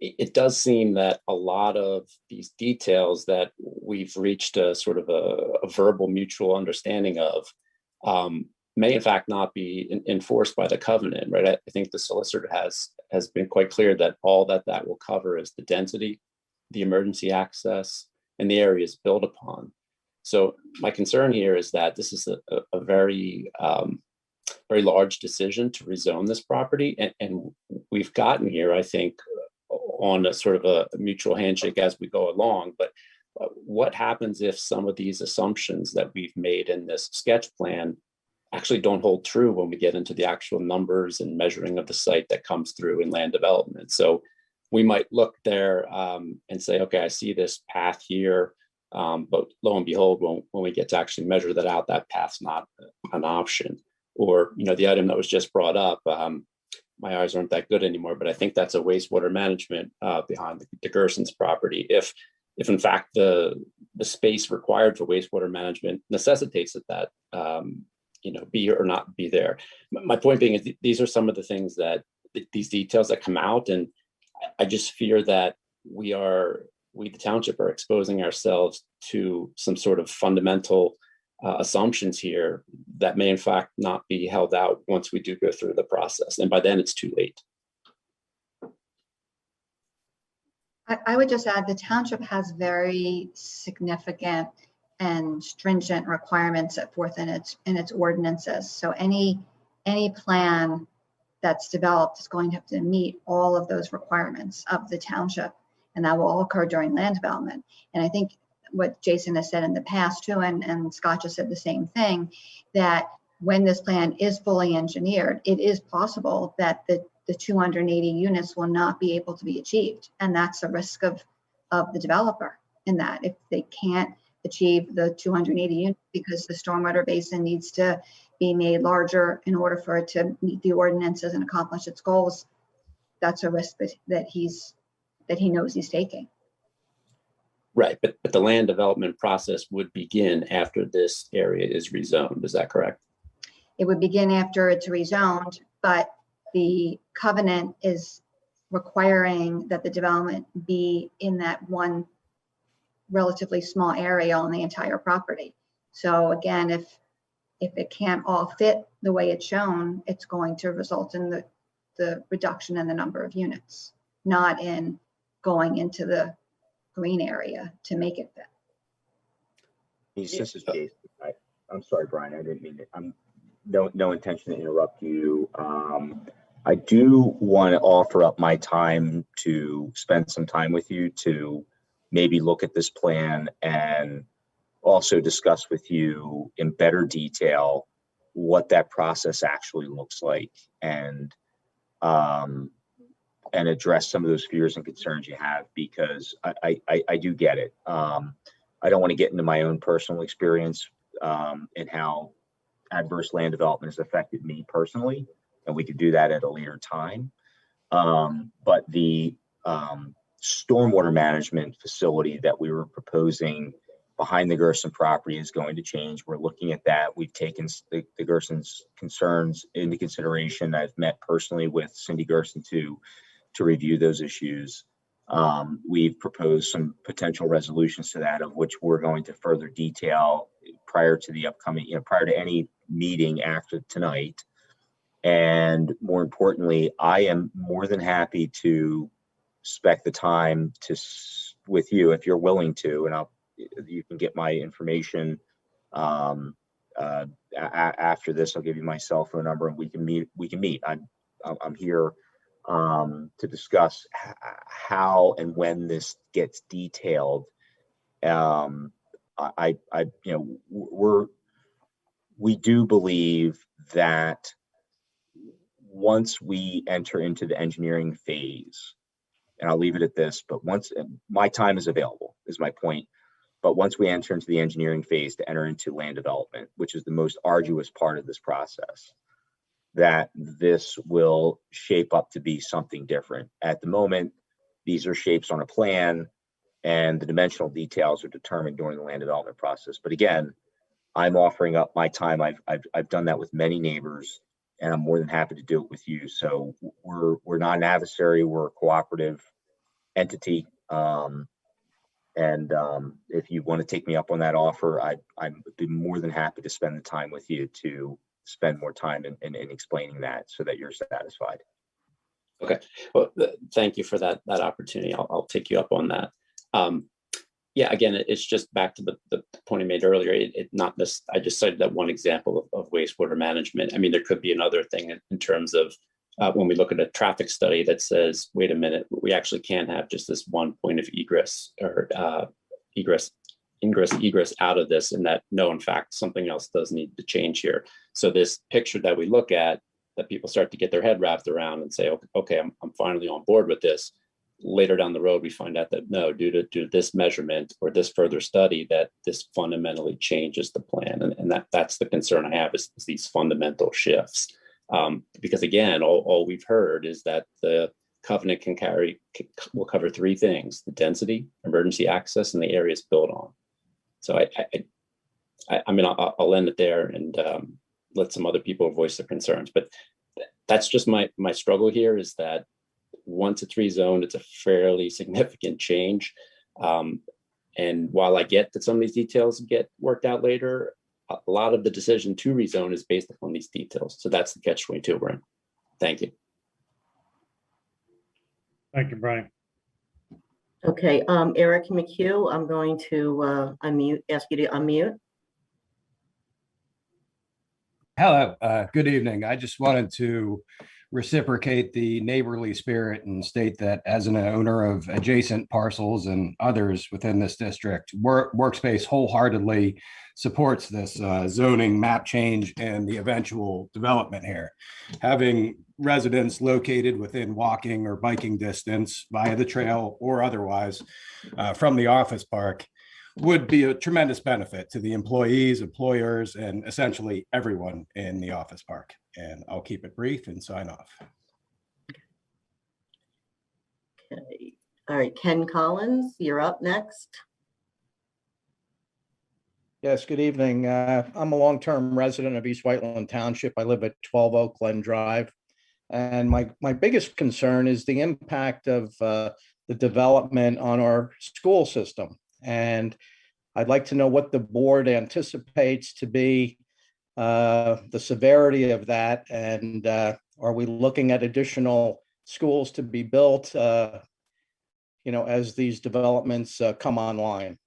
it does seem that a lot of these details that we've reached a sort of a verbal mutual understanding of may in fact not be enforced by the covenant, right? I think the solicitor has been quite clear that all that will cover is the density, the emergency access, and the areas built upon. So my concern here is that this is a very, very large decision to rezone this property. And we've gotten here, I think, on a sort of a mutual handshake as we go along. But what happens if some of these assumptions that we've made in this sketch plan actually don't hold true when we get into the actual numbers and measuring of the site that comes through in land development? So we might look there and say, okay, I see this path here, but lo and behold, when we get to actually measure that out, that path's not an option. Or, you know, the item that was just brought up, my eyes aren't that good anymore, but I think that's a wastewater management behind the Gerson's property. If in fact the space required for wastewater management necessitates that you know, be or not be there. My point being is these are some of the things that these details that come out, and I just fear that we the township are exposing ourselves to some sort of fundamental assumptions here that may in fact not be held out once we do go through the process. And by then it's too late. I would just add the township has very significant and stringent requirements set forth in its ordinances. So any plan that's developed is going to have to meet all of those requirements of the township, and that will all occur during land development. And I think what Jason has said in the past too, and Scott just said the same thing, that when this plan is fully engineered, it is possible that the 280 units will not be able to be achieved. And that's a risk of the developer in that if they can't achieve the 280 units because the stormwater basin needs to be made larger in order for it to meet the ordinances and accomplish its goals, that's a risk that he knows he's taking. Right, but the land development process would begin after this area is rezoned. Is that correct? It would begin after it's rezoned, but the covenant is requiring that the development be in that one relatively small area on the entire property. So again, if it can't all fit the way it's shown, it's going to result in the reduction in the number of units, not in going into the green area to make it fit. This is Jason. I'm sorry, Brian. I didn't mean it. I'm no intention to interrupt you. I do want to offer up my time to spend some time with you to maybe look at this plan and also discuss with you in better detail what that process actually looks like, and address some of those fears and concerns you have, because I do get it. I don't want to get into my own personal experience and how adverse land development has affected me personally, and we could do that at a later time. But the stormwater management facility that we were proposing behind the Gerson property is going to change. We're looking at that. We've taken the Gerson's concerns into consideration. I've met personally with Cindy Gerson to review those issues. We've proposed some potential resolutions to that, of which we're going to further detail prior to the upcoming, prior to any meeting after tonight. And more importantly, I am more than happy to spec the time with you if you're willing to, and you can get my information after this. I'll give you my cell phone number and we can meet. I'm here to discuss how and when this gets detailed. We do believe that once we enter into the engineering phase, and I'll leave it at this, but once my time is available is my point. But once we enter into the engineering phase to enter into land development, which is the most arduous part of this process, that this will shape up to be something different. At the moment, these are shapes on a plan, and the dimensional details are determined during the land development process. But again, I'm offering up my time. I've done that with many neighbors, and I'm more than happy to do it with you. So we're not an adversary, we're a cooperative entity. If you want to take me up on that offer, I'd be more than happy to spend the time with you to spend more time in explaining that so that you're satisfied. Okay, well, thank you for that opportunity. I'll take you up on that. Yeah, again, it's just back to the point I made earlier. I just cited that one example of wastewater management. I mean, there could be another thing in terms of when we look at a traffic study that says, wait a minute, we actually can't have just this one point of egress or egress out of this, and that no, in fact, something else does need to change here. So this picture that we look at, that people start to get their head wrapped around and say, okay, I'm finally on board with this. Later down the road, we find out that no, due to this measurement or this further study, that this fundamentally changes the plan. And that's the concern I have is these fundamental shifts. Because again, all we've heard is that the covenant will cover three things: the density, emergency access, and the areas built on. So I mean, I'll end it there and let some other people voice their concerns. But that's just my struggle here, is that once it's rezoned, it's a fairly significant change. And while I get that some of these details get worked out later, a lot of the decision to rezone is based upon these details. So that's the catch-22 we're in. Thank you. Thank you, Brian. Okay, Eric McHugh, I'm going to ask you to unmute. Hello, good evening. I just wanted to reciprocate the neighborly spirit and state that as an owner of adjacent parcels and others within this district, Workspace wholeheartedly supports this zoning map change and the eventual development here. Having residents located within walking or biking distance via the trail or otherwise from the office park would be a tremendous benefit to the employees, employers, and essentially everyone in the office park. And I'll keep it brief and sign off. Okay. All right, Ken Collins, you're up next. Yes, good evening. I'm a long-term resident of East Whiteland Township. I live at 12 Oakland Drive. And my biggest concern is the impact of the development on our school system. And I'd like to know what the board anticipates to be the severity of that. And are we looking at additional schools to be built, as these developments come online?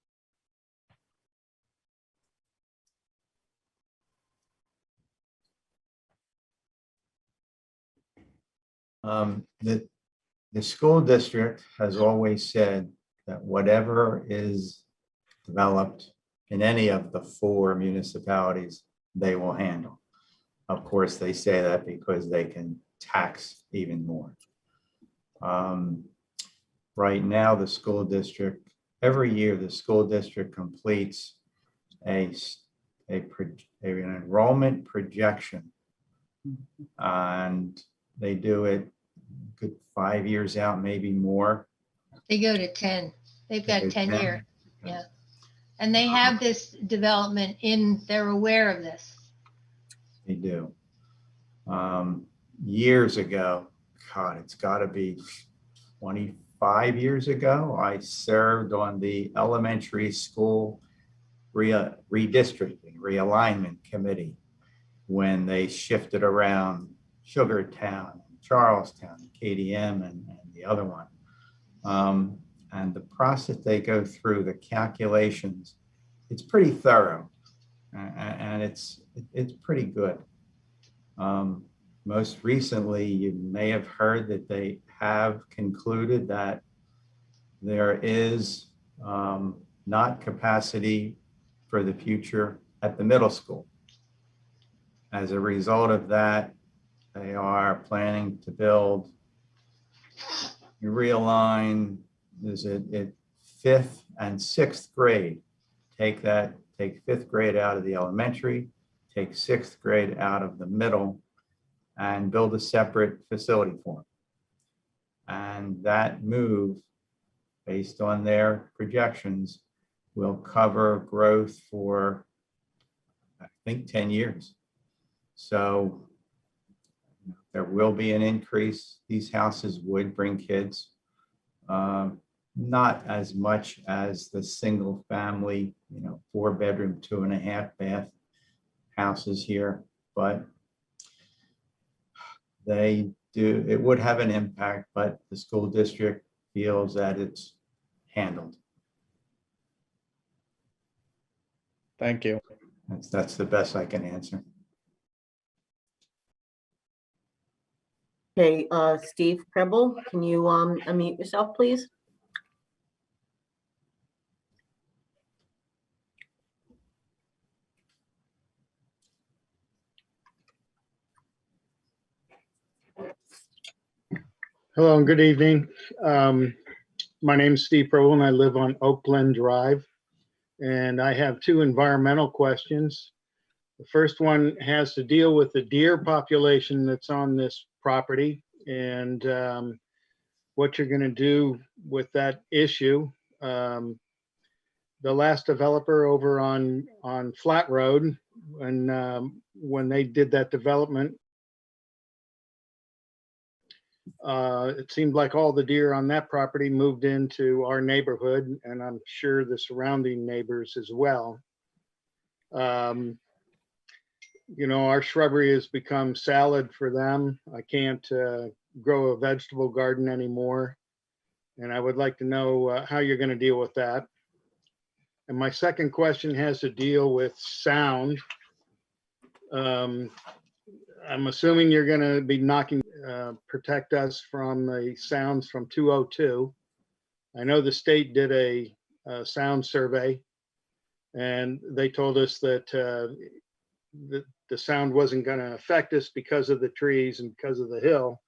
The school district has always said that whatever is developed in any of the 4 municipalities, they will handle. Of course, they say that because they can tax even more. Right now, the school district, every year, the school district completes an enrollment projection. And they do it good 5 years out, maybe more. They go to 10. They've got They go 10 10. year. Yeah. And they have this development they're aware of this. They do. Years ago, God, it's got to be 25 years ago, I served on the elementary school redistricting, realignment committee when they shifted around Sugartown, Charlestown, KDM, and the other one. And the process they go through, the calculations, it's pretty thorough, and it's pretty good. Most recently, you may have heard that they have concluded that there is not capacity for the future at the middle school. As a result of that, they are planning to build, realign, is it 5th and 6th grade? Take 5th grade out of the elementary, take 6th grade out of the middle, and build a separate facility for them. And that move, based on their projections, will cover growth for, I think, 10 years. So there will be an increase. These houses would bring kids, not as much as the single family, 4-bedroom, 2.5-bath houses here, but it would have an impact, but the school district feels that it's handled. Thank you. That's the best I can answer. Okay, Steve Preble, can you unmute yourself, please? Hello and good evening. My name is Steve Preble and I live on Oakland Drive. And I have 2 environmental questions. The first one has to deal with the deer population that's on this property and what you're going to do with that issue. The last developer over on Flat Road, when they did that development, it seemed like all the deer on that property moved into our neighborhood, and I'm sure the surrounding neighbors as well. Our shrubbery has become salad for them. I can't grow a vegetable garden anymore, and I would like to know how you're going to deal with that. And my second question has to deal with sound. I'm assuming you're going to be protect us from the sounds from 202. I know the state did a sound survey, and they told us that the sound wasn't going to affect us because of the trees and because of the hill,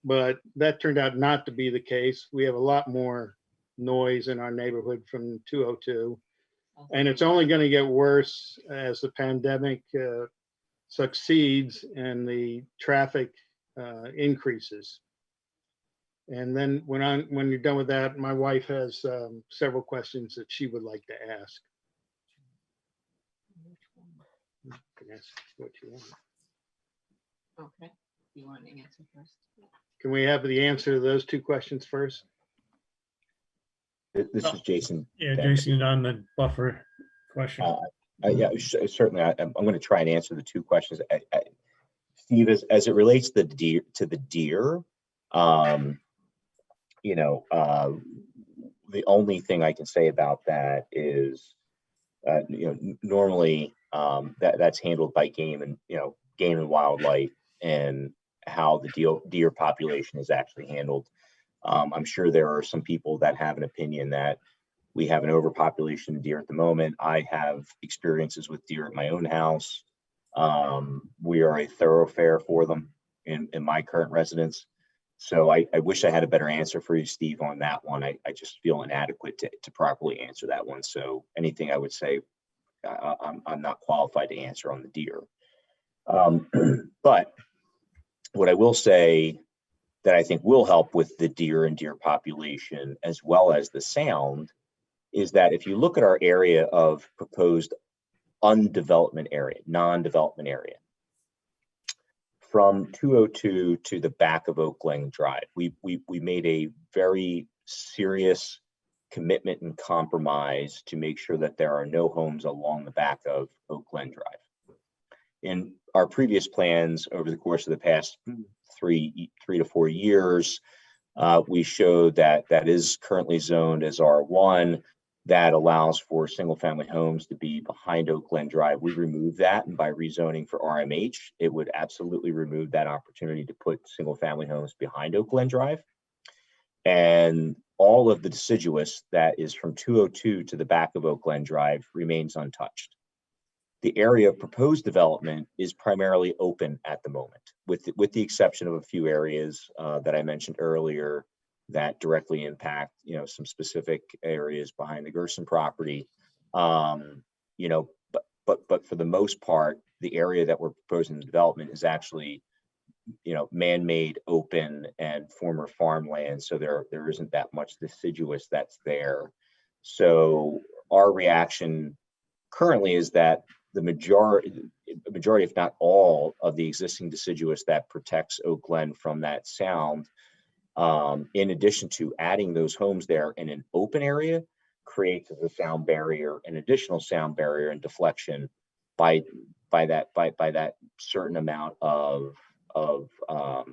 but that turned out not to be the case. We have a lot more noise in our neighborhood from 202, and it's only going to get worse as the pandemic succeeds and the traffic increases. And then when you're done with that, my wife has several questions that she would like to ask. can ask what you want. Okay. You want to answer first? Can we have the answer to those two questions first? This is Jason. Yeah, Jason, on the buffer question. Yeah, certainly. I'm going to try and answer the two questions. Steve, as it relates to the deer, you know, the only thing I can say about that is, you know, normally that's handled by Game and Wildlife, and how the deer population is actually handled. I'm sure there are some people that have an opinion that we have an overpopulation of deer at the moment. I have experiences with deer at my own house. We are a thoroughfare for them in my current residence. So I wish I had a better answer for you, Steve, on that one. I just feel inadequate to properly answer that one. So anything I would say, I'm not qualified to answer on the deer. But what I will say that I think will help with the deer and deer population, as well as the sound, is that if you look at our area of proposed non-development area, from 202 to the back of Oakland Drive, we made a very serious commitment and compromise to make sure that there are no homes along the back of Oakland Drive. In our previous plans over the course of the past three to 4 years, we showed that is currently zoned as R1. That allows for single family homes to be behind Oakland Drive. We removed that, and by rezoning for RMH, it would absolutely remove that opportunity to put single family homes behind Oakland Drive. And all of the deciduous that is from 202 to the back of Oakland Drive remains untouched. The area of proposed development is primarily open at the moment, with the exception of a few areas that I mentioned earlier that directly impact, you know, some specific areas behind the Gerson property. You know, but for the most part, the area that we're proposing the development is actually, you know, man-made, open, and former farmland. So there isn't that much deciduous that's there. So our reaction currently is that the majority, if not all, of the existing deciduous that protects Oakland from that sound, in addition to adding those homes there in an open area, creates a sound barrier, an additional sound barrier and deflection by that certain amount of I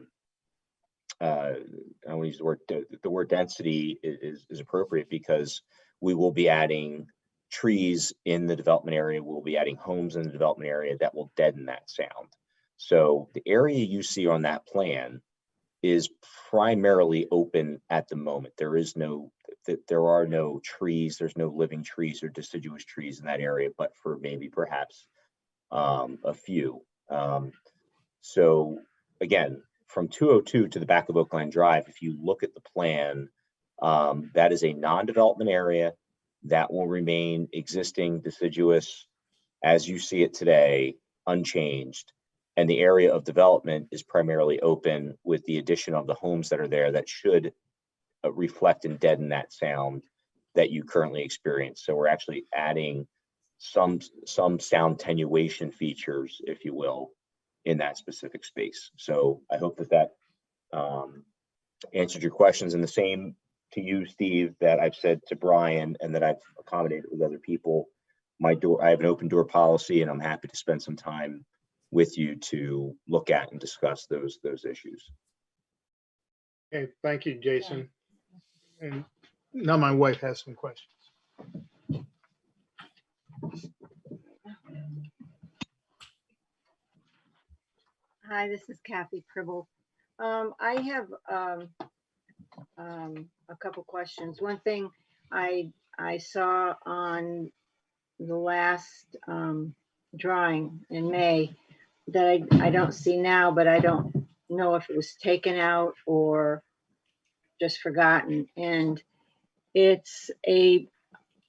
want to use the word density is appropriate, because we will be adding trees in the development area. We'll be adding homes in the development area that will deaden that sound. So the area you see on that plan is primarily open at the moment. There are no trees. There's no living trees or deciduous trees in that area, but for maybe perhaps a few. So again, from 202 to the back of Oakland Drive, if you look at the plan, that is a non-development area that will remain existing deciduous as you see it today, unchanged. And the area of development is primarily open, with the addition of the homes that are there that should reflect and deaden that sound that you currently experience. So we're actually adding some sound attenuation features, if you will, in that specific space. So I hope that answered your questions. And the same to you, Steve, that I've said to Brian and that I've accommodated with other people. I have an open door policy, and I'm happy to spend some time with you to look at and discuss those issues. Okay, thank you, Jason. And now my wife has some questions. Hi, this is Kathy Pribble. I have a couple questions. One thing I saw on the last drawing in May that I don't see now, but I don't know if it was taken out or just forgotten. And it's if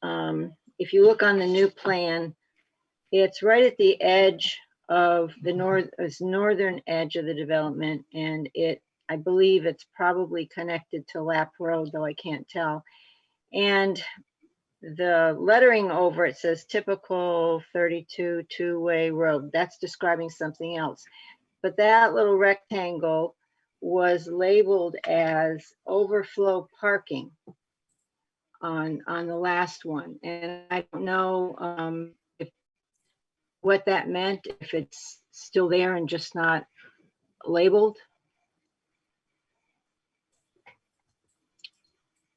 you look on the new plan, it's right at the edge of the northern edge of the development, and I believe it's probably connected to Lap Road, though I can't tell. And the lettering over it says typical 32 two-way road. That's describing something else. But that little rectangle was labeled as overflow parking on the last one. And I don't know if what that meant, if it's still there and just not labeled.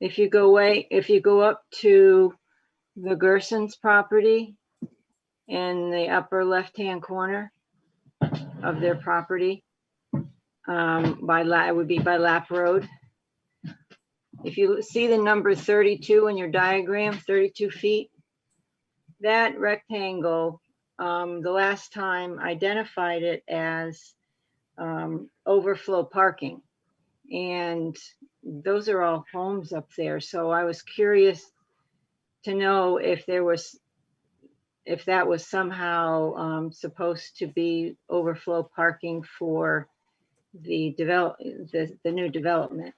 If you go up to the Gerson's property in the upper left-hand corner of their property, it would be by Lap Road. If you see the number 32 in your diagram, 32 feet, that rectangle, the last time identified it as overflow parking. And those are all homes up there. So I was curious to know if that was somehow supposed to be overflow parking for the new development.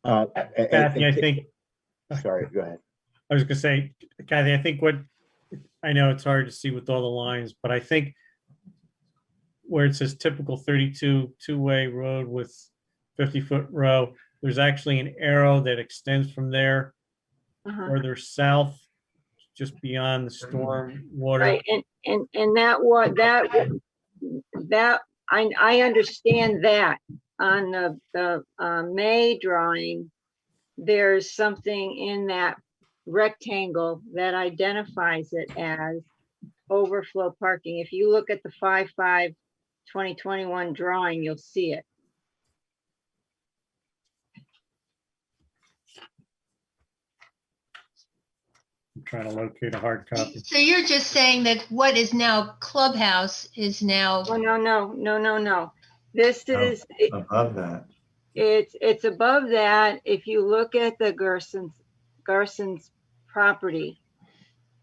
Kathy, I think, Sorry, go ahead. I was gonna say, Kathy, I think I know it's hard to see with all the lines, but I think where it says typical 32 two-way road with 50-foot row, there's actually an arrow that extends from there further south, just beyond the storm water. Right, and that I understand that on the May drawing, there's something in that rectangle that identifies it as overflow parking. If you look at the 5/5/2021 drawing, you'll see it. I'm trying to locate a hard copy. So you're just saying that what is now Clubhouse is now. Oh, no. This is Above that. it's above that. If you look at the Garson's property.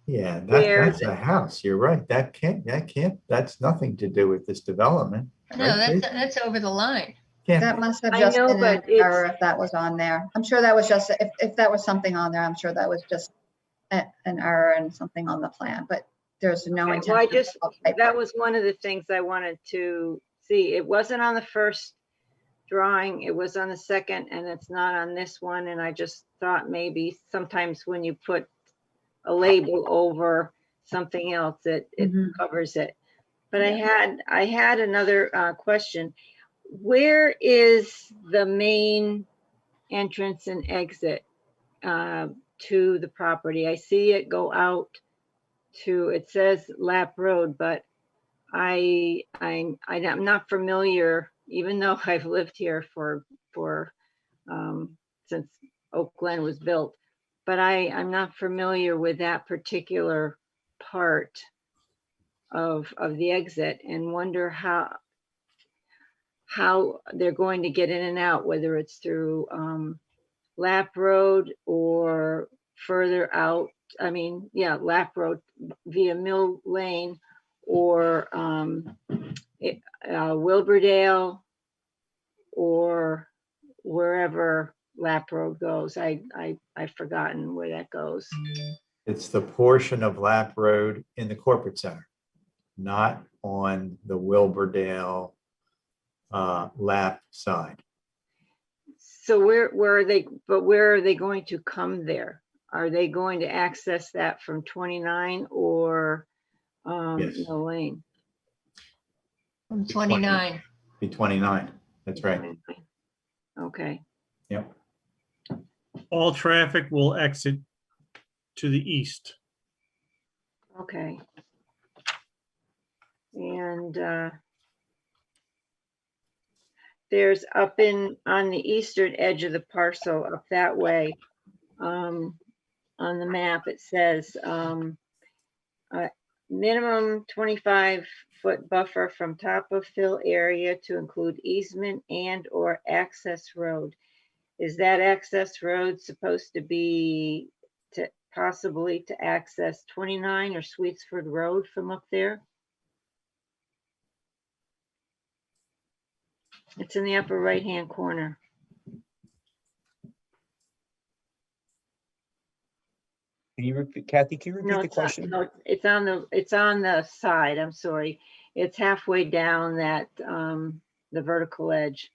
Yeah, that's a house. You're right. That's nothing to do with this development. No, right, that's over the line. That must have I just know, been an but it's- error if that was on there. I'm sure that was just, if that was something on there, I'm sure that was just an error and something on the plan, but there's no Okay, intention. well, that was one of the things I wanted to see. It wasn't on the first drawing, it was on the second, and it's not on this one. And I just thought maybe sometimes when you put a label over something else, it covers it. But I had another question. Where is the main entrance and exit to the property? I see it go out to, it says Lap Road, but I'm not familiar, even though I've lived here for since Oak Glen was built, but I'm not familiar with that particular part of the exit, and wonder how they're going to get in and out, whether it's through Lap Road or further out. I mean, yeah, Lap Road via Mill Lane or Wilburdale or wherever Lap Road goes. I've forgotten where that goes. It's the portion of Lap Road in the corporate center, not on the Wilburdale Lap side. So where are they, but where are they going to come there? Are they going to access that from 29 or Mill Lane? From 29. Be 29, that's right. Okay. Yep. All traffic will exit to the east. Okay. And there's up on the eastern edge of the parcel up that way, on the map, it says minimum 25-foot buffer from top of fill area to include easement and or access road. Is that access road supposed to be possibly to access 29 or Sweetsford Road from up there? It's in the upper right-hand corner. Can you repeat, Kathy, can you repeat No, the it's not. question? No, it's on the side. I'm sorry. It's halfway down that, the vertical edge.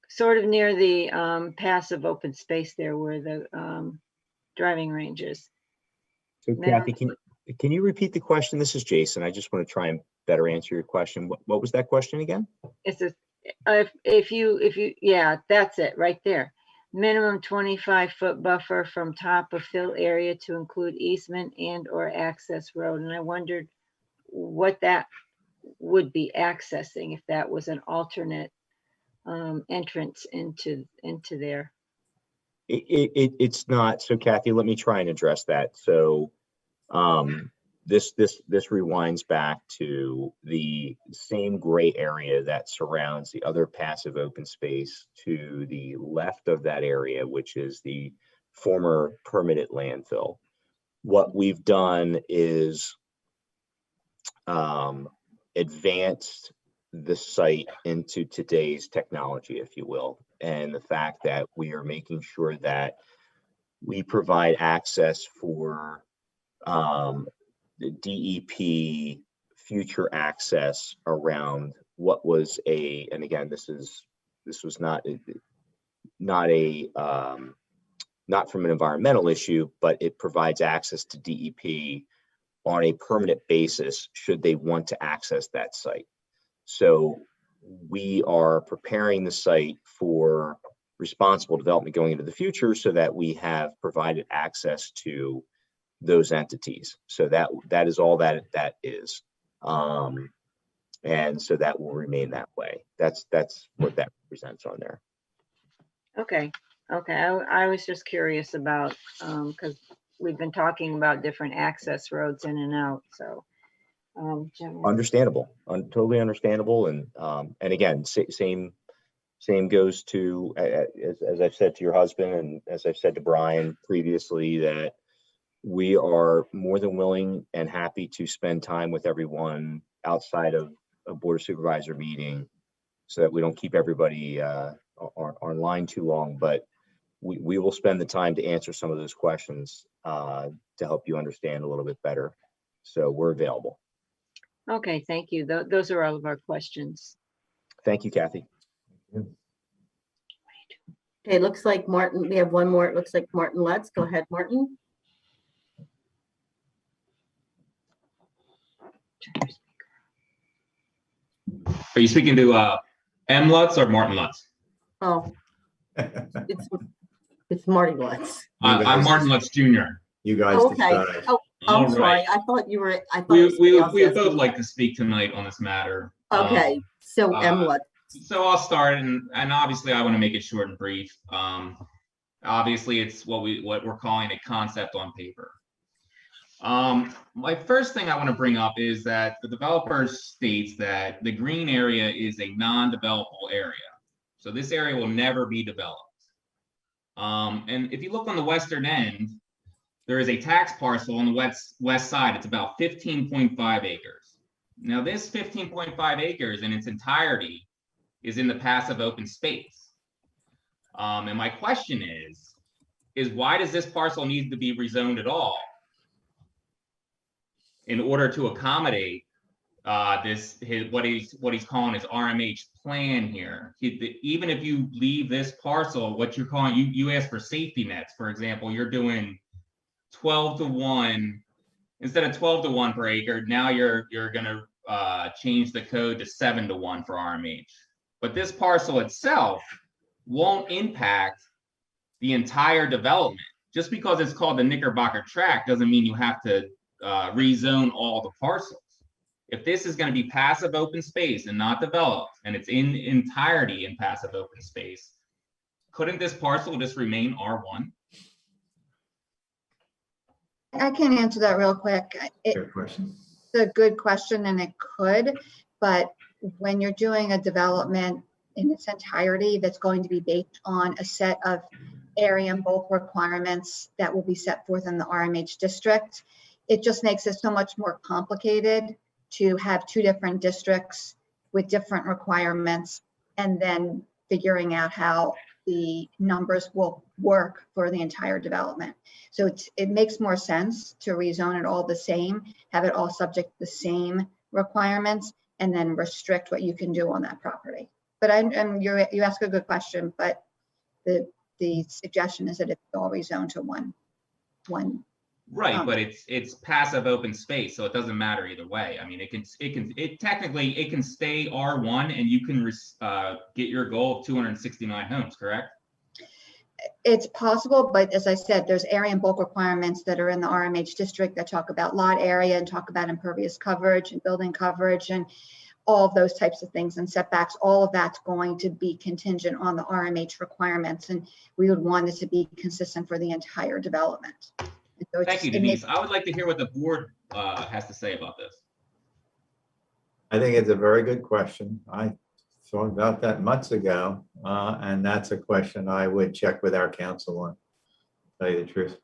Sort of near the, passive open space there where the, driving range is. So Minimum- Kathy, can you repeat the question? This is Jason. I just want to try and better answer your question. What was that question again? It's a, if you, yeah, that's it right there. Minimum 25-foot buffer from top of fill area to include easement and or access road. And I wondered what that would be accessing if that was an alternate entrance into there. It's not. So Kathy, let me try and address that. So this rewinds back to the same gray area that surrounds the other passive open space to the left of that area, which is the former permanent landfill. What we've done is advanced the site into today's technology, if you will, and the fact that we are making sure that we provide access for the DEP future access around what was and again, this was not from an environmental issue, but it provides access to DEP on a permanent basis should they want to access that site. So we are preparing the site for responsible development going into the future so that we have provided access to those entities. So that is all that is. And so that will remain that way. That's what that represents on there. Okay. I was just curious about, because we've been talking about different access roads in and out, so. Understandable, totally understandable. And again, same goes to, as I've said to your husband, and as I've said to Brian previously, that we are more than willing and happy to spend time with everyone outside of a board of supervisor meeting so that we don't keep everybody online too long, but we will spend the time to answer some of those questions to help you understand a little bit better. So we're available. Okay, thank you. Those are all of our questions. Thank you, Kathy. Okay, looks like Martin, we have one more. It looks like Martin Lutz. Go ahead, Martin. Are you speaking to M. Lutz or Martin Lutz? Oh, it's Marty Lutz. I'm Martin Lutz Jr. You guys Okay. decide. Oh, I'm All sorry. right. I thought you were. I thought We somebody else would asked both me. like to speak tonight on this matter. Okay, so M. Lutz. So I'll start, and obviously I want to make it short and brief. Obviously, it's what we're calling a concept on paper. My first thing I want to bring up is that the developer states that the green area is a non-developable area. So this area will never be developed. And if you look on the western end, there is a tax parcel on the west side. It's about 15.5 acres. Now this 15.5 acres in its entirety is in the passive open space. And my question is why does this parcel need to be rezoned at all in order to accommodate what he's calling his RMH plan here? Even if you leave this parcel, what you're calling, you ask for safety nets, for example, you're doing 12-to-1 instead of 12-to-1 per acre. Now you're gonna change the code to 7-to-1 for RMH. But this parcel itself won't impact the entire development. Just because it's called the Knickerbocker Tract doesn't mean you have to rezone all the parcels. If this is going to be passive open space and not developed, and it's in entirety in passive open space, couldn't this parcel just remain R1? I can answer that real quick. Good question. It's a good question, and it could, but when you're doing a development in its entirety, that's going to be based on a set of area and bulk requirements that will be set forth in the RMH district. It just makes it so much more complicated to have two different districts with different requirements and then figuring out how the numbers will work for the entire development. So it makes more sense to rezone it all the same, have it all subject to the same requirements, and then restrict what you can do on that property. But you ask a good question, but the suggestion is that it's all rezoned to one. Right, but it's passive open space, so it doesn't matter either way. I mean, it technically can stay R1 and you can get your goal of 269 homes, correct? It's possible, but as I said, there's area and bulk requirements that are in the RMH district that talk about lot area and talk about impervious coverage and building coverage and all of those types of things and setbacks. All of that's going to be contingent on the RMH requirements, and we would want it to be consistent for the entire development. So Thank you, Denise. I would like to hear what the board has to say about this. I think it's a very good question. I thought about that months ago, and that's a question I would check with our council on, to tell you the truth.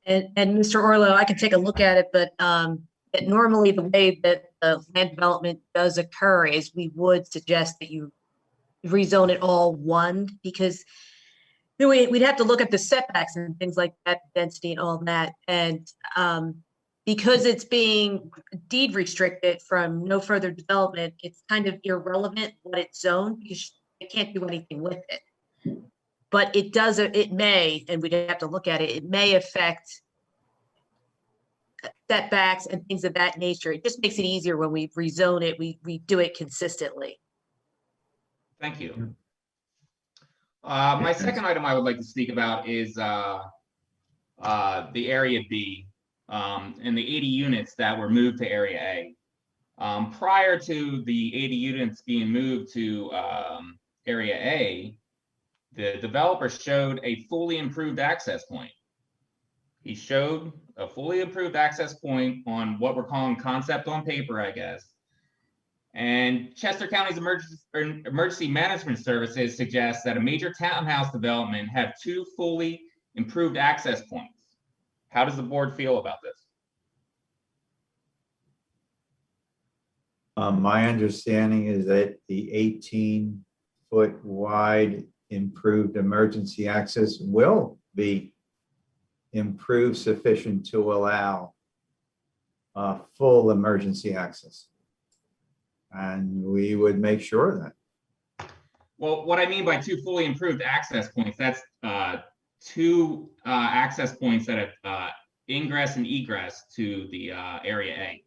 And Mr. Orlo, I can take a look at it, but normally the way that the land development does occur is we would suggest that you rezone it all one, because then we'd have to look at the setbacks and things like that, density and all that. And because it's being deed restricted from no further development, it's kind of irrelevant what it's zoned because you can't do anything with it. But it may, and we'd have to look at it, it may affect setbacks and things of that nature. It just makes it easier when we rezone it, we do it consistently. Thank you. My second item I would like to speak about is the Area B and the 80 units that were moved to Area A. Prior to the 80 units being moved to Area A, the developer showed a fully improved access point. He showed a fully improved access point on what we're calling concept on paper, I guess. And Chester County's emergency management services suggest that a major townhouse development have 2 fully improved access points. How does the board feel about this? My understanding is that the 18-foot wide improved emergency access will be improved sufficient to allow full emergency access. And we would make sure of that. Well, what I mean by 2 fully improved access points, that's 2 access points that have ingress and egress to the Area A.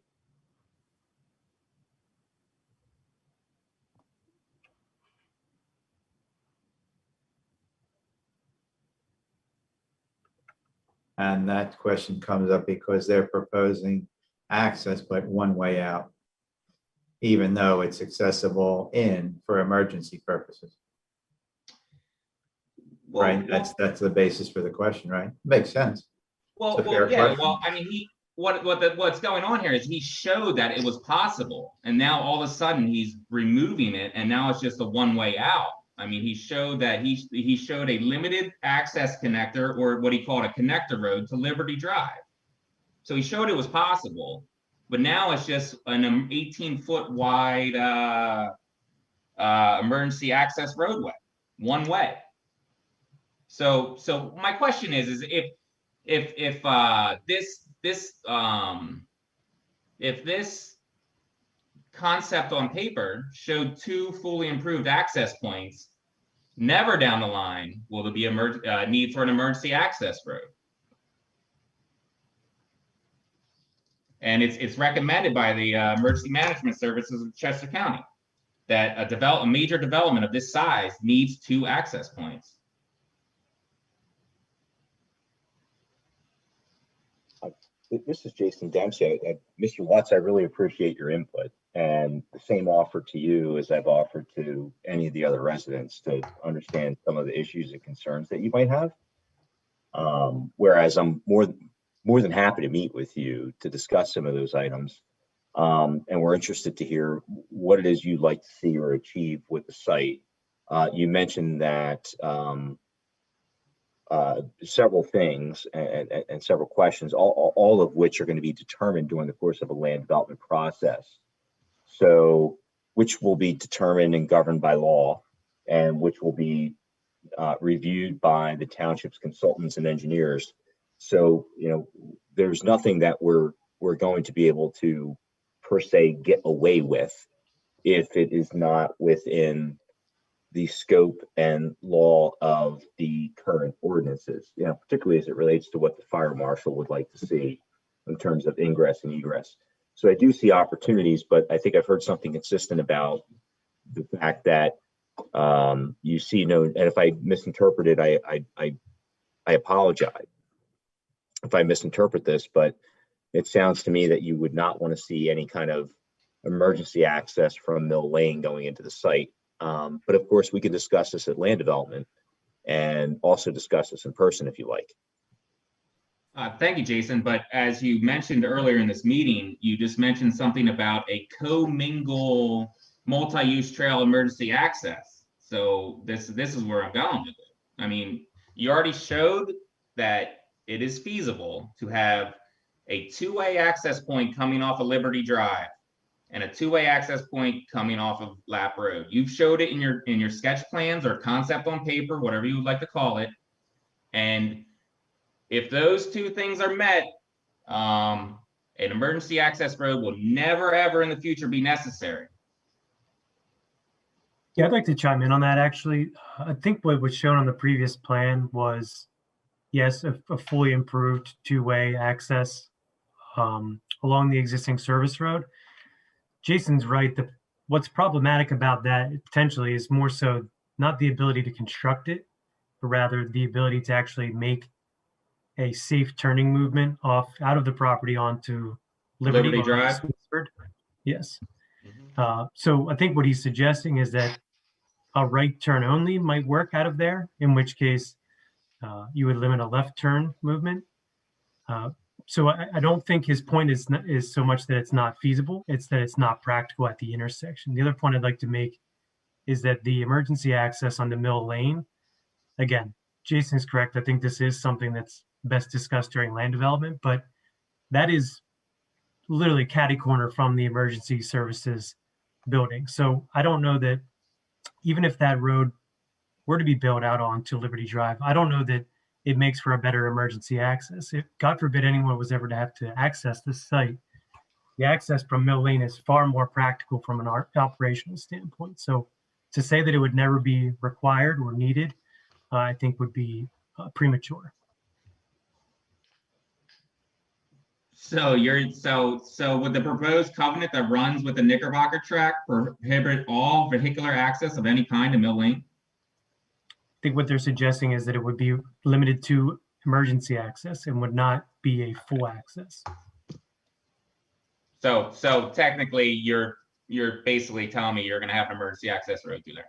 And that question comes up because they're proposing access but one way out, even though it's accessible in for emergency purposes. Well, right? That's the basis for the question, right? Makes sense. Well, I mean, what's going on here is he showed that it was possible, and now all of a sudden he's removing it, and now it's just a one-way out. I mean, he showed that he showed a limited access connector, or what he called a connector road, to Liberty Drive. So he showed it was possible, but now it's just an 18-foot wide emergency access roadway, one way. So my question is if this concept on paper showed 2 fully improved access points, never down the line will there be a need for an emergency access road. And it's recommended by the Emergency Management Services of Chester County that a major development of this size needs 2 access points. This is Jason Dempsey. Mr. Watts, I really appreciate your input, and the same offer to you as I've offered to any of the other residents to understand some of the issues and concerns that you might have. Whereas I'm more than happy to meet with you to discuss some of those items. And we're interested to hear what it is you'd like to see or achieve with the site. You mentioned that several things and several questions, all of which are going to be determined during the course of a land development process. So, which will be determined and governed by law. and which will be reviewed by the township's consultants and engineers. So, there's nothing that we're going to be able to per se get away with if it is not within the scope and law of the current ordinances, particularly as it relates to what the fire marshal would like to see in terms of ingress and egress. So I do see opportunities, but I think I've heard something consistent about the fact that you see no, and if I misinterpreted, I apologize if I misinterpret this, but it sounds to me that you would not want to see any kind of emergency access from Mill Lane going into the site. But of course, we can discuss this at land development and also discuss this in person if you like. Thank you, Jason. But as you mentioned earlier in this meeting, you just mentioned something about a co-mingle multi-use trail emergency access. So this is where I'm going with it. I mean, you already showed that it is feasible to have a two-way access point coming off of Liberty Drive and a two-way access point coming off of Lap Road. You've showed it in your sketch plans or concept on paper, whatever you would like to call it. And if those two things are met, an emergency access road will never, ever in the future be necessary. Yeah, I'd like to chime in on that, actually. I think what was shown on the previous plan was, yes, a fully improved two-way access along the existing service road. Jason's right. What's problematic about that potentially is more so not the ability to construct it, but rather the ability to actually make a safe turning movement out of the property onto Liberty Drive. Yes. So I think what he's suggesting is that a right turn only might work out of there, in which case you would limit a left turn movement. So I don't think his point is so much that it's not feasible, it's that it's not practical at the intersection. The other point I'd like to make is that the emergency access on the Mill Lane, again, Jason's correct. I think this is something that's best discussed during land development, but that is literally catty corner from the emergency services building. So I don't know that even if that road were to be built out onto Liberty Drive, I don't know that it makes for a better emergency access. If God forbid anyone was ever to have to access this site, the access from Mill Lane is far more practical from an operational standpoint. So to say that it would never be required or needed, I think would be premature. So so with the proposed covenant that runs with the Knickerbocker track prohibit all vehicular access of any kind to Mill Lane? I think what they're suggesting is that it would be limited to emergency access and would not be a full access. So technically, you're basically telling me you're going to have an emergency access road through there.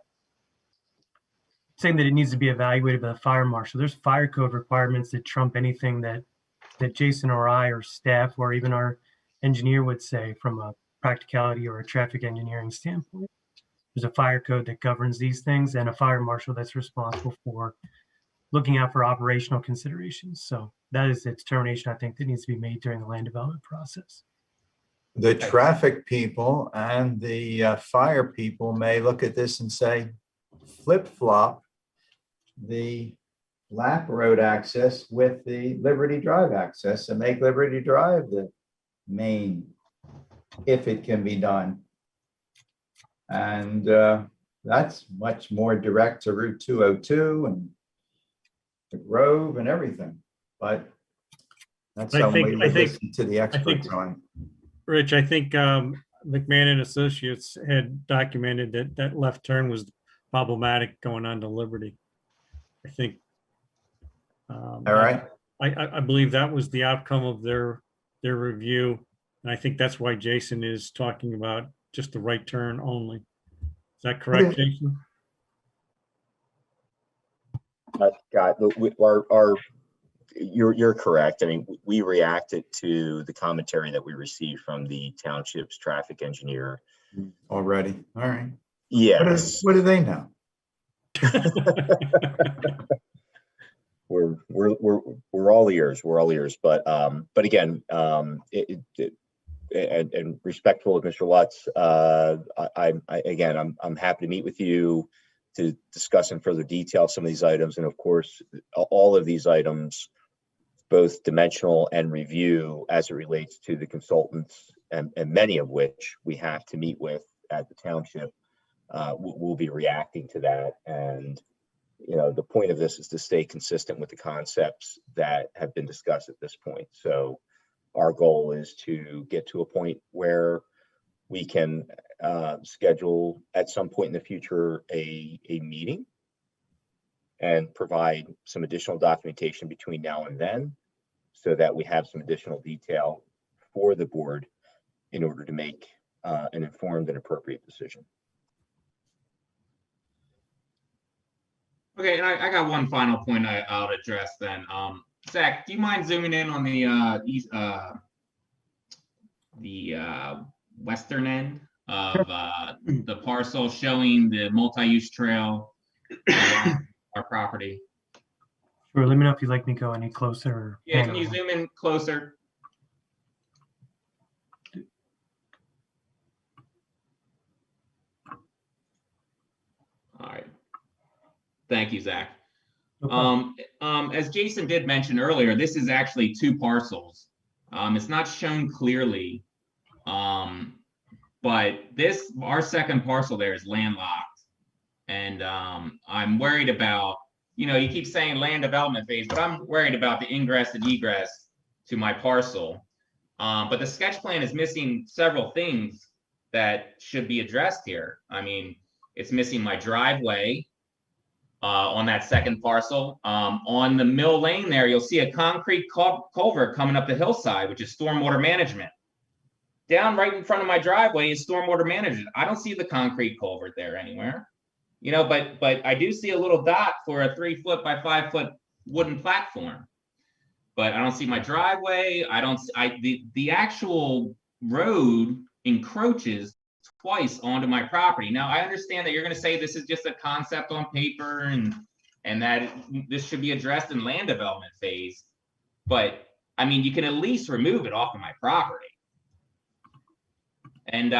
Saying that it needs to be evaluated by the fire marshal. There's fire code requirements that trump anything that Jason or I or staff or even our engineer would say from a practicality or a traffic engineering standpoint. There's a fire code that governs these things and a fire marshal that's responsible for looking out for operational considerations. So that is the determination I think that needs to be made during the land development process. The traffic people and the fire people may look at this and say, flip-flop the Lap Road access with the Liberty Drive access and make Liberty Drive the main, if it can be done. And that's much more direct to Route 202 and the Grove and everything. But that's something we listen to the experts on. Rich, I think McMahon and Associates had documented that left turn was problematic going on to Liberty. I think. All right. I believe that was the outcome of their review. And I think that's why Jason is talking about just the right turn only. Is that correct, Jason? God, you're correct. I mean, we reacted to the commentary that we received from the township's traffic engineer. Already. All right. Yes. What do they know? We're all ears. We're all ears. But again, and respectful of Mr. Lutz, I'm happy to meet with you to discuss in further detail some of these items. And of course, all of these items, both dimensional and review as it relates to the consultants, and many of which we have to meet with at the township, we'll be reacting to that. And, you know, the point of this is to stay consistent with the concepts that have been discussed at this point. So our goal is to get to a point where we can schedule at some point in the future a meeting and provide some additional documentation between now and then, so that we have some additional detail for the board in order to make an informed and appropriate decision. Okay, and I got one final point I'll address then. Zach, do you mind zooming in on the western end of the parcel, showing the multi-use trail along our property? Sure, let me know if you'd like me to go any closer. Or Yeah, can you zoom in closer? All right. Thank you, Zach. As Jason did mention earlier, this is actually two parcels. It's not shown clearly, but our second parcel there is landlocked. And I'm worried about, you know, you keep saying land development phase, but I'm worried about the ingress and egress to my parcel. But the sketch plan is missing several things that should be addressed here. I mean, it's missing my driveway on that second parcel. On the Mill Lane there, you'll see a concrete culvert coming up the hillside, which is stormwater management. Down right in front of my driveway is stormwater management. I don't see the concrete culvert there anywhere. You know, but I do see a little dot for a 3-foot by 5-foot wooden platform. But I don't see my driveway. The actual road encroaches twice onto my property. Now, I understand that you're going to say this is just a concept on paper and that this should be addressed in land development phase. But I mean, you can at least remove it off of my property. And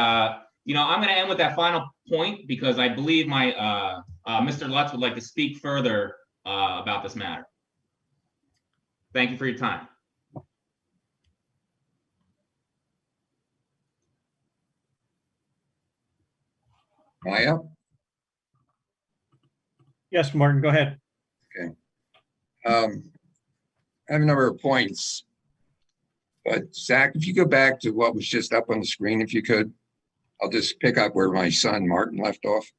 you know, I'm going to end with that final point because I believe my Mr. Lutz would like to speak further about this matter. Thank you for your time. Maya? Yes, Martin, go ahead. Okay. I have a number of points, but Zach, if you go back to what was just up on the screen, if you could, I'll just pick up where my son Martin left off.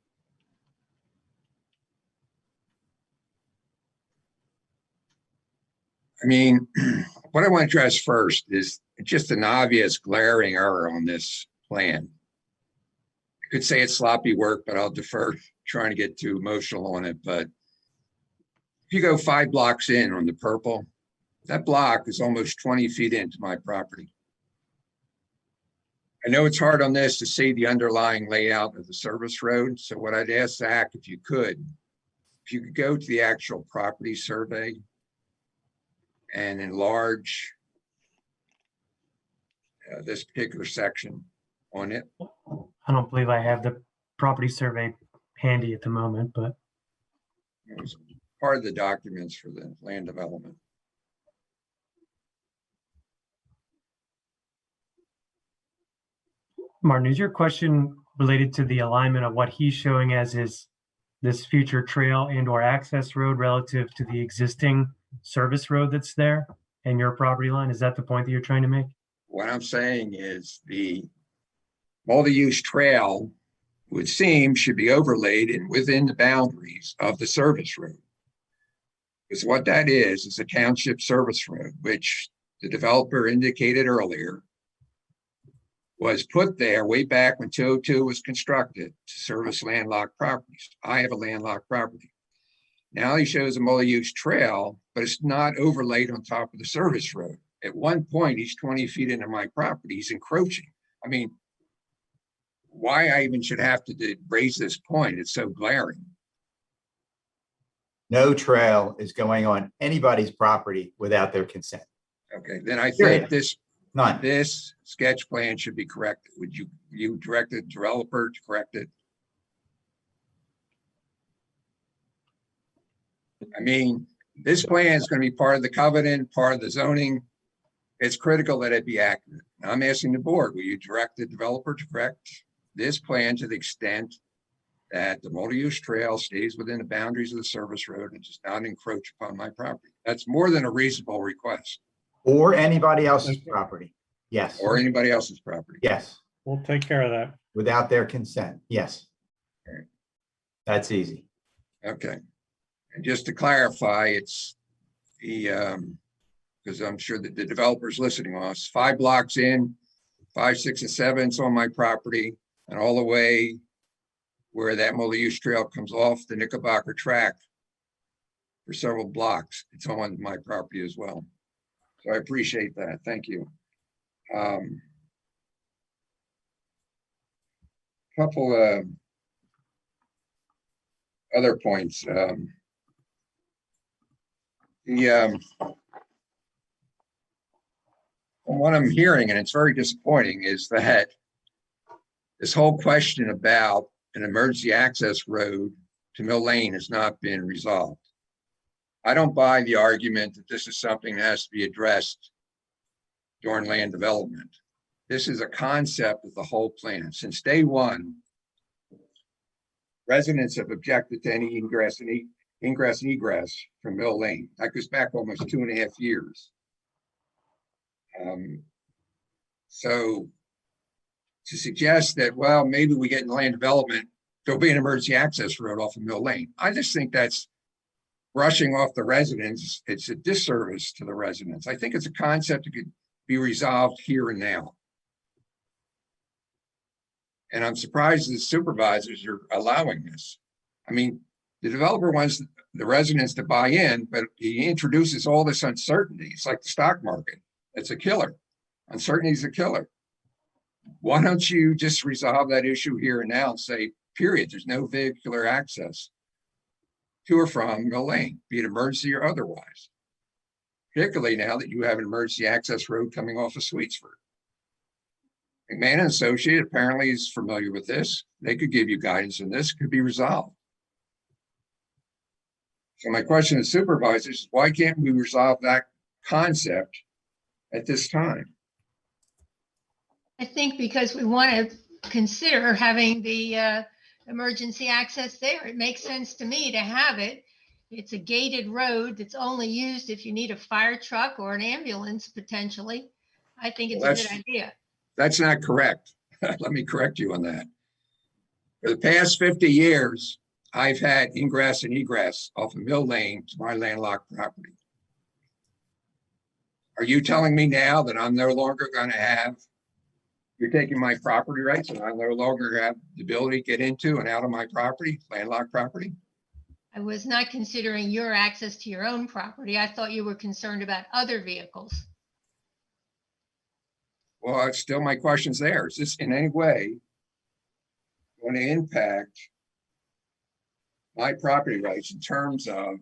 I mean, what I want to address first is just an obvious glaring error on this plan. I could say it's sloppy work, but I'll defer trying to get too emotional on it. But if you go 5 blocks in on the purple, that block is almost 20 feet into my property. I know it's hard on this to see the underlying layout of the service road. So what I'd ask Zach, if you could go to the actual property survey and enlarge this particular section on it. I don't believe I have the property survey handy at the moment, but it was part of the documents for the land development. Martin, is your question related to the alignment of what he's showing as this future trail and or access road relative to the existing service road that's there and your property line? Is that the point that you're trying to make? What I'm saying is the multi-use trail would seem should be overlaid and within the boundaries of the service road. Because what that is a township service road, which the developer indicated earlier was put there way back when 202 was constructed to service landlocked properties. I have a landlocked property. Now he shows a multi-use trail, but it's not overlaid on top of the service road. At one point, he's 20 feet into my property. He's encroaching. I mean, why I even should have to raise this point, it's so glaring. No trail is going on anybody's property without their consent. Okay, then I think this None. sketch plan should be corrected. Would you direct the developer to correct it? I mean, this plan is going to be part of the covenant, part of the zoning. It's critical that it be accurate. I'm asking the board, will you direct the developer to correct this plan to the extent that the multi-use trail stays within the boundaries of the service road and does not encroach upon my property? That's more than a reasonable request. Or anybody else's property. Yes. Or anybody else's property. Yes. We'll take care of that. Without their consent. Yes. Okay. That's easy. Okay. And just to clarify, it's the, because I'm sure that the developer's listening to us, 5 blocks in, 5, 6, and 7, it's on my property, and all the way where that multi-use trail comes off the Knickerbocker track for several blocks, it's on my property as well. So I appreciate that. Thank you. Couple other points. What I'm hearing, and it's very disappointing, is that this whole question about an emergency access road to Mill Lane has not been resolved. I don't buy the argument that this is something that has to be addressed during land development. This is a concept of the whole plan. Since day one, residents have objected to any ingress and egress from Mill Lane. That goes back almost 2.5 years. So to suggest that, well, maybe we get in land development, there'll be an emergency access road off of Mill Lane. I just think that's brushing off the residents. It's a disservice to the residents. I think it's a concept that could be resolved here and now. And I'm surprised the supervisors are allowing this. I mean, the developer wants the residents to buy in, but he introduces all this uncertainty. It's like the stock market. It's a killer. Uncertainty is a killer. Why don't you just resolve that issue here and now and say, period, there's no vehicular access to or from Mill Lane, be it emergency or otherwise. Particularly now that you have an emergency access road coming off of Sweetsford. McMahon and Associate apparently is familiar with this. They could give you guidance on this, could be resolved. So my question to supervisors is, why can't we resolve that concept at this time? I think because we want to consider having the emergency access there. It makes sense to me to have it. It's a gated road that's only used if you need a fire truck or an ambulance potentially. I think it's a good idea. That's not correct. Let me correct you on that. For the past 50 years, I've had ingress and egress off of Mill Lane to my landlocked property. Are you telling me now that I'm no longer going to have, you're taking my property rights and I no longer have the ability to get into and out of my property, landlocked property? I was not considering your access to your own property. I thought you were concerned about other vehicles. Well, it's still my question's there. Is this in any way going to impact my property rights in terms of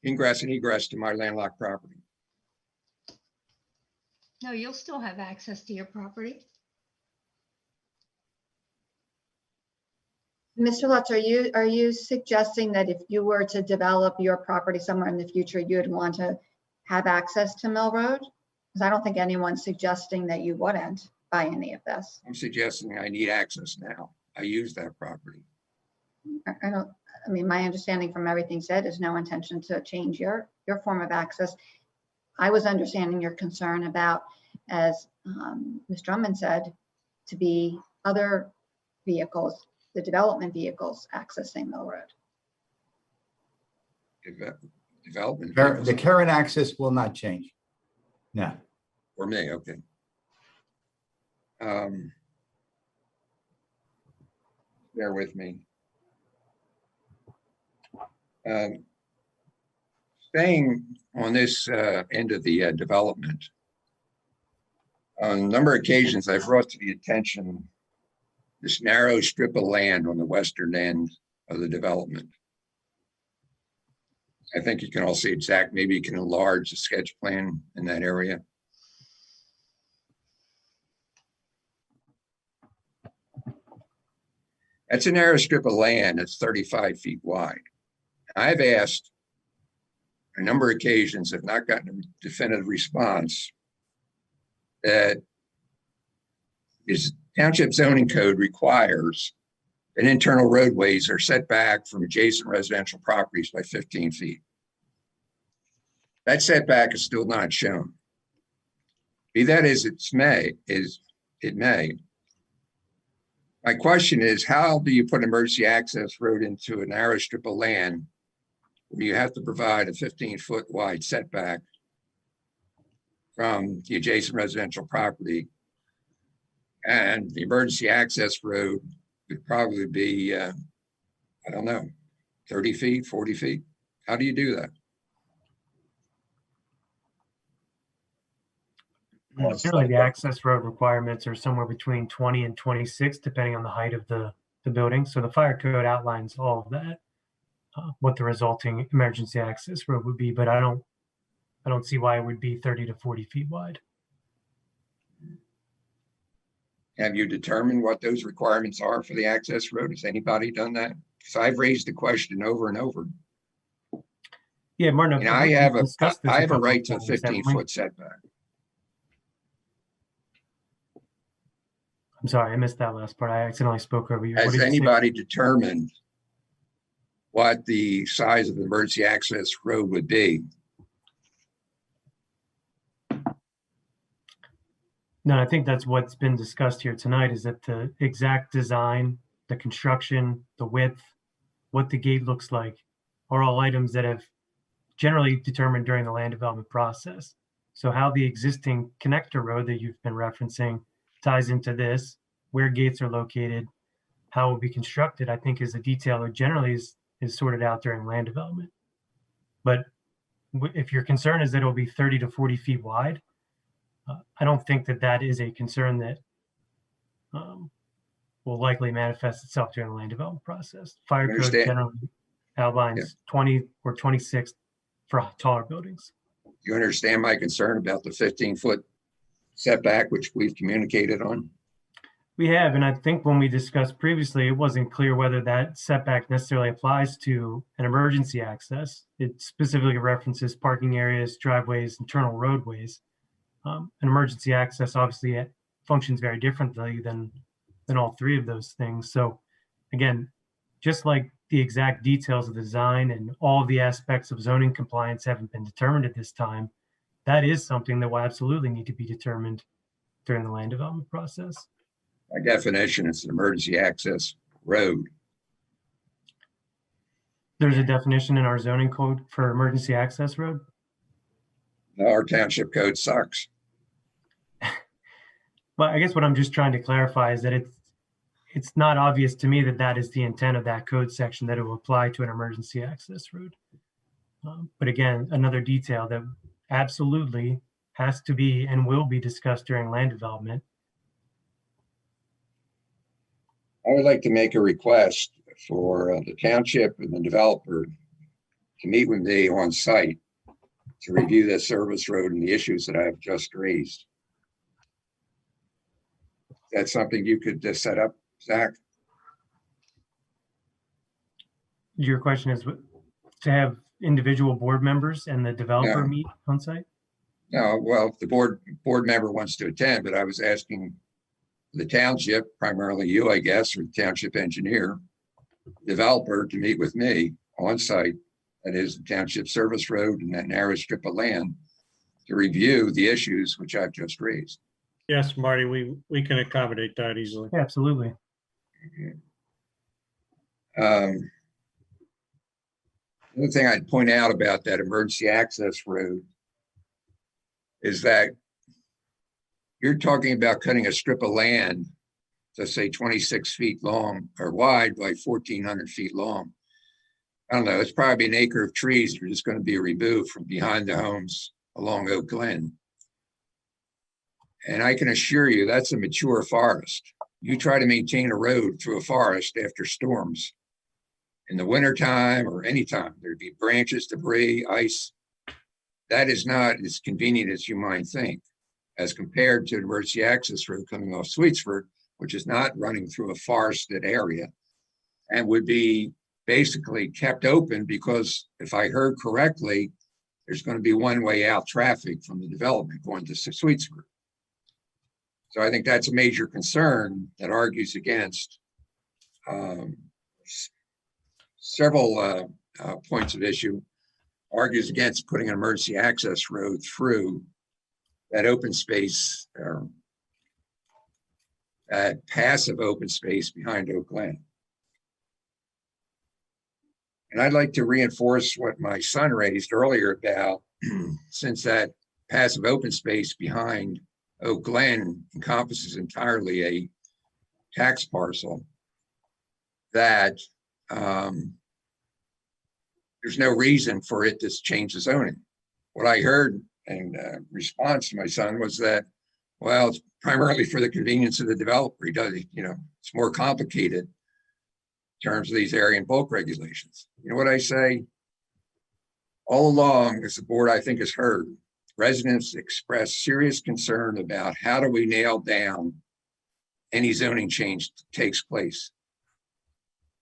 ingress and egress to my landlocked property? No, you'll still have access to your property. Mr. Lutz, are you suggesting that if you were to develop your property somewhere in the future, you'd want to have access to Mill Road? Because I don't think anyone's suggesting that you wouldn't by any of this. I'm suggesting I need access now. I use that property. I mean, my understanding from everything said is no intention to change your form of access. I was understanding your concern about, as Ms. Drummond said, to be other vehicles, the development vehicles accessing Mill Road. Development. The current access will not change. No. For me, okay. Bear with me. Staying on this end of the development, on a number of occasions I've brought to the attention this narrow strip of land on the western end of the development. I think you can all see exact, maybe you can enlarge the sketch plan in that area. That's a narrow strip of land that's 35 feet wide. I've asked a number of occasions, have not gotten a definitive response, that is township zoning code requires that internal roadways are set back from adjacent residential properties by 15 feet. That setback is still not shown. Be that as it may. My question is, how do you put emergency access road into a narrow strip of land where you have to provide a 15-foot wide setback from the adjacent residential property? And the emergency access road would probably be, I don't know, 30 feet, 40 feet. How do you do that? Generally, the access road requirements are somewhere between 20 and 26, depending on the height of the building. So the fire code outlines all of that, what the resulting emergency access road would be, but I don't see why it would be 30 to 40 feet wide. Have you determined what those requirements are for the access road? Has anybody done that? Because I've raised the question over and over. Yeah, Martin. And I have a right to a 15-foot setback. I'm sorry, I missed that last part. I accidentally spoke over you. What Has did you say? anybody determined what the size of the emergency access road would be? No, I think that's what's been discussed here tonight, is that the exact design, the construction, the width, what the gate looks like are all items that have generally determined during the land development process. So how the existing connector road that you've been referencing ties into this, where gates are located, how it will be constructed, I think is a detail that generally is sorted out during land development. But if your concern is that it'll be 30 to 40 feet wide, I don't think that that is a concern that will likely manifest itself during the land development process. Fire code generally outlines 20 or 26 for taller buildings. You understand my concern about the 15-foot setback, which we've communicated on? We have, and I think when we discussed previously, it wasn't clear whether that setback necessarily applies to an emergency access. It specifically references parking areas, driveways, internal roadways. An emergency access obviously functions very differently than all three of those things. So again, just like the exact details of the design and all of the aspects of zoning compliance haven't been determined at this time, that is something that will absolutely need to be determined during the land development process. By definition, it's an emergency access road. There's a definition in our zoning code for emergency access road. Our township code sucks. Well, I guess what I'm just trying to clarify is that it's not obvious to me that that is the intent of that code section, that it will apply to an emergency access road. But again, another detail that absolutely has to be and will be discussed during land development. I would like to make a request for the township and the developer to meet with me on site to review the service road and the issues that I have just raised. That's something you could just set up, Zach? Your question is to have individual board members and the developer meet on site? No, well, if the board member wants to attend, but I was asking the township, primarily you, I guess, or the township engineer, developer, to meet with me on site, that is the township service road and that narrow strip of land, to review the issues which I've just raised. Yes, Marty, we can accommodate that easily. Yeah, absolutely. The other thing I'd point out about that emergency access road is that you're talking about cutting a strip of land, let's say 26 feet long or wide by 1,400 feet long. I don't know, it's probably an acre of trees that are just going to be removed from behind the homes along Oak Glen. And I can assure you that's a mature forest. You try to maintain a road through a forest after storms in the wintertime or anytime, there'd be branches, debris, ice. That is not as convenient as you might think, as compared to an emergency access road coming off Sweetsford, which is not running through a forested area and would be basically kept open because if I heard correctly, there's going to be one-way out traffic from the development going to Sweetsburg. So I think that's a major concern that argues against several points of issue, argues against putting an emergency access road through that open space, that passive open space behind Oak Glen. And I'd like to reinforce what my son raised earlier about, since that passive open space behind Oak Glen encompasses entirely a tax parcel, that there's no reason for it to change the zoning. What I heard in response to my son was that, well, it's primarily for the convenience of the developer. He does, it's more complicated in terms of these area and bulk regulations. You know what I say? All along, as the board I think has heard, residents express serious concern about how do we nail down any zoning change that takes place.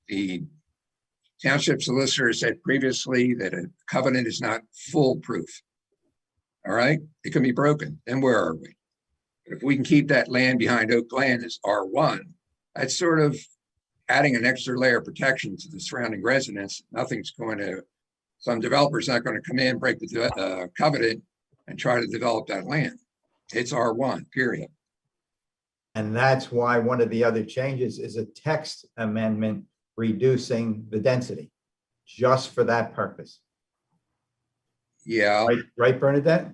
The township solicitor said previously that a covenant is not foolproof. All right, it can be broken. Then where are we? If we can keep that land behind Oak Glen as R1, that's sort of adding an extra layer of protection to the surrounding residents. Some developer's not going to come in, break the covenant and try to develop that land. It's R1, period. And that's why one of the other changes is a text amendment reducing the density, just for that purpose. Yeah. Right, Bernadette?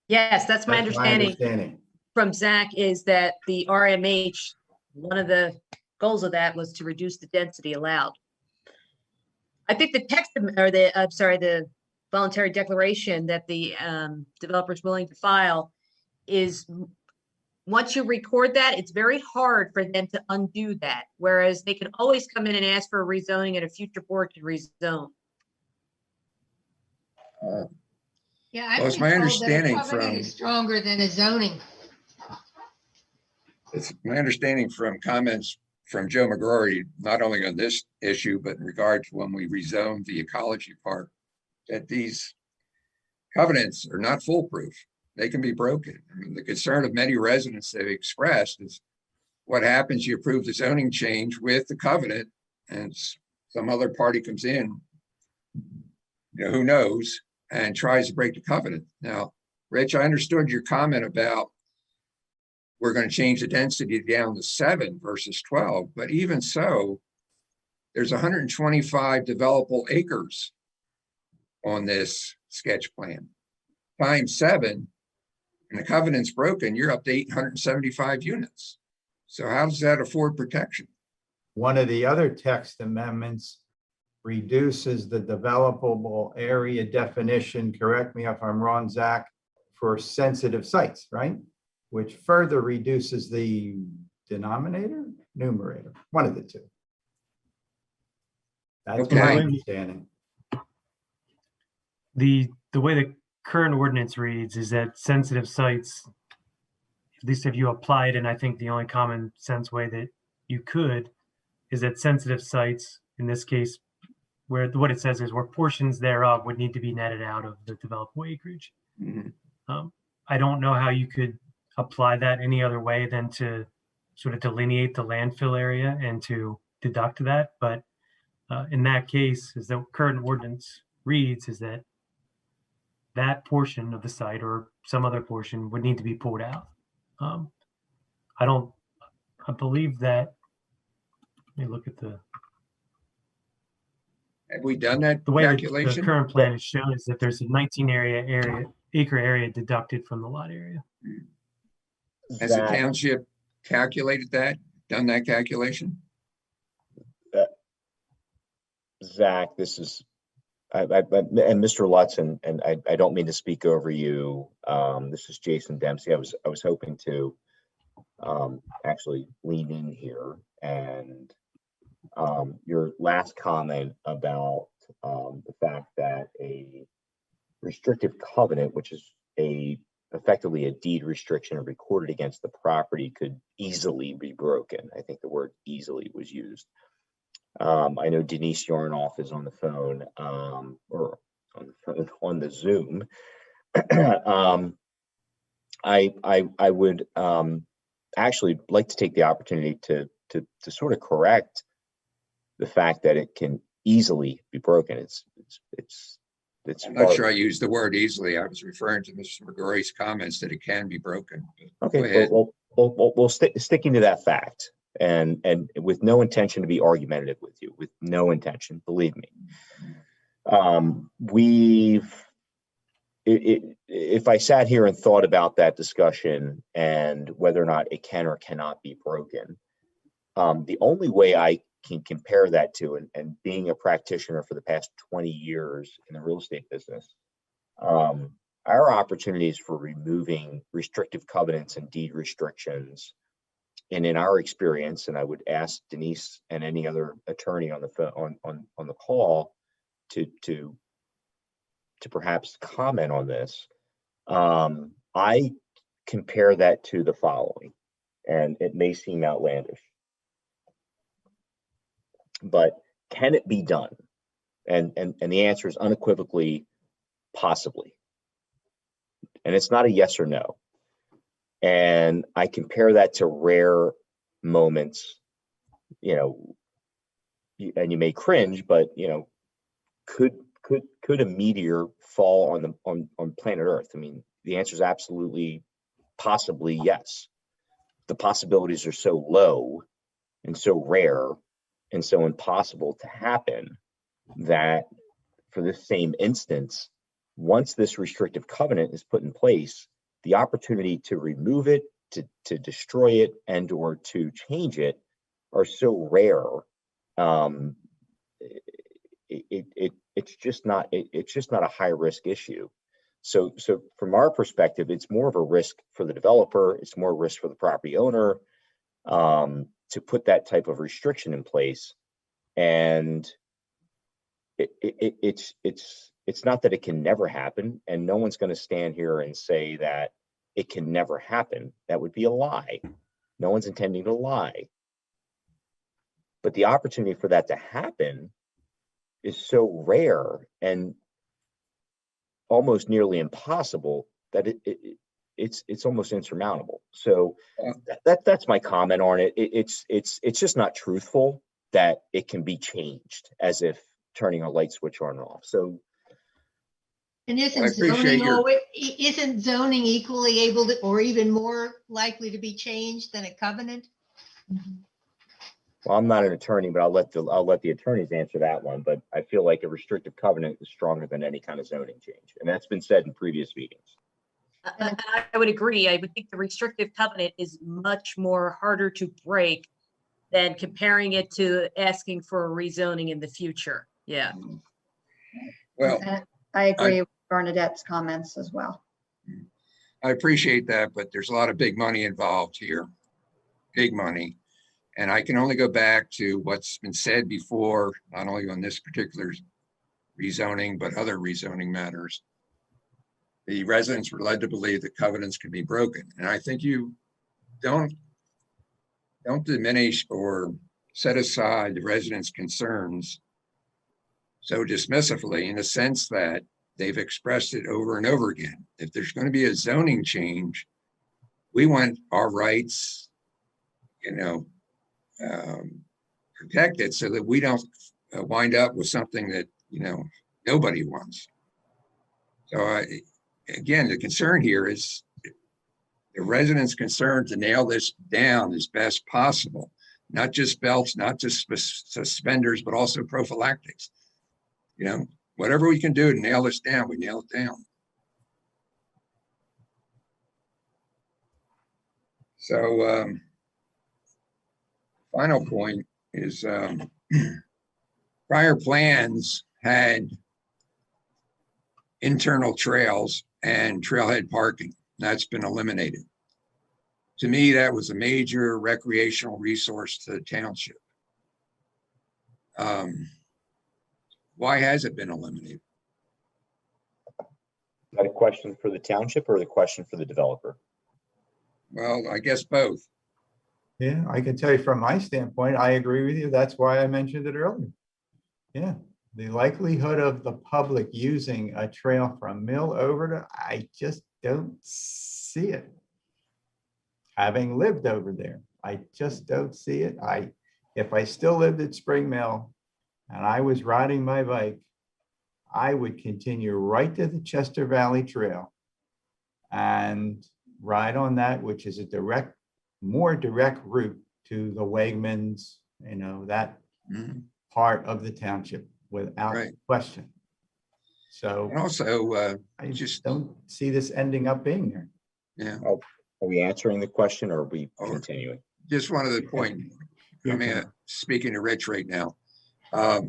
Yes, that's my understanding from Zach, is that the RMH, one of the goals of that was to reduce the density allowed. I think the text, or the voluntary declaration that the developer is willing to file is, once you record that, it's very hard for them to undo that. Whereas they can always come in and ask for a rezoning at a future board to rezone. Yeah, I've Well, it's been my told that a understanding covenant is stronger than a zoning. It's my understanding from comments from Joe McGrory, not only on this issue, but in regard to when we rezoned the ecology park, that these covenants are not foolproof. They can be broken. I mean, the concern of many residents they've expressed is what happens, you approve the zoning change with the covenant and some other party comes in, who knows, and tries to break the covenant. Now, Rich, I understood your comment about we're going to change the density down to 7 versus 12, but even so, there's 125 developable acres on this sketch plan. Times 7, and the covenant's broken, you're up to 875 units. So how does that afford protection? One of the other text amendments reduces the developable area definition, correct me if I'm wrong, Zach, for sensitive sites, right? Which further reduces the numerator, one of the two. That's my understanding. The way the current ordinance reads is that sensitive sites, at least if you apply it, and I think the only common sense way that you could, is that sensitive sites, in this case, where what it says is where portions thereof would need to be netted out of the developable acreage. Mm-hmm. I don't know how you could apply that any other way than to sort of delineate the landfill area and to deduct that. But in that case, as the current ordinance reads, is that that portion of the site or some other portion would need to be pulled out. I believe that, let me look at have we done that the way calculation? The current plan is shown is that there's a 19 acre area deducted from the lot area. Has the township calculated that, done that calculation? Zach, this is, and Mr. Lutz, and I don't mean to speak over you. This is Jason Dempsey. I was hoping to actually lean in here, and your last comment about the fact that a restrictive covenant, which is a effectively a deed restriction recorded against the property could easily be broken. I think the word easily was used. I know Denise Yarnoff is on the phone, or on the phone, on the Zoom. I would actually like to take the opportunity to sort of correct the fact that it can easily be broken. It's I'm not sure I used the word easily. I was referring to Mr. McGrory's comments that it can be broken. Go okay. ahead. Well, sticking to that fact, and with no intention to be argumentative with you, with no intention, believe me. If I sat here and thought about that discussion and whether or not it can or cannot be broken, the only way I can compare that to, and being a practitioner for the past 20 years in the real estate business, our opportunities for removing restrictive covenants and deed restrictions, and in our experience, and I would ask Denise and any other attorney on the phone, on the call to perhaps comment on this, I compare that to the following, and it may seem outlandish, but can it be done? And the answer is unequivocally possibly. And it's not a yes or no. And I compare that to rare moments, you know, and you may cringe, but you know, could a meteor fall on planet Earth? I mean, the answer is absolutely, possibly yes. The possibilities are so low and so rare and so impossible to happen that for this same instance, once this restrictive covenant is put in place, the opportunity to remove it, to destroy it, and or to change it are so rare. It's just not a high risk issue. So from our perspective, it's more of a risk for the developer. It's more risk for the property owner to put that type of restriction in place. And it's not that it can never happen, and no one's going to stand here and say that it can never happen. That would be a lie. No one's intending to lie. But the opportunity for that to happen is so rare and almost nearly impossible that it's almost insurmountable. So that's my comment on it. It's just not truthful that it can be changed as if turning a light switch on and off. So, And I isn't appreciate zoning equally able to, or even more likely to be changed than a covenant? well, I'm not an attorney, but I'll let the attorneys answer that one. But I feel like a restrictive covenant is stronger than any kind of zoning change, and that's been said in previous meetings. And I would agree. I would think the restrictive covenant is much more harder to break than comparing it to asking for a rezoning in the future. Yeah. Well, And I agree with Bernadette's comments as well. I appreciate that, but there's a lot of big money involved here, big money. And I can only go back to what's been said before, not only on this particular rezoning, but other rezoning matters. The residents were led to believe that covenants can be broken. And I think you don't diminish or set aside the residents' concerns so dismissively, in the sense that they've expressed it over and over again. If there's going to be a zoning change, we want our rights, protected so that we don't wind up with something that, nobody wants. So again, the concern here is the residents' concern to nail this down as best possible, not just belts, not just suspenders, but also prophylactics. Whatever we can do to nail this down, we nail it down. So final point is prior plans had internal trails and trailhead parking. That's been eliminated. To me, that was a major recreational resource to the township. Why has it been eliminated? Is that a question for the township or the question for the developer? Well, I guess both. Yeah, I can tell you from my standpoint, I agree with you. That's why I mentioned it earlier. Yeah, the likelihood of the public using a trail from Mill over to, I just don't see it. Having lived over there, I just don't see it. If I still lived at Spring Mill and I was riding my bike, I would continue right to the Chester Valley Trail and ride on that, which is a more direct route to the Wegmans, that part of the township without question. So And also, I just don't see this ending up being there. Yeah. Are we answering the question or are we continuing? Just one other point. Speaking to Rich right now. I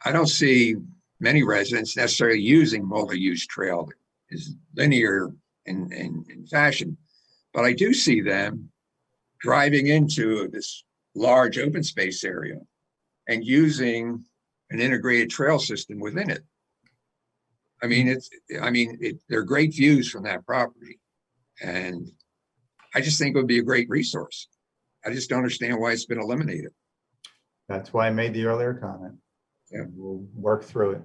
don't see many residents necessarily using multi-use trail that is linear in fashion, but I do see them driving into this large open space area and using an integrated trail system within it. I mean, they're great views from that property. And I just think it would be a great resource. I just don't understand why it's been eliminated. That's why I made the earlier comment. Yeah. We'll work through it.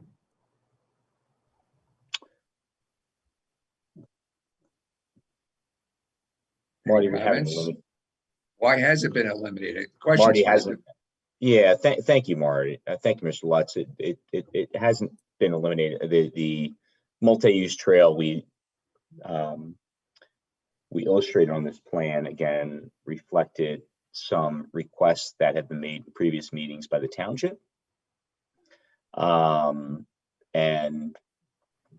Marty, we haven't eliminated. Why has it been eliminated? Question Marty hasn't. Yeah, thank you, Marty. Thank you, Mr. Lutz. It hasn't been eliminated. The multi-use trail we illustrated on this plan again reflected some requests that have been made in previous meetings by the township. And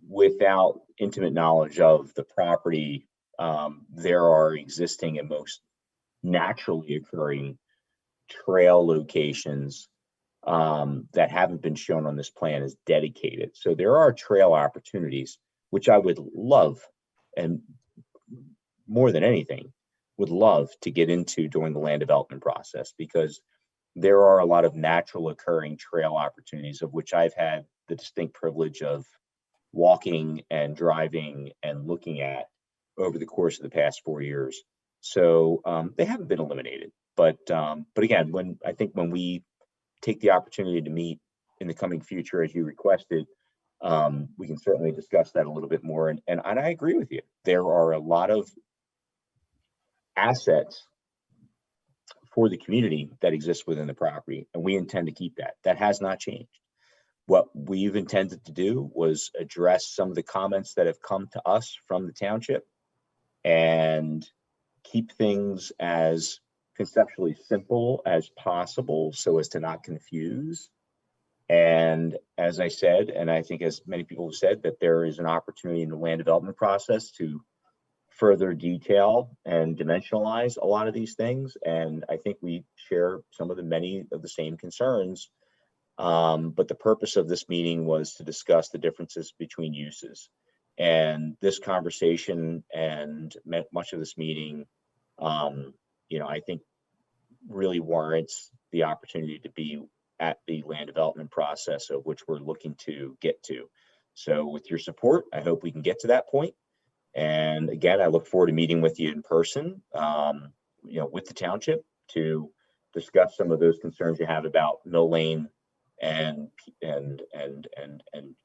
without intimate knowledge of the property, there are existing and most naturally occurring trail locations that haven't been shown on this plan as dedicated. So there are trail opportunities, which I would love, and more than anything, would love to get into during the land development process, because there are a lot of natural occurring trail opportunities of which I've had the distinct privilege of walking and driving and looking at over the course of the past 4 years. So they haven't been eliminated, but again, when we take the opportunity to meet in the coming future, as you requested, we can certainly discuss that a little bit more. And I agree with you. There are a lot of assets for the community that exist within the property, and we intend to keep that. That has not changed. What we've intended to do was address some of the comments that have come to us from the township and keep things as conceptually simple as possible so as to not confuse. And as I said, and I think as many people have said, that there is an opportunity in the land development process to further detail and dimensionalize a lot of these things. And I think we share many of the same concerns. But the purpose of this meeting was to discuss the differences between uses. And this conversation and much of this meeting, I think really warrants the opportunity to be at the land development process of which we're looking to get to. So with your support, I hope we can get to that point. And again, I look forward to meeting with you in person, with the township to discuss some of those concerns you have about Mill Lane and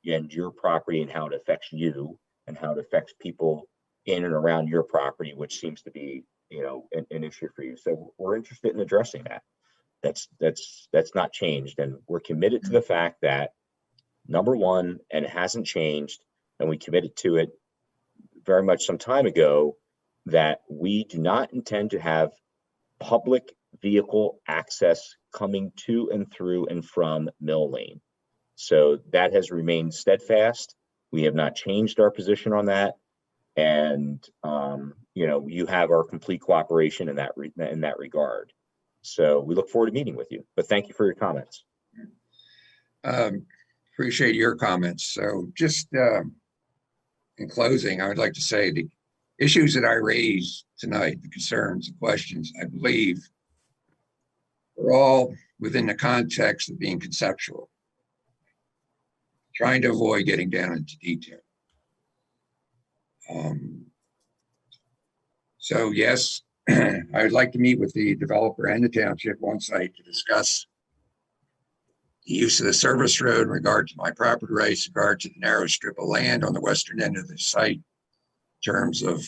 your property and how it affects you and how it affects people in and around your property, which seems to be, an issue for you. So we're interested in addressing that. That's not changed. And we're committed to the fact that, number one, and it hasn't changed, and we committed to it very much some time ago, that we do not intend to have public vehicle access coming to and through and from Mill Lane. So that has remained steadfast. We have not changed our position on that. And, you have our complete cooperation in that regard. So we look forward to meeting with you, but thank you for your comments. Appreciate your comments. So just in closing, I would like to say the issues that I raised tonight, the concerns, the questions, I believe are all within the context of being conceptual. trying to avoid getting down into detail. So yes, I would like to meet with the developer and the township on site to discuss the use of the service road in regard to my property rights, in regard to the narrow strip of land on the western end of the site, in terms of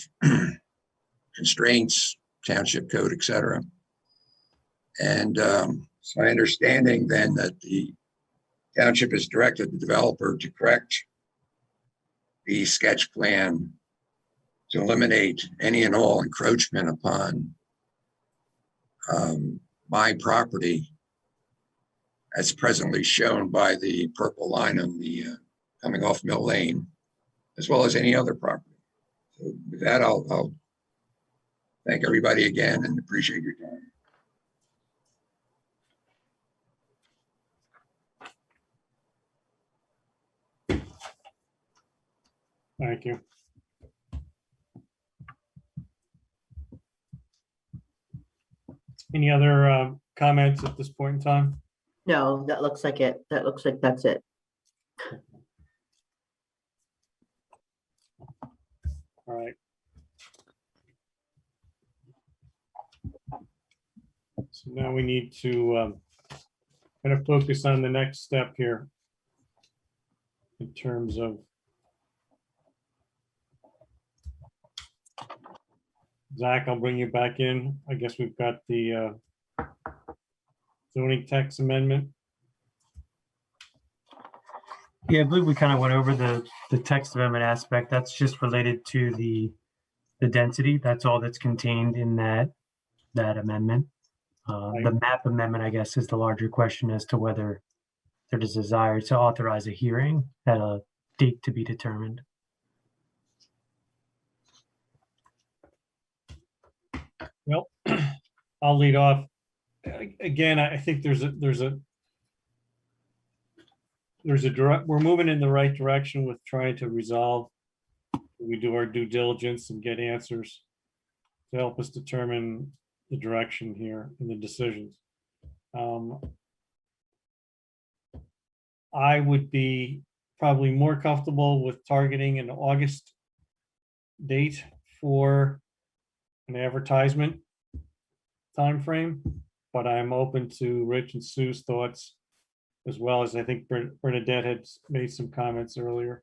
constraints, township code, etc. And so my understanding then that the township has directed the developer to correct the sketch plan to eliminate any and all encroachment upon my property as presently shown by the purple line on the coming off Mill Lane, as well as any other property. So with that, I'll thank everybody again and appreciate your time. Thank you. Any other comments at this point in time? No, that looks like it. That looks like that's it. All right. So now we need to kind of focus on the next step here in terms of Zach, I'll bring you back in. I guess we've got the zoning text amendment. Yeah, I believe we kind of went over the text amendment aspect. That's just related to the density. That's all that's contained in that amendment. The map amendment, I guess, is the larger question as to whether there is a desire to authorize a hearing at a date to be determined. Well, I'll lead off. Again, I think there's a direct, we're moving in the right direction with trying to resolve. We do our due diligence and get answers to help us determine the direction here and the decisions. I would be probably more comfortable with targeting an August date for an advertisement timeframe, but I'm open to Rich and Sue's thoughts, as well as I think Bernadette had made some comments earlier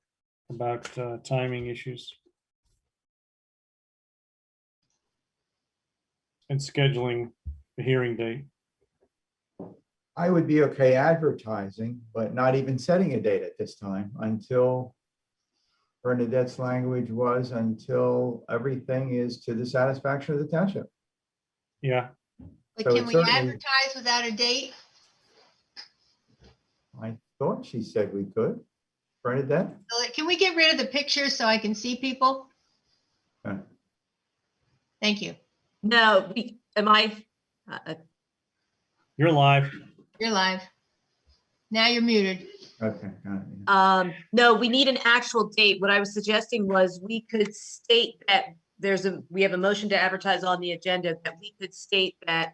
about timing issues and scheduling the hearing date. I would be okay advertising, but not even setting a date at this time until Bernadette's language was until everything is to the satisfaction of the township. Yeah. But So can it's we certainly- advertise without a date? I thought she said we could. Bernadette? Can we get rid of the pictures so I can see people? Okay. Thank you. No, am I? You're live. You're live. Now you're muted. Okay. Got it. No, we need an actual date. What I was suggesting was we could state that we have a motion to advertise on the agenda, that we could state that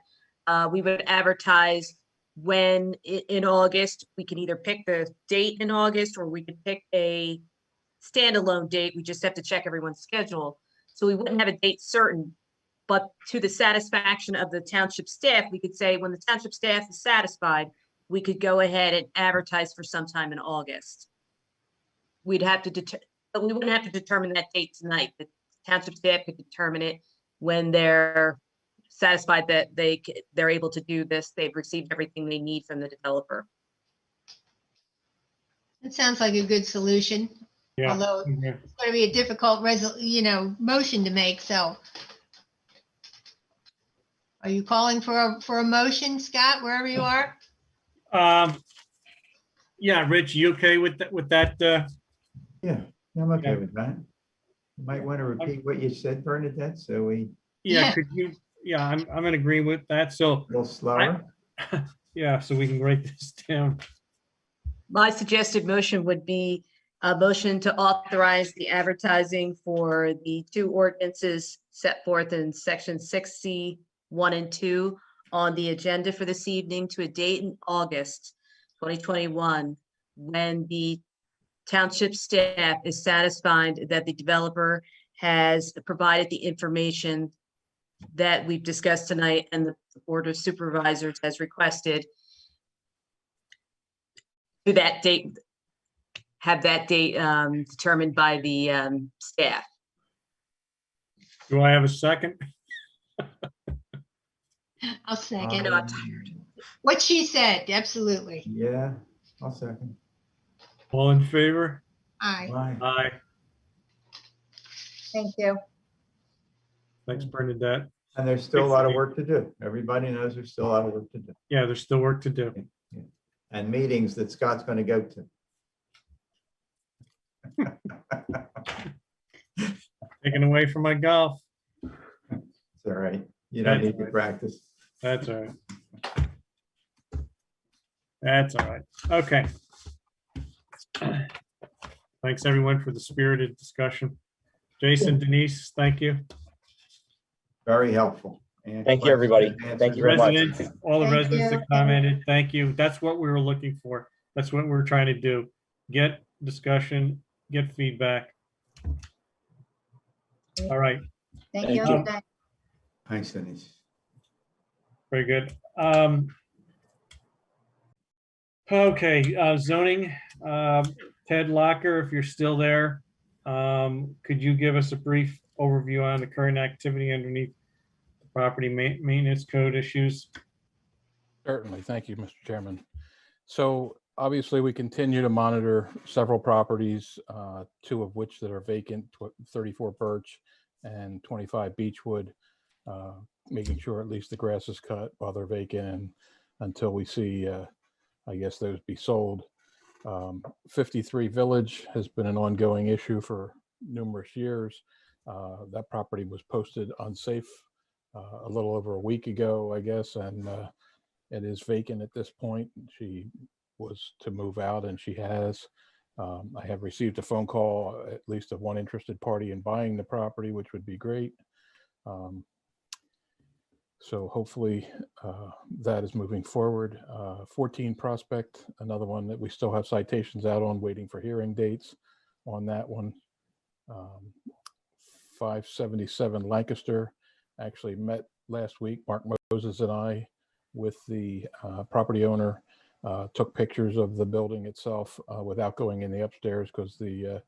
we would advertise when in August. We can either pick the date in August or we could pick a standalone date. We just have to check everyone's schedule. So we wouldn't have a date certain, but to the satisfaction of the township staff, we could say when the township staff is satisfied, we could go ahead and advertise for sometime in August. We'd have to but we wouldn't have to determine that date tonight. The township staff could determine it when they're satisfied that they're able to do this. They've received everything they need from the developer. That sounds like a good solution. Yeah. Although it's going to be a difficult motion to make. So are you calling for a motion, Scott, wherever you are? Yeah, Rich, you okay with that? Yeah, I'm okay with that. You might want to repeat what you said, Bernadette, so we. Yeah, could you? Yeah, I'm in agreement with that. So a little slower. Yeah, so we can write this down. My suggested motion would be a motion to authorize the advertising for the two ordinances set forth in section 6C 1 and 2 on the agenda for this evening to a date in August 2021, when the Township staff is satisfied that the developer has provided the information that we've discussed tonight and the Board of Supervisors has requested to that date, have that date determined by the staff. Do I have a second? I'll second. I'm not tired. What she said, absolutely. Yeah, I'll second. All in favor? Aye. Aye. Thank you. Thanks, Bernadette. And there's still a lot of work to do. Everybody knows there's still a lot of work to do. Yeah, there's still work to do. And meetings that Scott's going to go to. Taken away from my golf. It's all right. You don't need to practice. That's all right. That's all right. Okay. Thanks, everyone, for the spirited discussion. Jason, Denise, thank you. Very helpful. And Thank you, everybody. Thank you very much. Residents, all the Thank residents you. that commented, thank you. That's what we were looking for. That's what we're trying to do. Get discussion, get feedback. All right, Thank Thank you. you. Thanks, Denise. very good. Okay, zoning, Ted Locker, if you're still there, could you give us a brief overview on the current activity underneath the property maintenance code issues? Certainly. Thank you, Mr. Chairman. So obviously, we continue to monitor several properties, two of which that are vacant, 34 Birch and 25 Beechwood, making sure at least the grass is cut while they're vacant and until we see, I guess, those be sold. 53 Village has been an ongoing issue for numerous years. That property was posted unsafe a little over a week ago, I guess, and it is vacant at this point. She was to move out and she has. I have received a phone call, at least of one interested party in buying the property, which would be great. So hopefully that is moving forward. 14 Prospect, another one that we still have citations out on, waiting for hearing dates on that one. 577 Lancaster, actually met last week, Mark Moses and I, with the property owner, took pictures of the building itself without going in the upstairs because the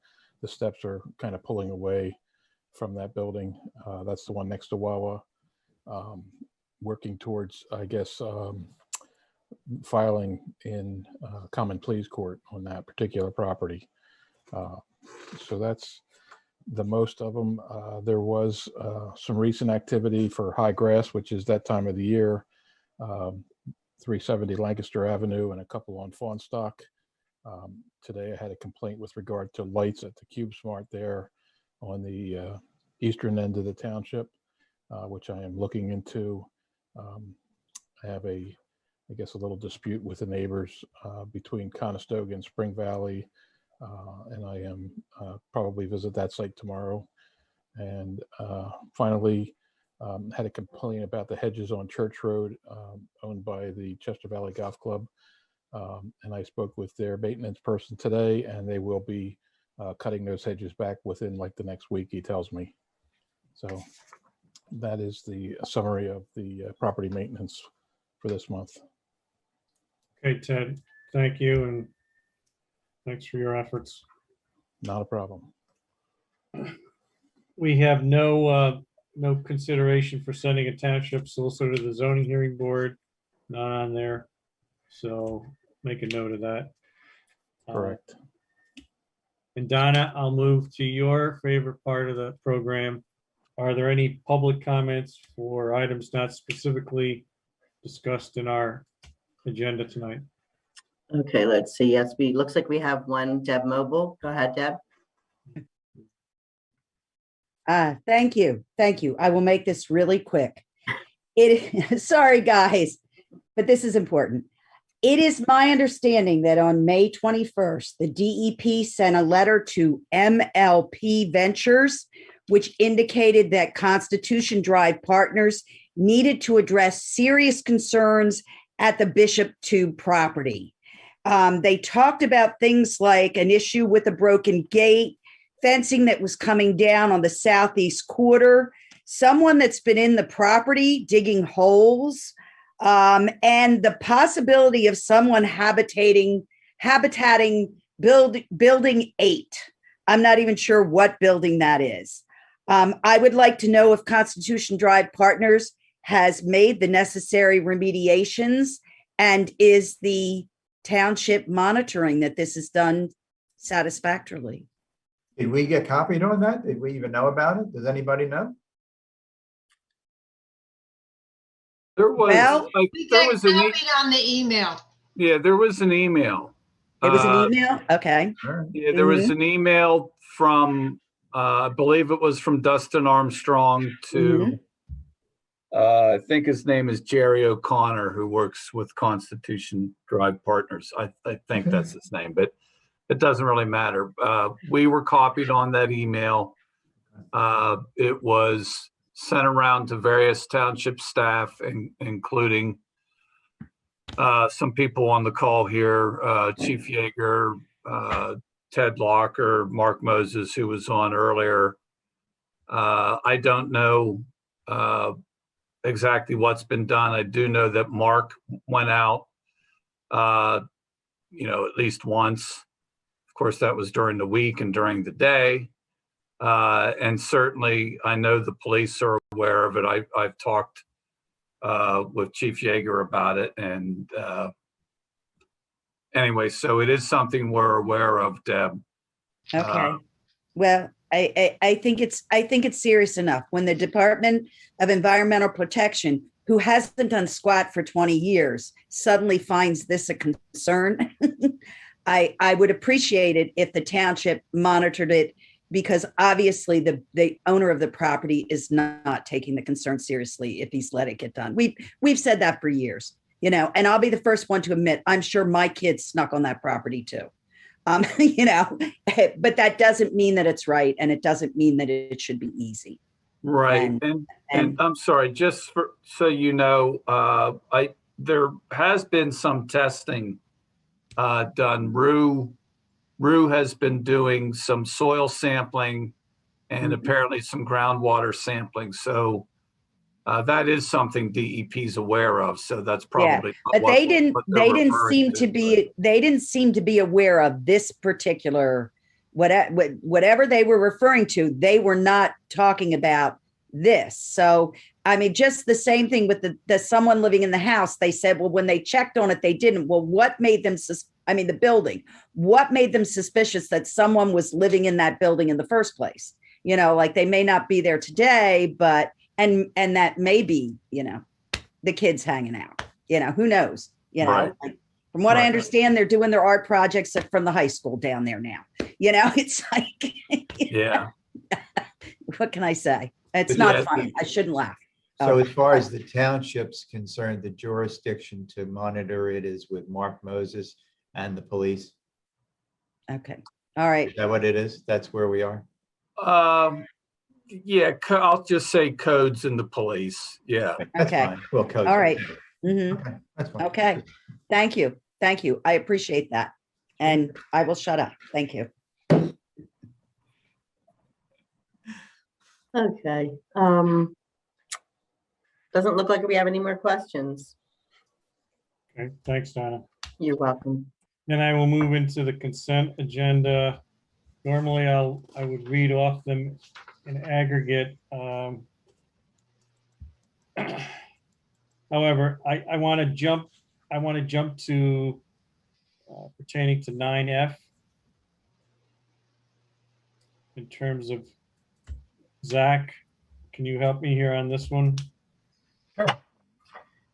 steps are kind of pulling away from that building. That's the one next to Wawa. Working towards, I guess, filing in common pleas court on that particular property. So that's the most of them. There was some recent activity for high grass, which is that time of the year. 370 Lancaster Avenue and a couple on Fawnstock. Today I had a complaint with regard to lights at the Cube Smart there on the eastern end of the township, which I am looking into. I have I guess, a little dispute with the neighbors between Conestoga and Spring Valley, and I am probably visit that site tomorrow. And finally, had a complaint about the hedges on Church Road owned by the Chester Valley Golf Club. And I spoke with their maintenance person today, and they will be cutting those hedges back within like the next week, he tells me. So that is the summary of the property maintenance for this month. Okay, Ted, thank you, and thanks for your efforts. Not a problem. We have no consideration for sending a township solicitor to the zoning hearing board, not on there. So make a note of that. Correct. And Donna, I'll move to your favorite part of the program. Are there any public comments for items not specifically discussed in our agenda tonight? Okay, let's see. Yes, looks like we have one. Deb Mobile. Go ahead, Deb. Thank you. Thank you. I will make this really quick. Sorry, guys, but this is important. It is my understanding that on May 21st, the DEP sent a letter to MLP Ventures, which indicated that Constitution Drive partners needed to address serious concerns at the Bishop Tube property. They talked about things like an issue with a broken gate, fencing that was coming down on the southeast quarter, someone that's been in the property digging holes, and the possibility of someone habitating building 8. I'm not even sure what building that is. I would like to know if Constitution Drive Partners has made the necessary remediations, and is the township monitoring that this is done satisfactorily? Did we get copied on that? Did we even know about it? Does anybody know? There was, Well, We there got was an, copied on the email. yeah, there was an email. It was an email? Okay. Yeah, there was an email from, I believe it was from Dustin Armstrong to, I think his name is Jerry O'Connor, who works with Constitution Drive Partners. I think that's his name, but it doesn't really matter. We were copied on that email. It was sent around to various township staff, including some people on the call here, Chief Yeager, Ted Locker, Mark Moses, who was on earlier. I don't know exactly what's been done. I do know that Mark went out, at least once. Of course, that was during the week and during the day. And certainly, I know the police are aware of it. I've talked with Chief Yeager about it. And anyway, so it is something we're aware of, Deb. Okay. Well, I think it's serious enough when the Department of Environmental Protection, who hasn't done squat for 20 years, suddenly finds this a concern. I would appreciate it if the township monitored it, because obviously the owner of the property is not taking the concern seriously if he's let it get done. We've said that for years, and I'll be the first one to admit, I'm sure my kids snuck on that property too. But that doesn't mean that it's right, and it doesn't mean that it should be easy. Right. And I'm sorry, just so you know, there has been some testing done. Rue has been doing some soil sampling and apparently some groundwater sampling. So that is something DEP's aware of. So that's probably but they didn't seem to be aware of this particular whatever they were referring to. They were not talking about this. So I mean, just the same thing with the someone living in the house. They said, well, when they checked on it, they didn't. Well, what made them the building, what made them suspicious that someone was living in that building in the first place? Like they may not be there today, but and that may be, the kids hanging out, who knows, Right. Like, from what I understand, they're doing their art projects from the high school down there now. It's like, yeah. What can I say? It's But not yeah, funny. I shouldn't laugh. So as far as the township's concerned, the jurisdiction to monitor it is with Mark Moses and the police. Okay. All right. Is that what it is? That's where we are? Yeah, I'll just say codes and the police. Yeah. That's Okay. fine. Well, codes. All right. Mhm. Okay, that's fine. Okay. Thank you. Thank you. I appreciate that. And I will shut up. Thank you. Okay. Doesn't look like we have any more questions. Okay, thanks, Donna. You're welcome. Then I will move into the consent agenda. Normally, I would read off them in aggregate. However, I want to jump to pertaining to 9F in terms of Zach. Can you help me here on this one? Sure.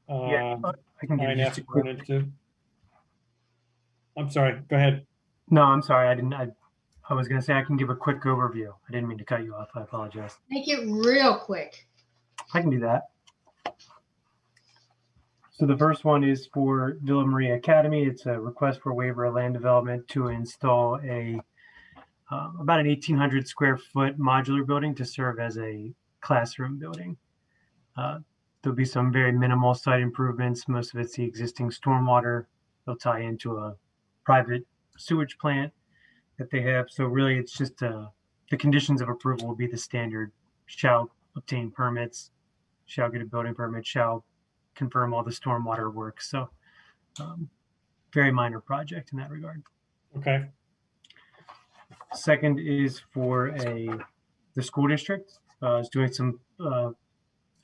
Yeah, I can give you just a 9F quick. 1 and 2. I'm sorry. Go ahead. No, I'm sorry. I was going to say I can give a quick overview. I didn't mean to cut you off. I apologize. Make it real quick. I can do that. So the first one is for Villa Maria Academy. It's a request for waiver of land development to install about an 1,800 square foot modular building to serve as a classroom building. There'll be some very minimal site improvements. Most of it's the existing stormwater. They'll tie into a private sewage plant that they have. So really, it's just the conditions of approval will be the standard: shall obtain permits, shall get a building permit, shall confirm all the stormwater work. So very minor project in that regard. Okay. Second is for the school district is doing some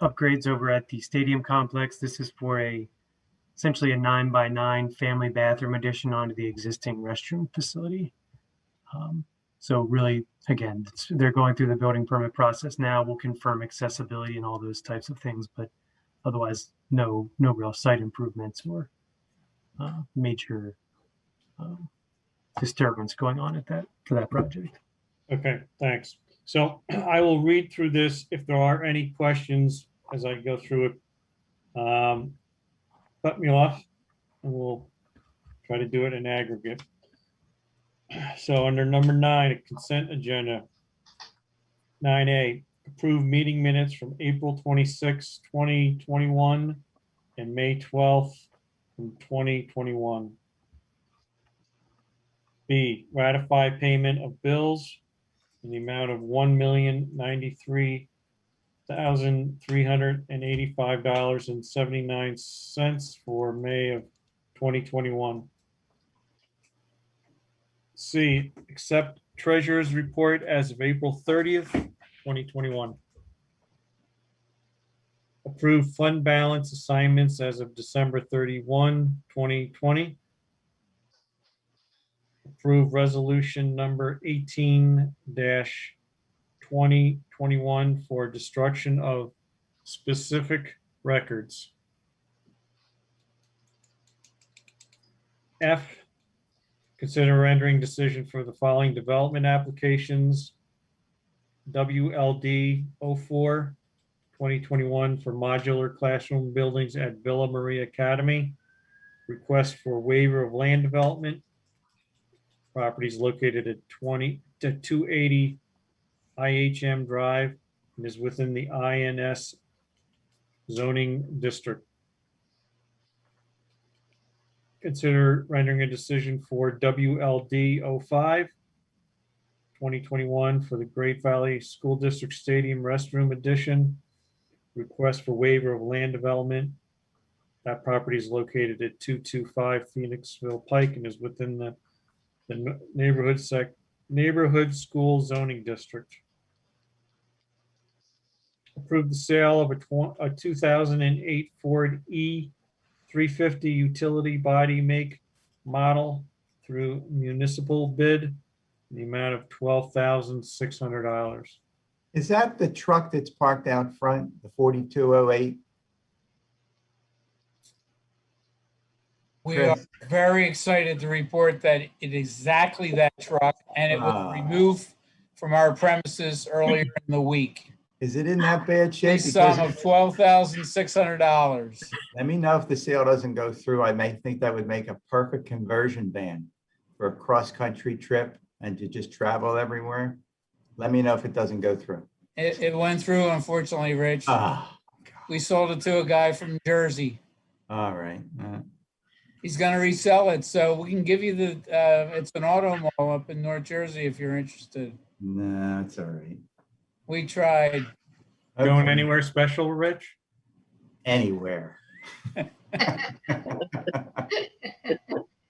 upgrades over at the stadium complex. This is for essentially a 9x9 family bathroom addition onto the existing restroom facility. So really, again, they're going through the building permit process now. We'll confirm accessibility and all those types of things, but otherwise, no real site improvements or major disturbance going on for that project. Okay, thanks. So I will read through this. If there are any questions as I go through it, cut me off and we'll try to do it in aggregate. So under number 9, a consent agenda. 9A, approve meeting minutes from April 26, 2021 and May 12th from 2021. B, ratify payment of bills in the amount of $1,093,385.79 for May of 2021. C, accept treasurer's report as of April 30th, 2021. Approve fund balance assignments as of December 31, 2020. Approve resolution number 18-2021 for destruction of specific records. F, consider rendering decision for the following development applications. WLD 04 2021 for modular classroom buildings at Villa Maria Academy. Request for waiver of land development. Properties located at 280 IHM Drive and is within the INS zoning district. Consider rendering a decision for WLD 05 2021 for the Great Valley School District Stadium Restroom Addition. Request for waiver of land development. That property is located at 225 Phoenixville Pike and is within the neighborhood school zoning district. Approve the sale of a 2008 Ford E350 utility body make model through municipal bid in the amount of $12,600. Is that the truck that's parked out front, the 4208? We are very excited to report that it is exactly that truck, and it was removed from our premises earlier in the week. Is it in that bad shape? A sum of $12,600. Let me know if the sale doesn't go through. I may think that would make a perfect conversion van for a cross-country trip and to just travel everywhere. Let me know if it doesn't go through. It went through, unfortunately, Rich. We sold it to a guy from Jersey. All right. He's going to resell it, so we can give you it's an auto mall up in North Jersey if you're interested. No, it's all right. We tried. Going anywhere special, Rich? Anywhere.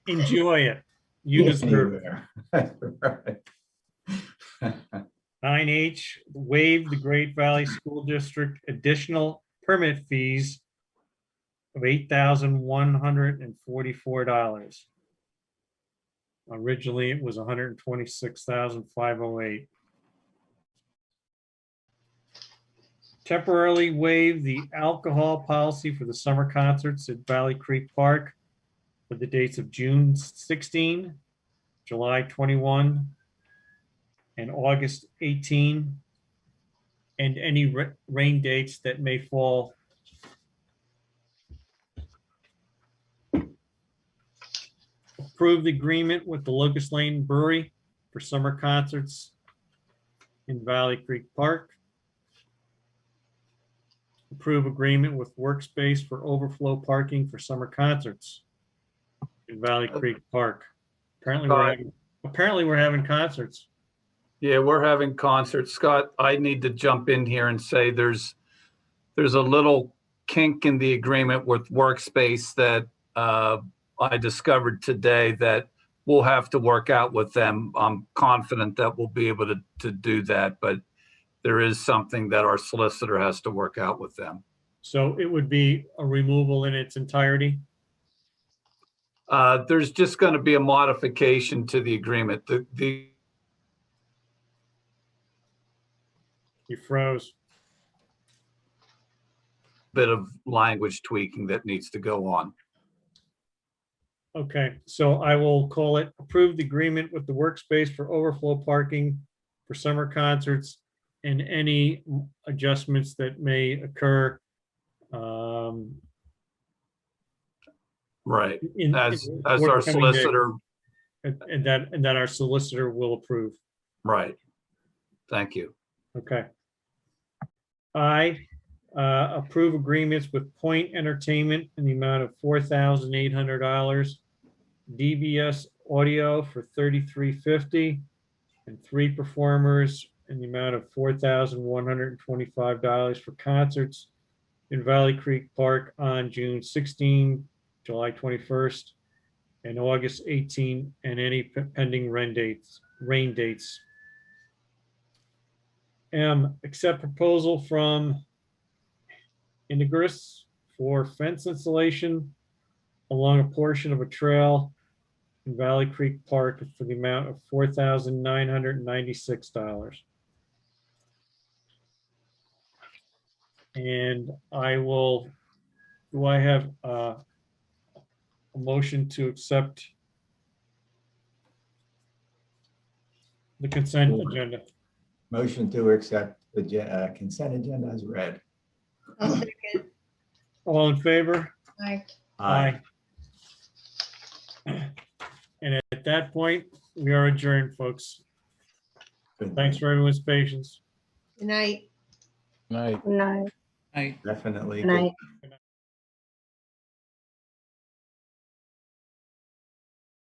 Enjoy it. You deserve it. 9H, waive the Great Valley School District additional permit fees of $8,144. Originally, it was $126,508. Temporarily waive the alcohol policy for the summer concerts at Valley Creek Park for the dates of June 16, July 21, and August 18, and any rain dates that may fall. Approve the agreement with the Locust Lane Brewery for summer concerts in Valley Creek Park. Approve agreement with Workspace for overflow parking for summer concerts in Valley Creek Park. Apparently we're having concerts. Yeah, we're having concerts. Scott, I need to jump in here and say there's a little kink in the agreement with Workspace that I discovered today that we'll have to work out with them. I'm confident that we'll be able to do that, but there is something that our solicitor has to work out with them. So it would be a removal in its entirety? There's just going to be a modification to the agreement. You froze. Bit of language tweaking that needs to go on. Okay, so I will call it approved agreement with the Workspace for overflow parking for summer concerts and any adjustments that may occur. Right, in as our forthcoming days. solicitor, And that our solicitor will approve. right. Thank you. Okay. I approve agreements with Point Entertainment in the amount of $4,800, DBS Audio for $3,350, and 3 performers in the amount of $4,125 for concerts in Valley Creek Park on June 16, July 21st, and August 18, and any pending rain dates. Accept proposal from Integris for fence installation along a portion of a trail in Valley Creek Park for the amount of $4,996. And do I have a motion to accept the consent agenda? Motion to accept the consent agenda as read. I'll second. All in favor? Aye. Aye. And at that point, we are adjourned, folks. Thanks for everyone's patience. Good night. Night. No. Definitely. Good night.